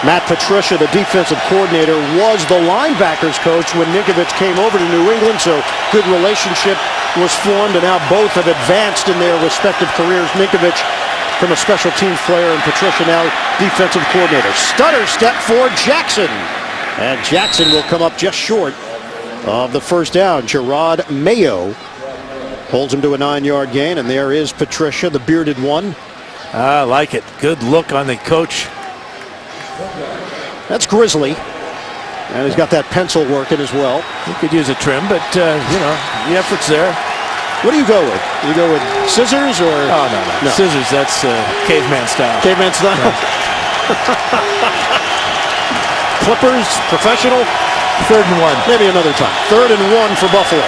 Matt Patricia, the defensive coordinator, was the linebackers coach when Ninkovich came over to New England, so good relationship was formed, and now both have advanced in their respective careers. Ninkovich from a special teams player, and Patricia now defensive coordinator. Stutter step for Jackson, and Jackson will come up just short of the first down. Gerard Mayo holds him to a 9-yard gain, and there is Patricia, the bearded one. I like it. Good look on the coach. That's Grizzly, and he's got that pencil working as well. He could use a trim, but you know, the effort's there. What do you go with? You go with scissors or? Oh, no. Scissors, that's caveman style. Caveman style? Clippers, professional? 3rd and 1. Maybe another time. 3rd and 1 for Buffalo.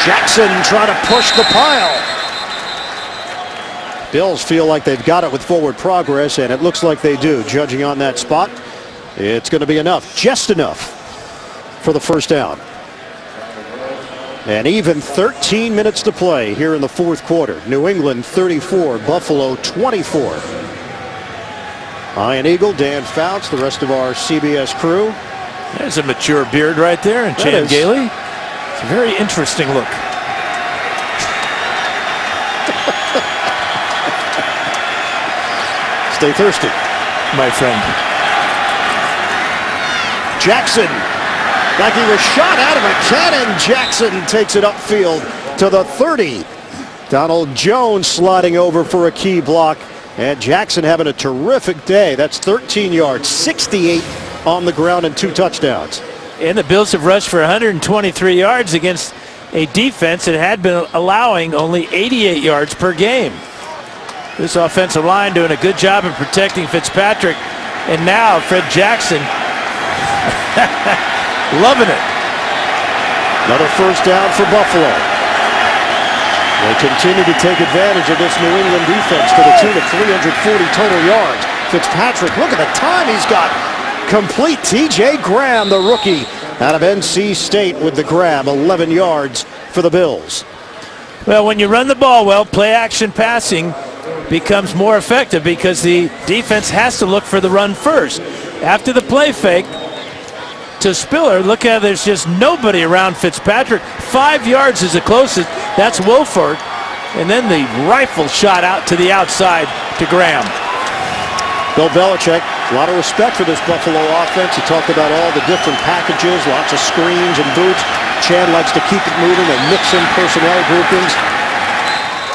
Jackson trying to push the pile. Bills feel like they've got it with forward progress, and it looks like they do. Judging on that spot, it's going to be enough, just enough for the first down. And even 13 minutes to play here in the fourth quarter. New England 34, Buffalo 24. Ian Eagle, Dan Fouts, the rest of our CBS crew. There's a mature beard right there, and Chan Gailey. It's a very interesting look. Stay thirsty, my friend. Jackson, like he was shot out of a cannon. Jackson takes it upfield to the 30. Donald Jones sliding over for a key block. And Jackson having a terrific day. That's 13 yards, 68 on the ground, and 2 touchdowns. And the Bills have rushed for 123 yards against a defense that had been allowing only 88 yards per game. This offensive line doing a good job in protecting Fitzpatrick. And now Fred Jackson loving it. Another first down for Buffalo. They continue to take advantage of this New England defense to the tune of 340 total yards. Fitzpatrick, look at the time he's got. Complete. TJ Graham, the rookie out of NC State with the grab. 11 yards for the Bills. Well, when you run the ball well, play action passing becomes more effective because the defense has to look for the run first. After the play fake to Spiller, look how there's just nobody around Fitzpatrick. 5 yards is the closest. That's Wolford. And then the rifle shot out to the outside to Graham. Bill Belichick, a lot of respect for this Buffalo offense. He talked about all the different packages, lots of screens and boots. Chad likes to keep it moving and mix in personnel groupings.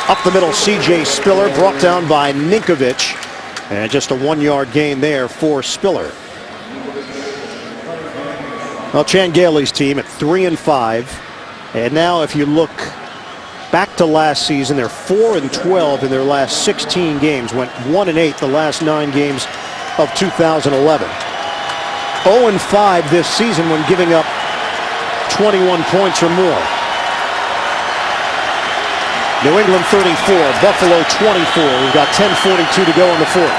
Up the middle, C.J. Spiller brought down by Ninkovich. And just a 1-yard gain there for Spiller. Well, Chan Gailey's team at 3-5. And now if you look back to last season, they're 4-12 in their last 16 games. Went 1-8 the last 9 games of 2011. 0-5 this season when giving up 21 points or more. New England 34, Buffalo 24. We've got 10:42 to go in the fourth.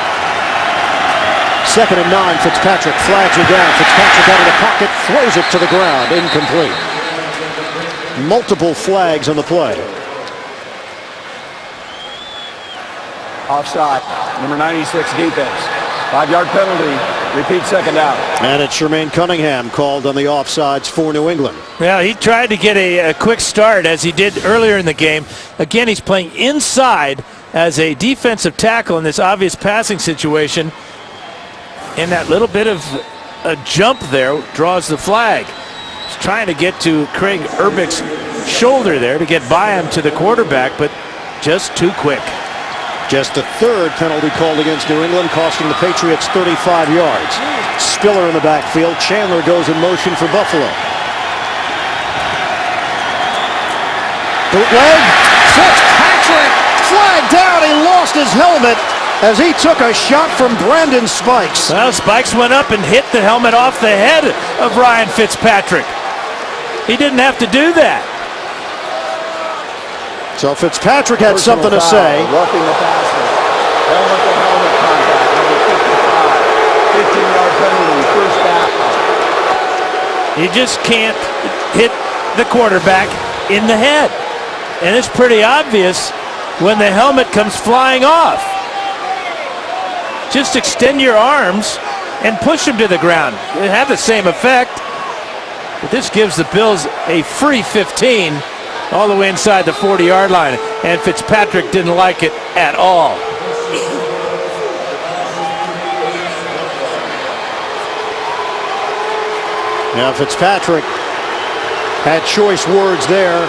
2nd and 9, Fitzpatrick flags are down. Fitzpatrick out of the pocket, throws it to the ground, incomplete. Multiple flags on the play. Offside. Number 96 defense. 5-yard penalty. Repeat 2nd down. And it's Jermaine Cunningham called on the offsides for New England. Yeah, he tried to get a quick start as he did earlier in the game. Again, he's playing inside as a defensive tackle in this obvious passing situation. And that little bit of a jump there draws the flag. He's trying to get to Craig Urbich's shoulder there to get by him to the quarterback, but just too quick. Just a 3rd penalty called against New England, costing the Patriots 35 yards. Spiller in the backfield. Chandler goes in motion for Buffalo. Bootleg. Fitzpatrick flagged down. He lost his helmet as he took a shot from Brandon Spikes. Well, Spikes went up and hit the helmet off the head of Ryan Fitzpatrick. He didn't have to do that. So Fitzpatrick had Personal something to foul, say. Roughing the passer. Helmet to helmet contact. Number 55. 15-yard penalty. First down. You just can't hit the quarterback in the head. And it's pretty obvious when the helmet comes flying off. Just extend your arms and push him to the ground. It had the same effect. But this gives the Bills a free 15 all the way inside the 40-yard line. And Fitzpatrick didn't like it at all. Now Fitzpatrick had choice words there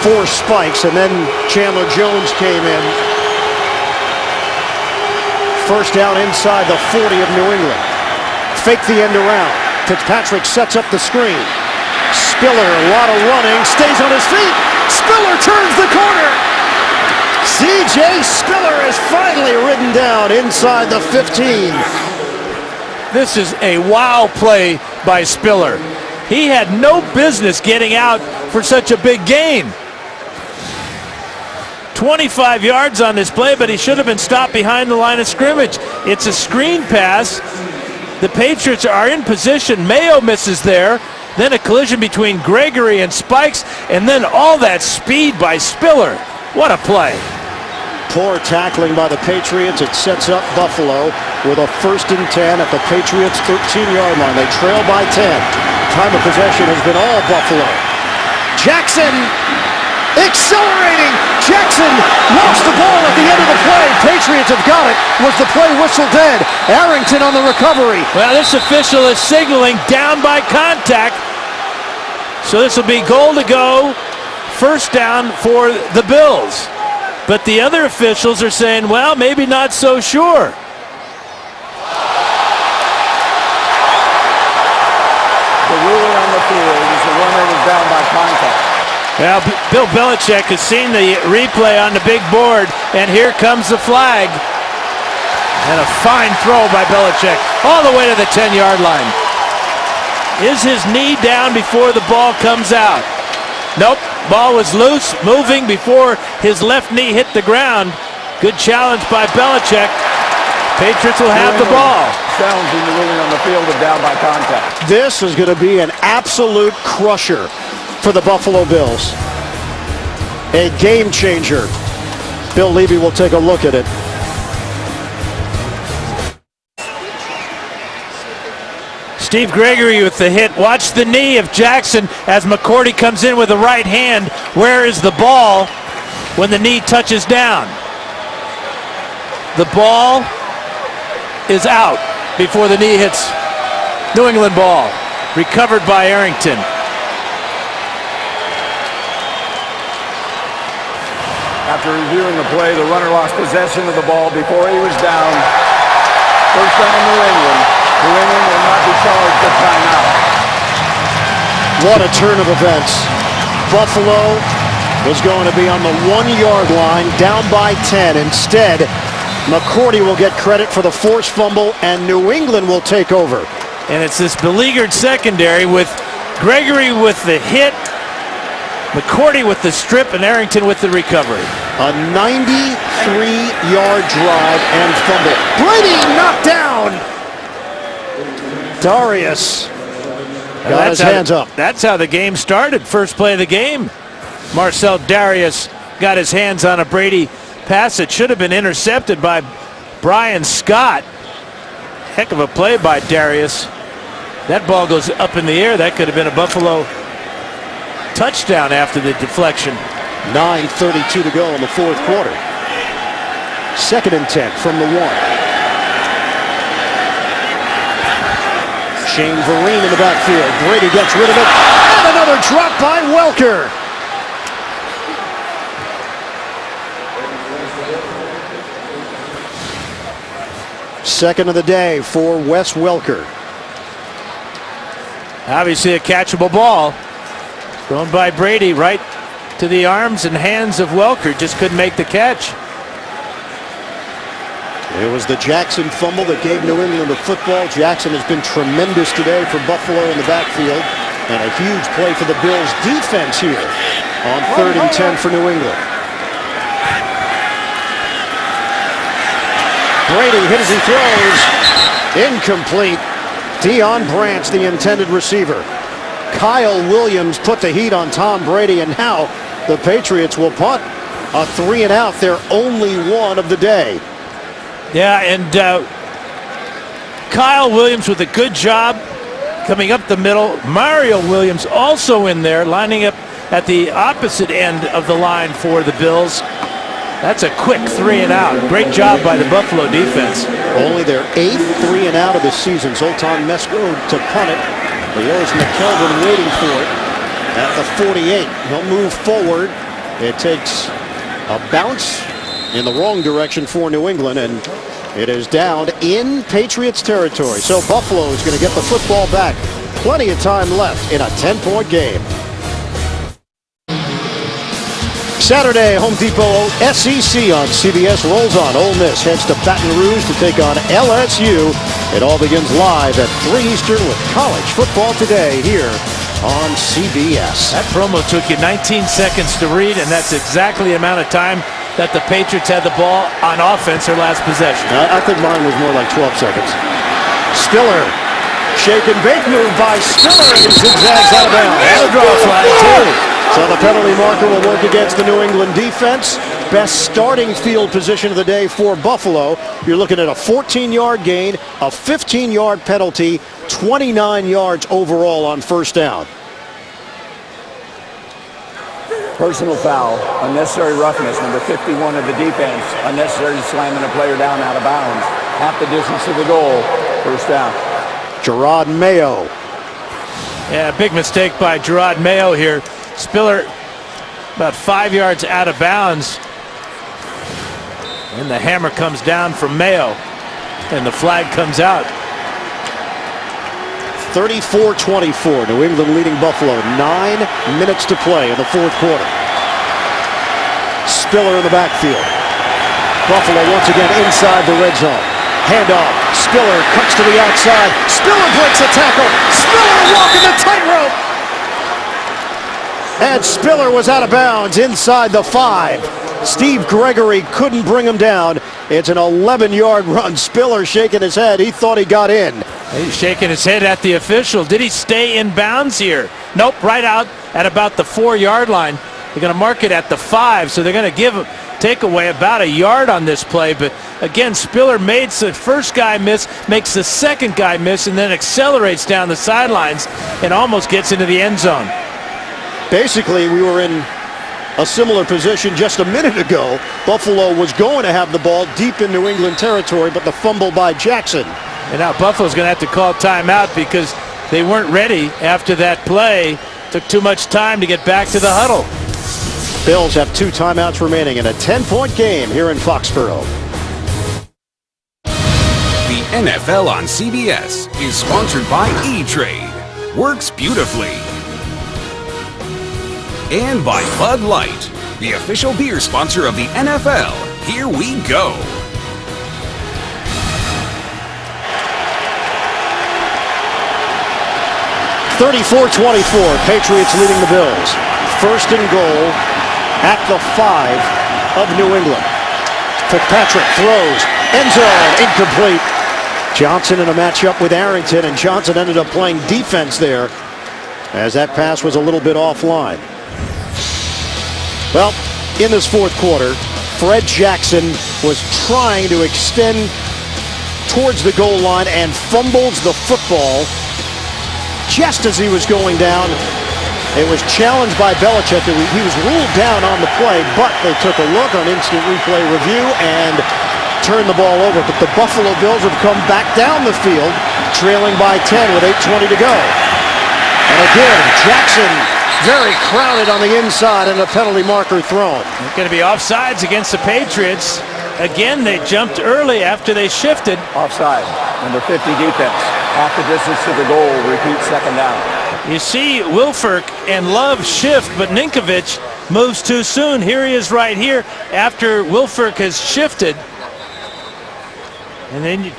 for Spikes, and then Chandler Jones came in. First down inside the 40 of New England. Fake the end around. Fitzpatrick sets up the screen. Spiller, a lot of running, stays on his feet. Spiller turns the corner. C.J. Spiller is finally ridden down inside the 15. This is a wow play by Spiller. He had no business getting out for such a big gain. 25 yards on this play, but he should have been stopped behind the line of scrimmage. It's a screen pass. The Patriots are in position. Mayo misses there. Then a collision between Gregory and Spikes, and then all that speed by Spiller. What a play. Poor tackling by the Patriots. It sets up Buffalo with a 1st and 10 at the Patriots' 13-yard line. They trail by 10. Time of possession has been all Buffalo. Jackson accelerating. Jackson lost the ball at the end of the play. Patriots have got it. Was the play whistle dead? Arrington on the recovery. Well, this official is signaling down by contact. So this will be goal to go. First down for the Bills. But the other officials are saying, well, maybe not so sure. The ruling on the field is the runner was down by contact. Well, Bill Belichick has seen the replay on the big board, and here comes the flag. And a fine throw by Belichick all the way to the 10-yard line. Is his knee down before the ball comes out? Nope, Ball was loose, moving before his left knee hit the ground. Good challenge by Belichick. Patriots will have the ball. Challenging the ruling on the field of down by contact. This is going to be an absolute crusher for the Buffalo Bills. A game changer. Bill Levy will take a look at it. Steve Gregory with the hit. Watch the knee of Jackson as McCourty comes in with the right hand. Where is the ball when the knee touches down? The ball is out before the knee hits. New England ball. Recovered by Arrington. After reviewing the play, the runner lost possession of the ball before he was down. First down, New England. New England will not be charged with timeout. What a turn of events. Buffalo was going to be on the 1-yard line, down by 10. Instead, McCourty will get credit for the forced fumble, and New England will take over. And it's this beleaguered secondary with Gregory with the hit, McCourty with the strip, and Arrington with the recovery. A 93-yard drive and fumble. Brady knocked down. Darius got his hands up. That's how the game started. First play of the game. Marcel Darius got his hands on a Brady pass. It should have been intercepted by Brian Scott. Heck of a play by Darius. That ball goes up in the air. That could have been a Buffalo touchdown after the deflection. 9:32 to go in the fourth quarter. 2nd and 10 from the 1. Shane Vereen in the backfield. Brady gets rid of it. And another drop by Welker. Second of the day for Wes Welker. Obviously a catchable ball. Thrown by Brady right to the arms and hands of Welker. Just couldn't make the catch. It was the Jackson fumble that gave New England the football. Jackson has been tremendous today for Buffalo in the backfield. And a huge play for the Bills defense here on 3rd and 10 for New England. Brady hit as he throws. Incomplete. Deion Branch, the intended receiver. Kyle Williams put the heat on Tom Brady, and now the Patriots will punt. A 3-and-out, their only one of the day. Yeah, and Kyle Williams with a good job coming up the middle. Mario Williams also in there, lining up at the opposite end of the line for the Bills. That's a quick 3-and-out. Great job by the Buffalo defense. Only their 8th 3-and-out of the season. Zoltan Mesko to punt it. Leos McKelvin waiting for it at the 48. He'll move forward. It takes a bounce in the wrong direction for New England, and it is down in Patriots territory. So Buffalo is going to get the football back. Plenty of time left in a 10-point game. Saturday, Home Depot SEC on CBS rolls on. Ole Miss heads to Baton Rouge to take on LSU. It all begins live at 3 Eastern with college football today here on CBS. That promo took you 19 seconds to read, and that's exactly the amount of time that the Patriots had the ball on offense their last possession. I think mine was more like 12 seconds. Spiller. Shake and bake move by Spiller, and he zigzags out of bounds. And a draw flag, too. So the penalty marker will work against the New England defense. Best starting field position of the day for Buffalo. You're looking at a 14-yard gain, a 15-yard penalty, 29 yards overall on first down. Personal foul, unnecessary roughness, number 51 of the defense, unnecessary slamming a player down out of bounds. Half the distance to the goal, first down. Gerard Mayo. Yeah, big mistake by Gerard Mayo here. Spiller about 5 yards out of bounds. And the hammer comes down from Mayo. And the flag comes out. 34-24. New England leading Buffalo. 9 minutes to play in the fourth quarter. Spiller in the backfield. Buffalo once again inside the red zone. Handoff. Spiller cuts to the outside. Spiller breaks a tackle. Spiller walking the tightrope. And Spiller was out of bounds inside the 5. Steve Gregory couldn't bring him down. It's an 11-yard run. Spiller shaking his head. He thought he got in. He's shaking his head at the official. Did he stay in bounds here? Nope, right out at about the 4-yard line. They're going to mark it at the 5, so they're going to take away about a yard on this play. But again, Spiller made the first guy miss, makes the second guy miss, and then accelerates down the sidelines and almost gets into the end zone. Basically, we were in a similar position just a minute ago. Buffalo was going to have the ball deep in New England territory, but the fumble by Jackson. And now Buffalo's going to have to call timeout because they weren't ready after that play. Took too much time to get back to the huddle. Bills have 2 timeouts remaining in a 10-point game here in Foxborough. The NFL on CBS is sponsored by E-Trade. Works beautifully. And by Bud Light, the official beer sponsor of the NFL. Here we go. (34-24), Patriots leading the Bills. First and goal at the 5 of New England. Fitzpatrick throws, end zone, incomplete. Johnson in a matchup with Arrington, and Johnson ended up playing defense there as that pass was a little bit offline. Well, in this fourth quarter, Fred Jackson was trying to extend towards the goal line and fumbles the football just as he was going down. It was challenged by Belichick. He was ruled down on the play, but they took a look on instant replay review and turned the ball over. But the Buffalo Bills have come back down the field, trailing by 10 with 8:20 to go. And again, Jackson very crowded on the inside and a penalty marker thrown. It's going to be offsides against the Patriots. Again, they jumped early after they shifted. Offside. Number 50 defense. Half the distance to the goal. Repeat second down. You see Wilfork and Love shift, but Ninkovich moves too soon. Here he is right here after Wilfork has shifted. And then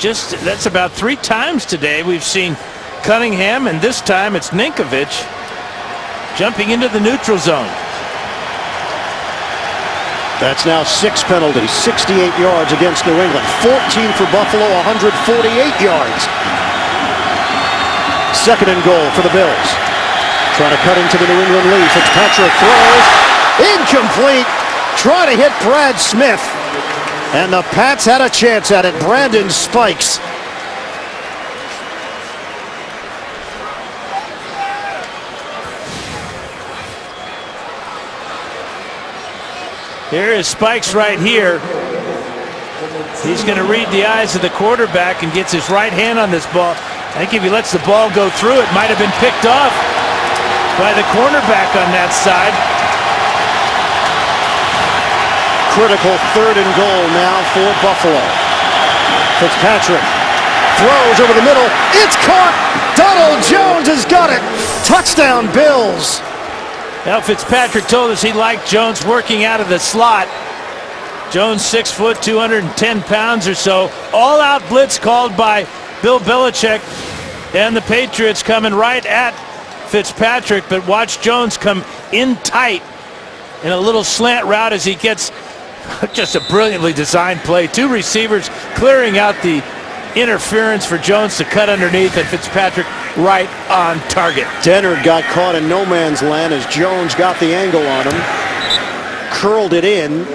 that's about 3 times today we've seen Cunningham, and this time it's Ninkovich jumping into the neutral zone. That's now 6 penalties, 68 yards against New England. 14 for Buffalo, 148 yards. Second and goal for the Bills. Trying to cut into the New England lead. Fitzpatrick throws. Incomplete. Trying to hit Brad Smith. And the Pats had a chance at it. Brandon Spikes. Here is Spikes right here. He's going to read the eyes of the quarterback and gets his right hand on this ball. I think if he lets the ball go through, it might have been picked off by the cornerback on that side. Critical third and goal now for Buffalo. Fitzpatrick throws over the middle. It's caught. Donald Jones has got it. Touchdown, Bills. Now Fitzpatrick told us he liked Jones working out of the slot. Jones 6 foot, 210 pounds or so. All-out blitz called by Bill Belichick, and the Patriots coming right at Fitzpatrick, but watch Jones come in tight in a little slant route as he gets just a brilliantly designed play. 2 receivers clearing out the interference for Jones to cut underneath, and Fitzpatrick right on target. Dennard got caught in no man's land as Jones got the angle on him, curled it in,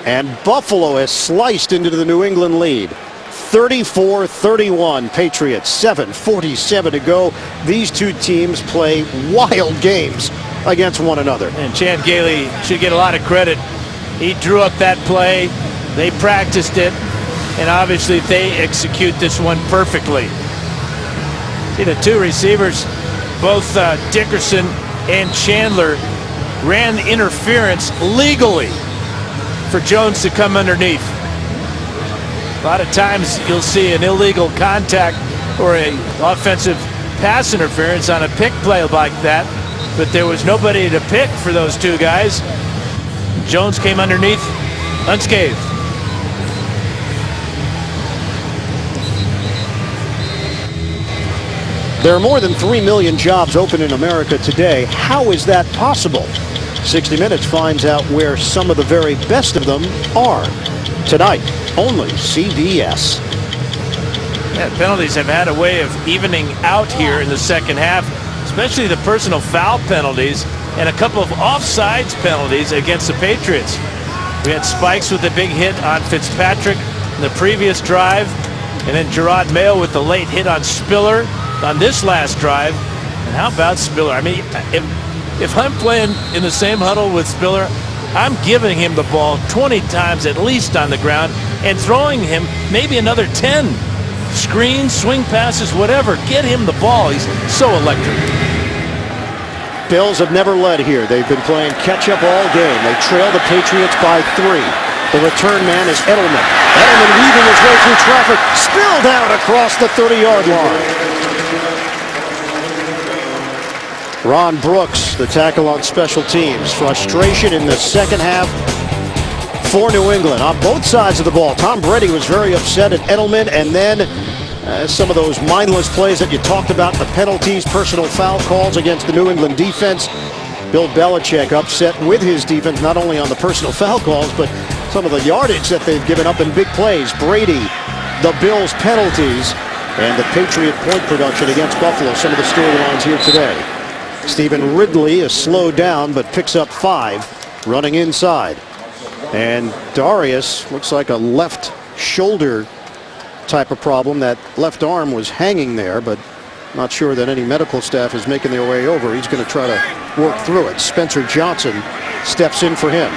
and Buffalo has sliced into the New England lead. 34-31 Patriots, 7:47 to go. These two teams play wild games against one another. And Chan Gailey should get a lot of credit. He drew up that play, they practiced it, and obviously they execute this one perfectly. See the 2 receivers, both Dickerson and Chandler, ran interference legally for Jones to come underneath. A lot of times you'll see an illegal contact or a offensive pass interference on a pick play like that, but there was nobody to pick for those 2 guys. Jones came underneath unscathed. There are more than 3 million jobs open in America today. How is that possible? 60 Minutes finds out where some of the very best of them are. Tonight, only CBS. Yeah, penalties have had a way of evening out here in the second half, especially the personal foul penalties and a couple of offsides penalties against the Patriots. We had Spikes with a big hit on Fitzpatrick in the previous drive, and then Gerard Mayo with the late hit on Spiller on this last drive. And how about Spiller? I mean, if I'm playing in the same huddle with Spiller, I'm giving him the ball 20 times at least on the ground and throwing him maybe another 10. Screens, swing passes, whatever. Get him the ball. He's so electric. Bills have never led here. They've been playing catch-up all game. They trail the Patriots by 3. The return man is Edelman. Edelman weaving his way through traffic, spilled out across the 30-yard line. Ron Brooks, the tackle on special teams. Frustration in the second half for New England on both sides of the ball. Tom Brady was very upset at Edelman, and then some of those mindless plays that you talked about, the penalties, personal foul calls against the New England defense. Bill Belichick upset with his defense, not only on the personal foul calls, but some of the yardage that they've given up in big plays. Brady, the Bills penalties, and the Patriot point production against Buffalo. Some of the storylines here today. Stephen Ridley is slowed down, but picks up 5 running inside. And Darius looks like a left shoulder type of problem. That left arm was hanging there, but not sure that any medical staff is making their way over. He's going to try to work through it. Spencer Johnson steps in for him.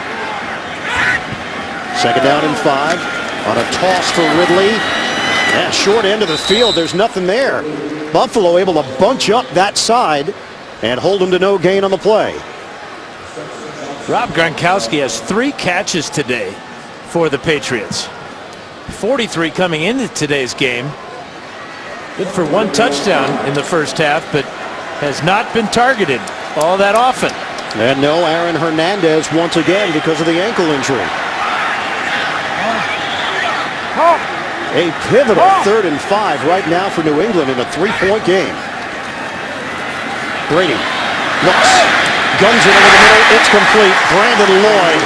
Second down and 5 on a toss for Ridley. Yeah, short end of the field. There's nothing there. Buffalo able to bunch up that side and hold him to no gain on the play. Rob Gronkowski has 3 catches today for the Patriots. 43 coming into today's game. Good for 1 touchdown in the first half, but has not been targeted all that often. And no Aaron Hernandez once again because of the ankle injury. A pivotal 3rd and 5 right now for New England in a 3-point game. Brady looks, guns it over the middle. It's complete. Brandon Lloyd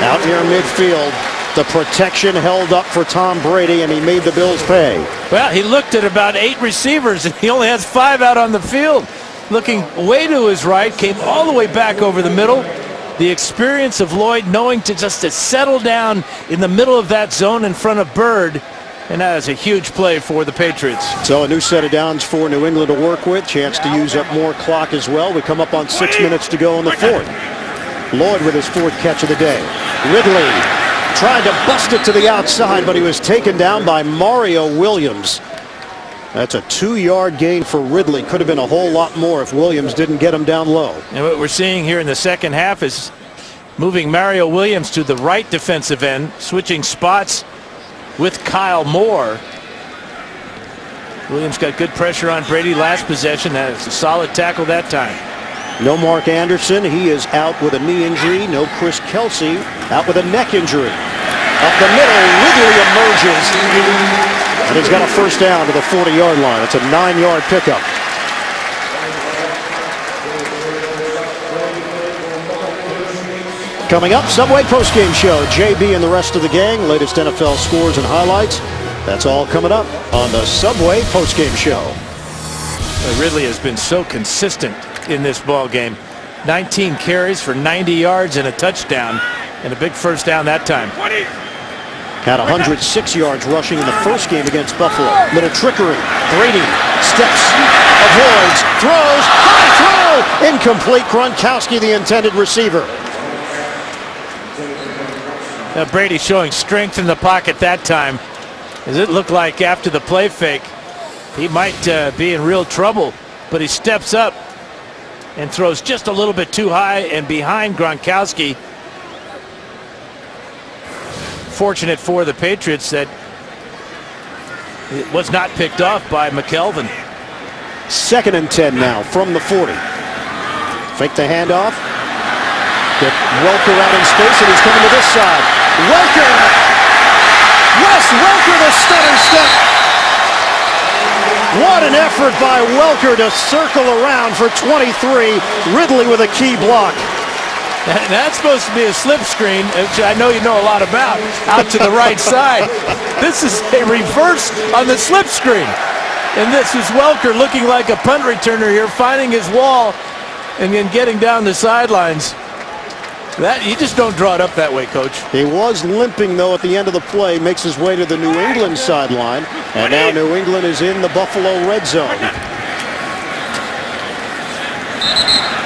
out near midfield. The protection held up for Tom Brady, and he made the Bills pay. Well, he looked at about 8 receivers, and he only has 5 out on the field. Looking way to his right, came all the way back over the middle. The experience of Lloyd knowing to just to settle down in the middle of that zone in front of Bird. And that is a huge play for the Patriots. So a new set of downs for New England to work with. Chance to use up more clock as well. We come up on 6 minutes to go in the 4th. Lloyd with his 4th catch of the day. Ridley tried to bust it to the outside, but he was taken down by Mario Williams. That's a 2-yard gain for Ridley. Could have been a whole lot more if Williams didn't get him down low. And what we're seeing here in the second half is moving Mario Williams to the right defensive end, switching spots with Kyle Moore. Williams got good pressure on Brady last possession. That's a solid tackle that time. No Mark Anderson. He is out with a knee injury. No Chris Kelsey, out with a neck injury. Up the middle, Ridley emerges. And he's got a first down to the 40-yard line. It's a 9-yard pickup. Coming up, Subway postgame show. JB and the rest of the gang. Latest NFL scores and highlights. That's all coming up on the Subway postgame show. Ridley has been so consistent in this ball game. 19 carries for 90 yards and a touchdown, and a big first down that time. Had 106 yards rushing in the first game against Buffalo. Little trickery. Brady steps, avoids, throws, high throw! Incomplete. Gronkowski, the intended receiver. Now Brady showing strength in the pocket that time. As it looked like after the play fake, he might be in real trouble, but he steps up and throws just a little bit too high and behind Gronkowski. Fortunate for the Patriots that it was not picked off by McKelvin. 2nd and 10 now from the 40. Fake the handoff. Get Welker out in space, and he's coming to this side. Welker! Wes Welker, the stutter step. What an effort by Welker to circle around for 23. Ridley with a key block. And that's supposed to be a slip screen, which I know you know a lot about, out to the right side. This is a reverse on the slip screen. And this is Welker looking like a punt returner here, finding his wall and then getting down the sidelines. That you just don't draw it up that way, Coach. He was limping, though, at the end of the play, makes his way to the New England sideline. And now New England is in the Buffalo red zone.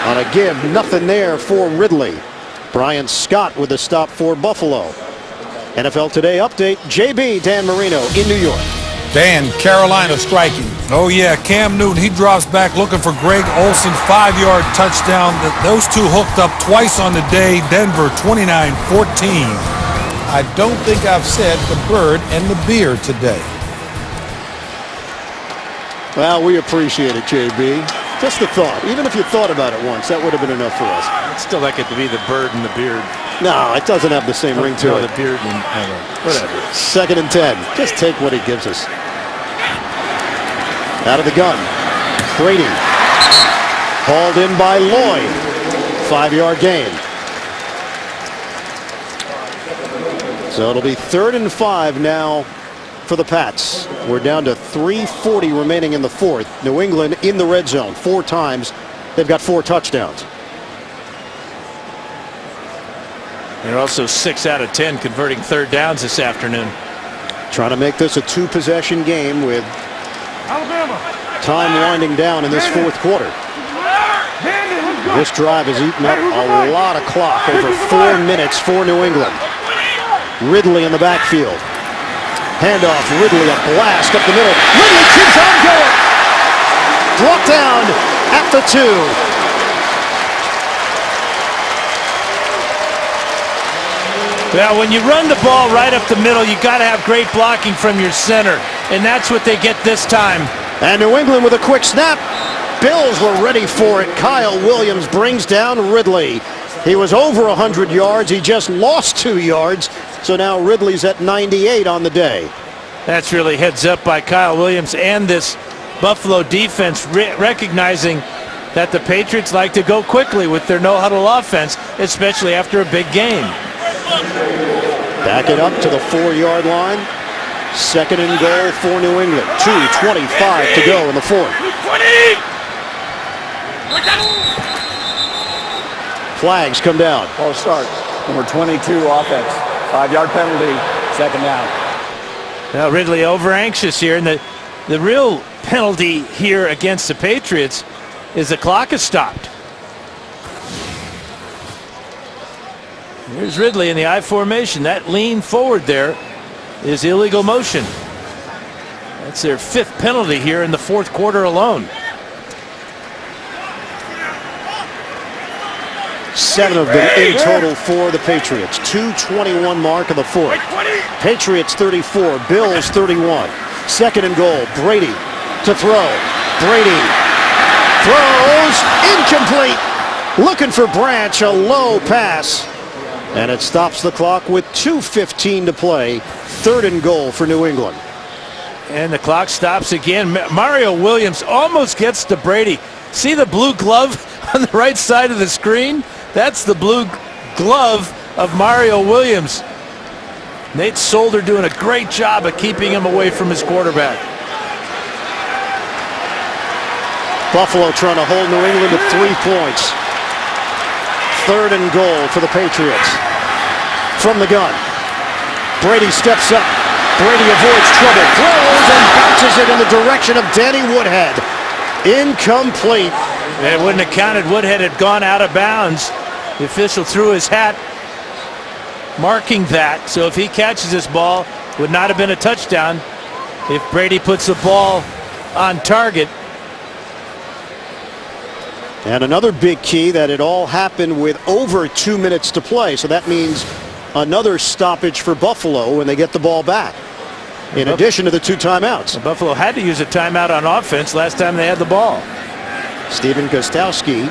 On a give, nothing there for Ridley. Brian Scott with the stop for Buffalo. NFL Today update, JB Dan Marino in New York. Dan, Carolina striking. Oh, yeah, Cam Newton, he drops back looking for Greg Olsen, 5-yard touchdown. Those two hooked up twice on the day. Denver, 29-14. I don't think I've said the bird and the beer today. Well, we appreciate it, JB. Just the thought. Even if you thought about it once, that would have been enough for us. I'd still like it to be the bird and the beard. No, it doesn't have the same ring to it. The beard and whatever. 2nd and 10. Just take what he gives us. Out of the gun. Brady. Hauled in by Lloyd. 5-yard gain. So it'll be 3rd and 5 now for the Pats. We're down to 3:40 remaining in the 4th. New England in the red zone 4 times. They've got 4 touchdowns. They're also 6 out of 10 converting 3rd downs this afternoon. Trying to make this a 2-possession game with time winding down in this 4th quarter. This drive has eaten up a lot of clock, over 4 minutes for New England. Ridley in the backfield. Handoff, Ridley, a blast up the middle. Ridley keeps on going. Brought down at the 2. Well, when you run the ball right up the middle, you got to have great blocking from your center, and that's what they get this time. And New England with a quick snap. Bills were ready for it. Kyle Williams brings down Ridley. He was over 100 yards. He just lost 2 yards. So now Ridley's at 98 on the day. That's really heads up by Kyle Williams and this Buffalo defense recognizing that the Patriots like to go quickly with their no-huddle offense, especially after a big game. Back it up to the 4-yard line. 2nd and goal for New England. 2:25 to go in the 4th. Flags come down. False start. Number 22 offense. 5-yard penalty. 2nd down. Now Ridley over anxious here, and the real penalty here against the Patriots is the clock is stopped. Here's Ridley in the I formation. That lean forward there is illegal motion. That's their 5th penalty here in the 4th quarter alone. 7 of them in total for the Patriots. 2:21 mark of the 4th. Patriots 34, Bills 31. 2nd and goal. Brady to throw. Brady throws incomplete. Looking for Branch, a low pass. And it stops the clock with 2:15 to play. 3rd and goal for New England. And the clock stops again. Mario Williams almost gets to Brady. See the blue glove on the right side of the screen? That's the blue glove of Mario Williams. Nate Solder doing a great job of keeping him away from his quarterback. Buffalo trying to hold New England to 3 points. 3rd and goal for the Patriots. From the gun. Brady steps up. Brady avoids trouble. Throws and bounces it in the direction of Danny Woodhead. Incomplete. It wouldn't have counted. Woodhead had gone out of bounds. The official threw his hat marking that. So if he catches this ball, would not have been a touchdown if Brady puts the ball on target. And another big key that it all happened with over 2 minutes to play. So that means another stoppage for Buffalo when they get the ball back. In addition to the 2 timeouts. Buffalo had to use a timeout on offense last time they had the ball. Stephen Gostkowski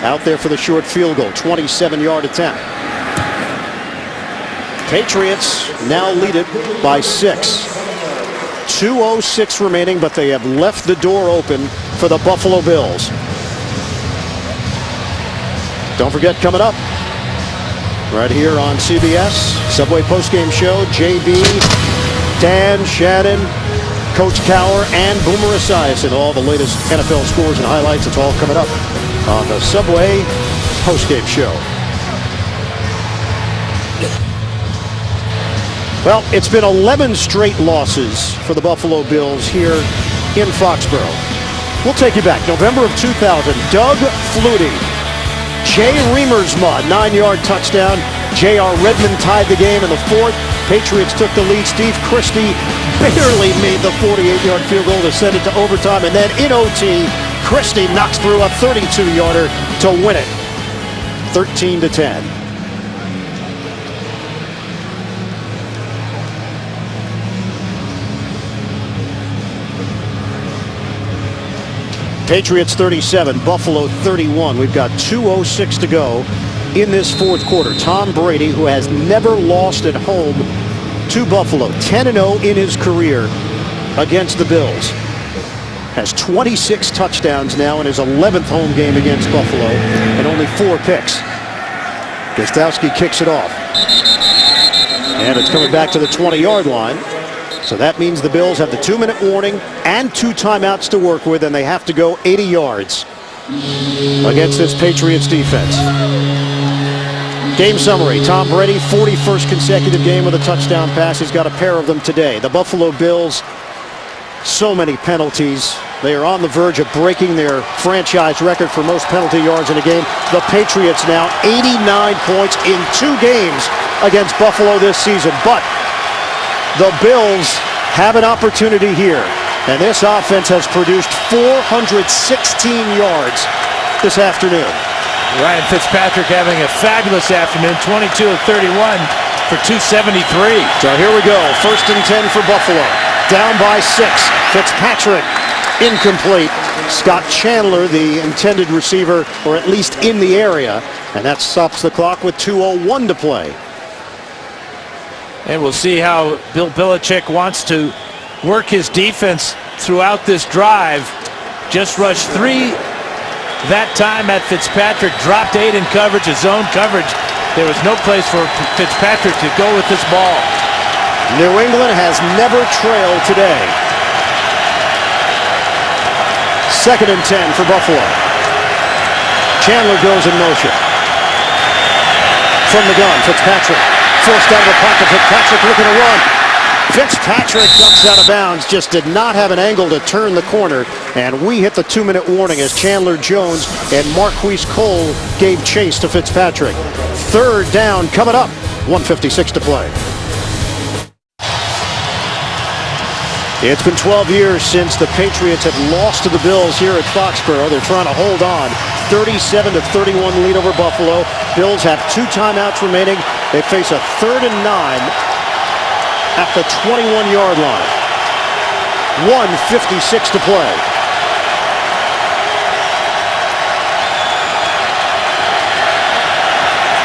out there for the short field goal. 27-yard attempt. Patriots now lead it by 6. 2:06 remaining, but they have left the door open for the Buffalo Bills. Don't forget, coming up right here on CBS, Subway postgame show, JB, Dan, Shannon, Coach Cowher, and Boomer Esiason. All the latest NFL scores and highlights. It's all coming up on the Subway postgame show. Well, it's been 11 straight losses for the Buffalo Bills here in Foxborough. We'll take you back. November of 2000, Doug Flutie, Jay Riemersma, 9-yard touchdown. J.R. Redmond tied the game in the fourth. Patriots took the lead. Steve Christie barely made the 48-yard field goal to send it to overtime. And then in OT, Christie knocks through a 32-yarder to win it, 13-10. Patriots 37, Buffalo 31. We've got 2:06 to go in this fourth quarter. Tom Brady, who has never lost at home to Buffalo, 10-0 in his career against the Bills, has 26 touchdowns now in his 11th home game against Buffalo and only 4 picks. Gostowski kicks it off. And it's coming back to the 20-yard line. So that means the Bills have the 2-minute warning and 2 timeouts to work with, and they have to go 80 yards against this Patriots defense. Game summary: Tom Brady, 41st consecutive game with a touchdown pass. He's got a pair of them today. The Buffalo Bills, so many penalties. They are on the verge of breaking their franchise record for most penalty yards in a game. The Patriots now 89 points in 2 games against Buffalo this season. But the Bills have an opportunity here, and this offense has produced 416 yards this afternoon. Ryan Fitzpatrick having a fabulous afternoon, 22 of 31 for 273. So here we go, 1st and 10 for Buffalo. Down by 6. Fitzpatrick incomplete. Scott Chandler, the intended receiver, or at least in the area, and that stops the clock with 2:01 to play. And we'll see how Bill Belichick wants to work his defense throughout this drive. Just rushed 3 that time at Fitzpatrick. Dropped 8 in coverage, a zone coverage. There was no place for Fitzpatrick to go with this ball. New England has never trailed today. 2nd and 10 for Buffalo. Chandler goes in motion. From the gun, Fitzpatrick. Forced out of the pocket. Fitzpatrick looking to run. Fitzpatrick dumps out of bounds. Just did not have an angle to turn the corner. And we hit the 2-minute warning as Chandler Jones and Marquise Cole gave chase to Fitzpatrick. 3rd down coming up. 1:56 to play. It's been 12 years since the Patriots have lost to the Bills here at Foxborough. They're trying to hold on. 37-31 lead over Buffalo. Bills have 2 timeouts remaining. They face a 3rd and 9 at the 21-yard line. 1:56 to play.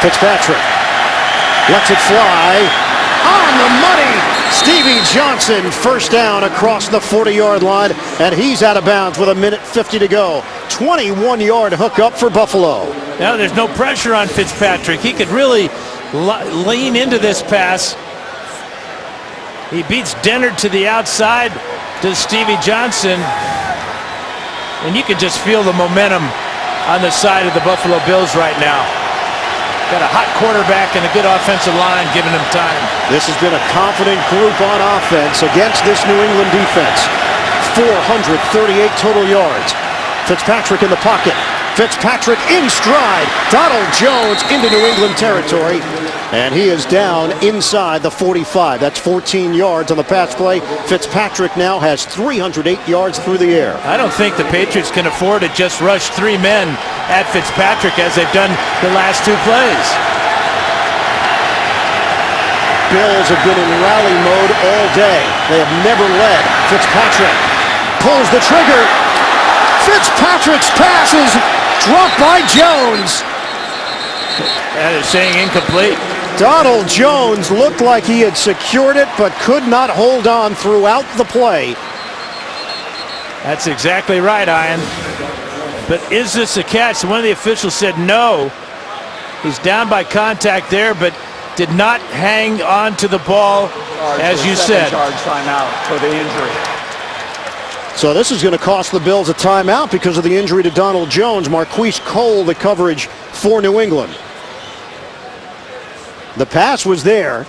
Fitzpatrick lets it fly. On the money! Stevie Johnson, 1st down across the 40-yard line, and he's out of bounds with 1:50 to go. 21-yard hookup for Buffalo. Now there's no pressure on Fitzpatrick. He could really lean into this pass. He beats Dennard to the outside to Stevie Johnson, and you can just feel the momentum on the side of the Buffalo Bills right now. Got a hot quarterback and a good offensive line giving him time. This has been a confident group on offense against this New England defense. 438 total yards. Fitzpatrick in the pocket. Fitzpatrick in stride. Donald Jones into New England territory. And he is down inside the 45. That's 14 yards on the pass play. Fitzpatrick now has 308 yards through the air. I don't think the Patriots can afford to just rush 3 men at Fitzpatrick as they've done the last 2 plays. Bills have been in rally mode all day. They have never led. Fitzpatrick pulls the trigger. Fitzpatrick's pass is dropped by Jones. That is saying incomplete. Donald Jones looked like he had secured it, but could not hold on throughout the play. That's exactly right, Ian. But is this a catch? One of the officials said no. He's down by contact there, but did not hang on to the ball, as you said. Charge timeout for the injury. So this is going to cost the Bills a timeout because of the injury to Donald Jones. Marquise Cole, the coverage for New England. The pass was there.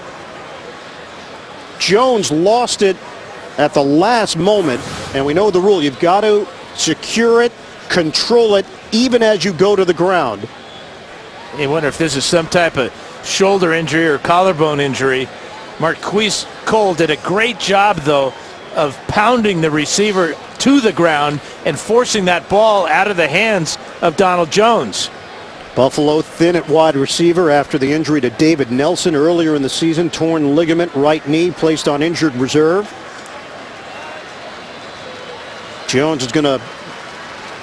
Jones lost it at the last moment, and we know the rule. You've got to secure it, control it, even as you go to the ground. You wonder if this is some type of shoulder injury or collarbone injury. Marquise Cole did a great job, though, of pounding the receiver to the ground and forcing that ball out of the hands of Donald Jones. Buffalo thin at wide receiver after the injury to David Nelson earlier in the season. Torn ligament, right knee, placed on injured reserve. Jones is going to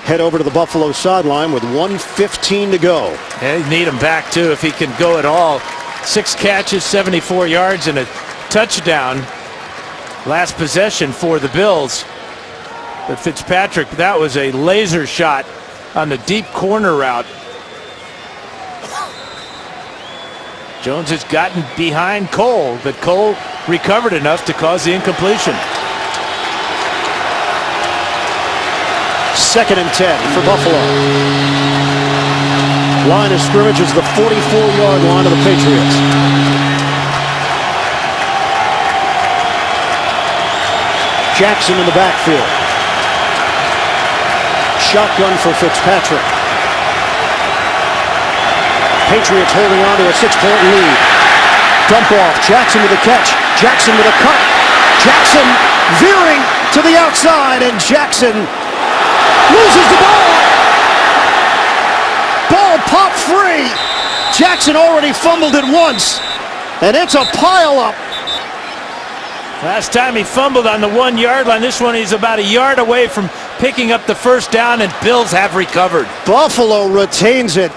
head over to the Buffalo sideline with 1:15 to go. Yeah, you need him back, too, if he can go at all. 6 catches, 74 yards, and a touchdown. Last possession for the Bills. But Fitzpatrick, that was a laser shot on the deep corner route. Jones has gotten behind Cole, but Cole recovered enough to cause the incompletion. 2nd and 10 for Buffalo. Line of scrimmage is the 44-yard line of the Patriots. Jackson in the backfield. Shotgun for Fitzpatrick. Patriots holding on to a 6-point lead. Dump off. Jackson with a catch. Jackson with a cut. Jackson veering to the outside, and Jackson loses the ball. Ball popped free. Jackson already fumbled it once, and it's a pile-up. Last time he fumbled on the 1-yard line. This one he's about a yard away from picking up the first down, and Bills have recovered. Buffalo retains it.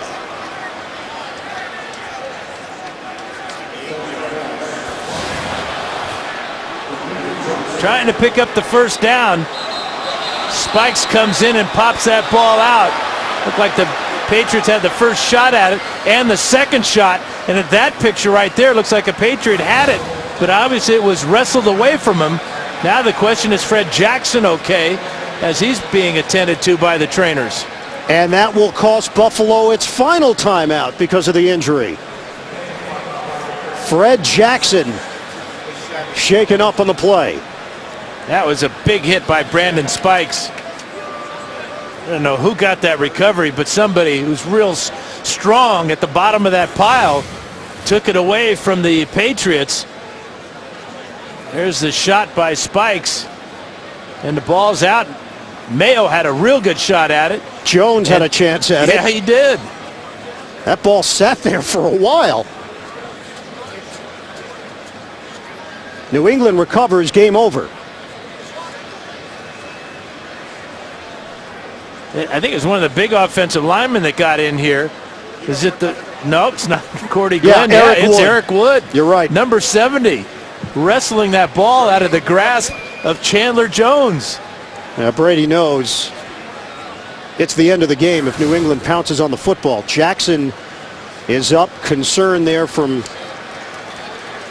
Trying to pick up the first down. Spikes comes in and pops that ball out. Looked like the Patriots had the first shot at it and the second shot. And at that picture right there, looks like a Patriot had it. But obviously it was wrestled away from him. Now the question is, Fred Jackson okay, as he's being attended to by the trainers? And that will cost Buffalo its final timeout because of the injury. Fred Jackson shaken up on the play. That was a big hit by Brandon Spikes. I don't know who got that recovery, but somebody who's real strong at the bottom of that pile took it away from the Patriots. There's the shot by Spikes, and the ball's out. Mayo had a real good shot at it. Jones had a chance at it. Yeah, he did. That ball sat there for a while. New England recovers, game over. I think it was one of the big offensive linemen that got in here. Is it the... No, it's not Cordy Glenn. Yeah, it's Wood. Eric Wood. You're right. Number 70, wrestling that ball out of the grasp of Chandler Jones. Now Brady knows it's the end of the game if New England pounces on the football. Jackson is up. Concern there from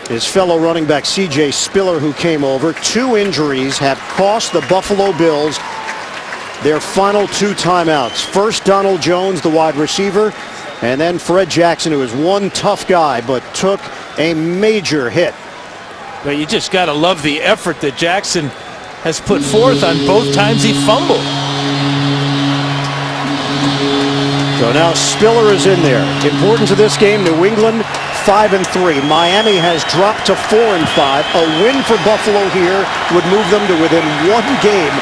his fellow running back C.J. Spiller, who came over. 2 injuries have cost the Buffalo Bills their final 2 timeouts. First, Donald Jones, the wide receiver, and then Fred Jackson, who is one tough guy but took a major hit. But you just got to love the effort that Jackson has put forth on both times he fumbled. So now Spiller is in there. Important to this game, New England 5-3. Miami has dropped to 4-5. A win for Buffalo here would move them to within 1 game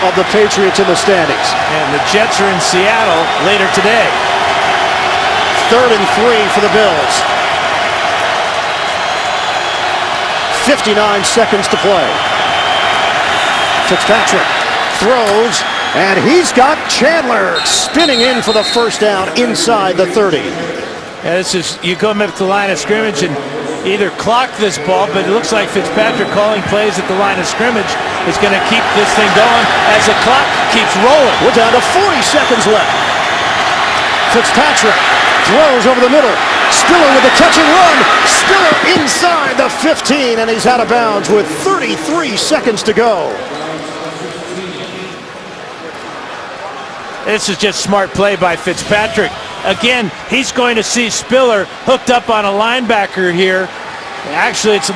of the Patriots in the standings. And the Jets are in Seattle later today. 3rd and 3 for the Bills. 59 seconds to play. Fitzpatrick throws, and he's got Chandler spinning in for the first down inside the 30. Yeah, this is, you come up to the line of scrimmage and either clock this ball, but it looks like Fitzpatrick calling plays at the line of scrimmage is going to keep this thing going as the clock keeps rolling. We're down to 40 seconds left. Fitzpatrick throws over the middle. Spiller with the catch and run. Spiller inside the 15, and he's out of bounds with 33 seconds to go. This is just smart play by Fitzpatrick. Again, he's going to see Spiller hooked up on a linebacker here. Actually, it's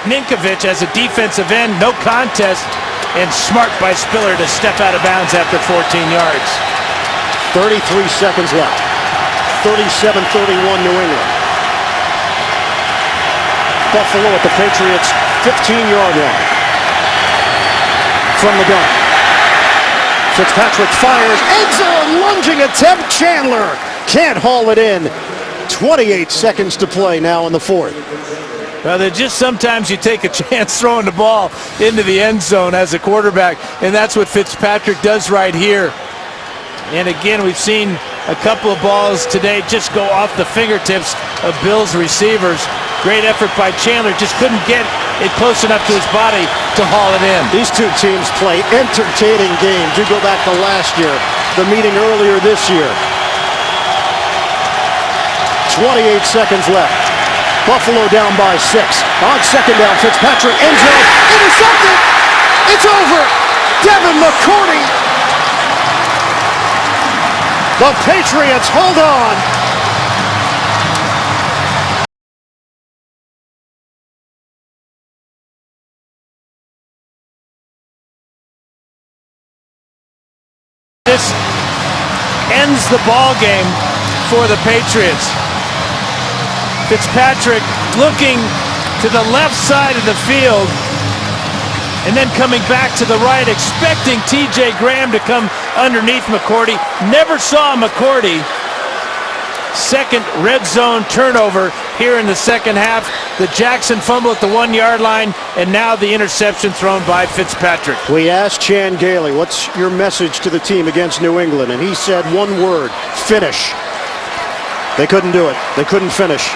Ninkovich as a defensive end, no contest, and smart by Spiller to step out of bounds after 14 yards. 33 seconds left. 37-31 New England. Buffalo at the Patriots' 15-yard line. From the gun. Fitzpatrick fires. End zone lunging attempt. Chandler can't haul it in. 28 seconds to play now in the fourth. Well, they're just sometimes you take a chance throwing the ball into the end zone as a quarterback, and that's what Fitzpatrick does right here. And again, we've seen a couple of balls today just go off the fingertips of Bills receivers. Great effort by Chandler, just couldn't get it close enough to his body to haul it in. These two teams play entertaining games. You go back to last year, the meeting earlier this year. 28 seconds left. Buffalo down by 6. On second down, Fitzpatrick, end zone, intercepted. It's over. Devin McCourty. The Patriots hold on. This ends the ball game for the Patriots. Fitzpatrick looking to the left side of the field and then coming back to the right, expecting T.J. Graham to come underneath McCourty. Never saw McCourty. Second red zone turnover here in the second half. The Jackson fumble at the 1-yard line, and now the interception thrown by Fitzpatrick. We asked Chan Gailey, what's your message to the team against New England? And he said one word, finish. They couldn't do it. They couldn't finish.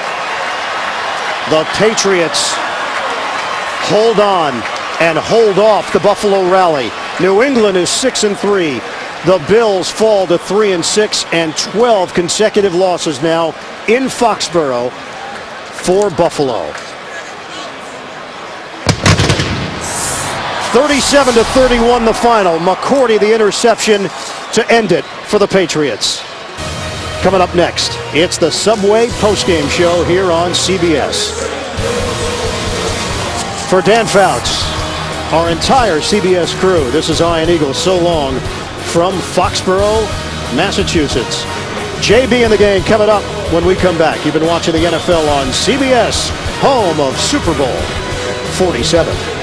The Patriots hold on and hold off the Buffalo rally. New England is 6-3. The Bills fall to 3-6 and 12 consecutive losses now in Foxborough for Buffalo. 37-31 the final. McCourty the interception to end it for the Patriots. Coming up next, it's the Subway postgame show here on CBS. For Dan Fouts, our entire CBS crew, this is Ian Eagle so long from Foxborough, Massachusetts. JB and the gang coming up when we come back. You've been watching the NFL on CBS, home of Super Bowl 47.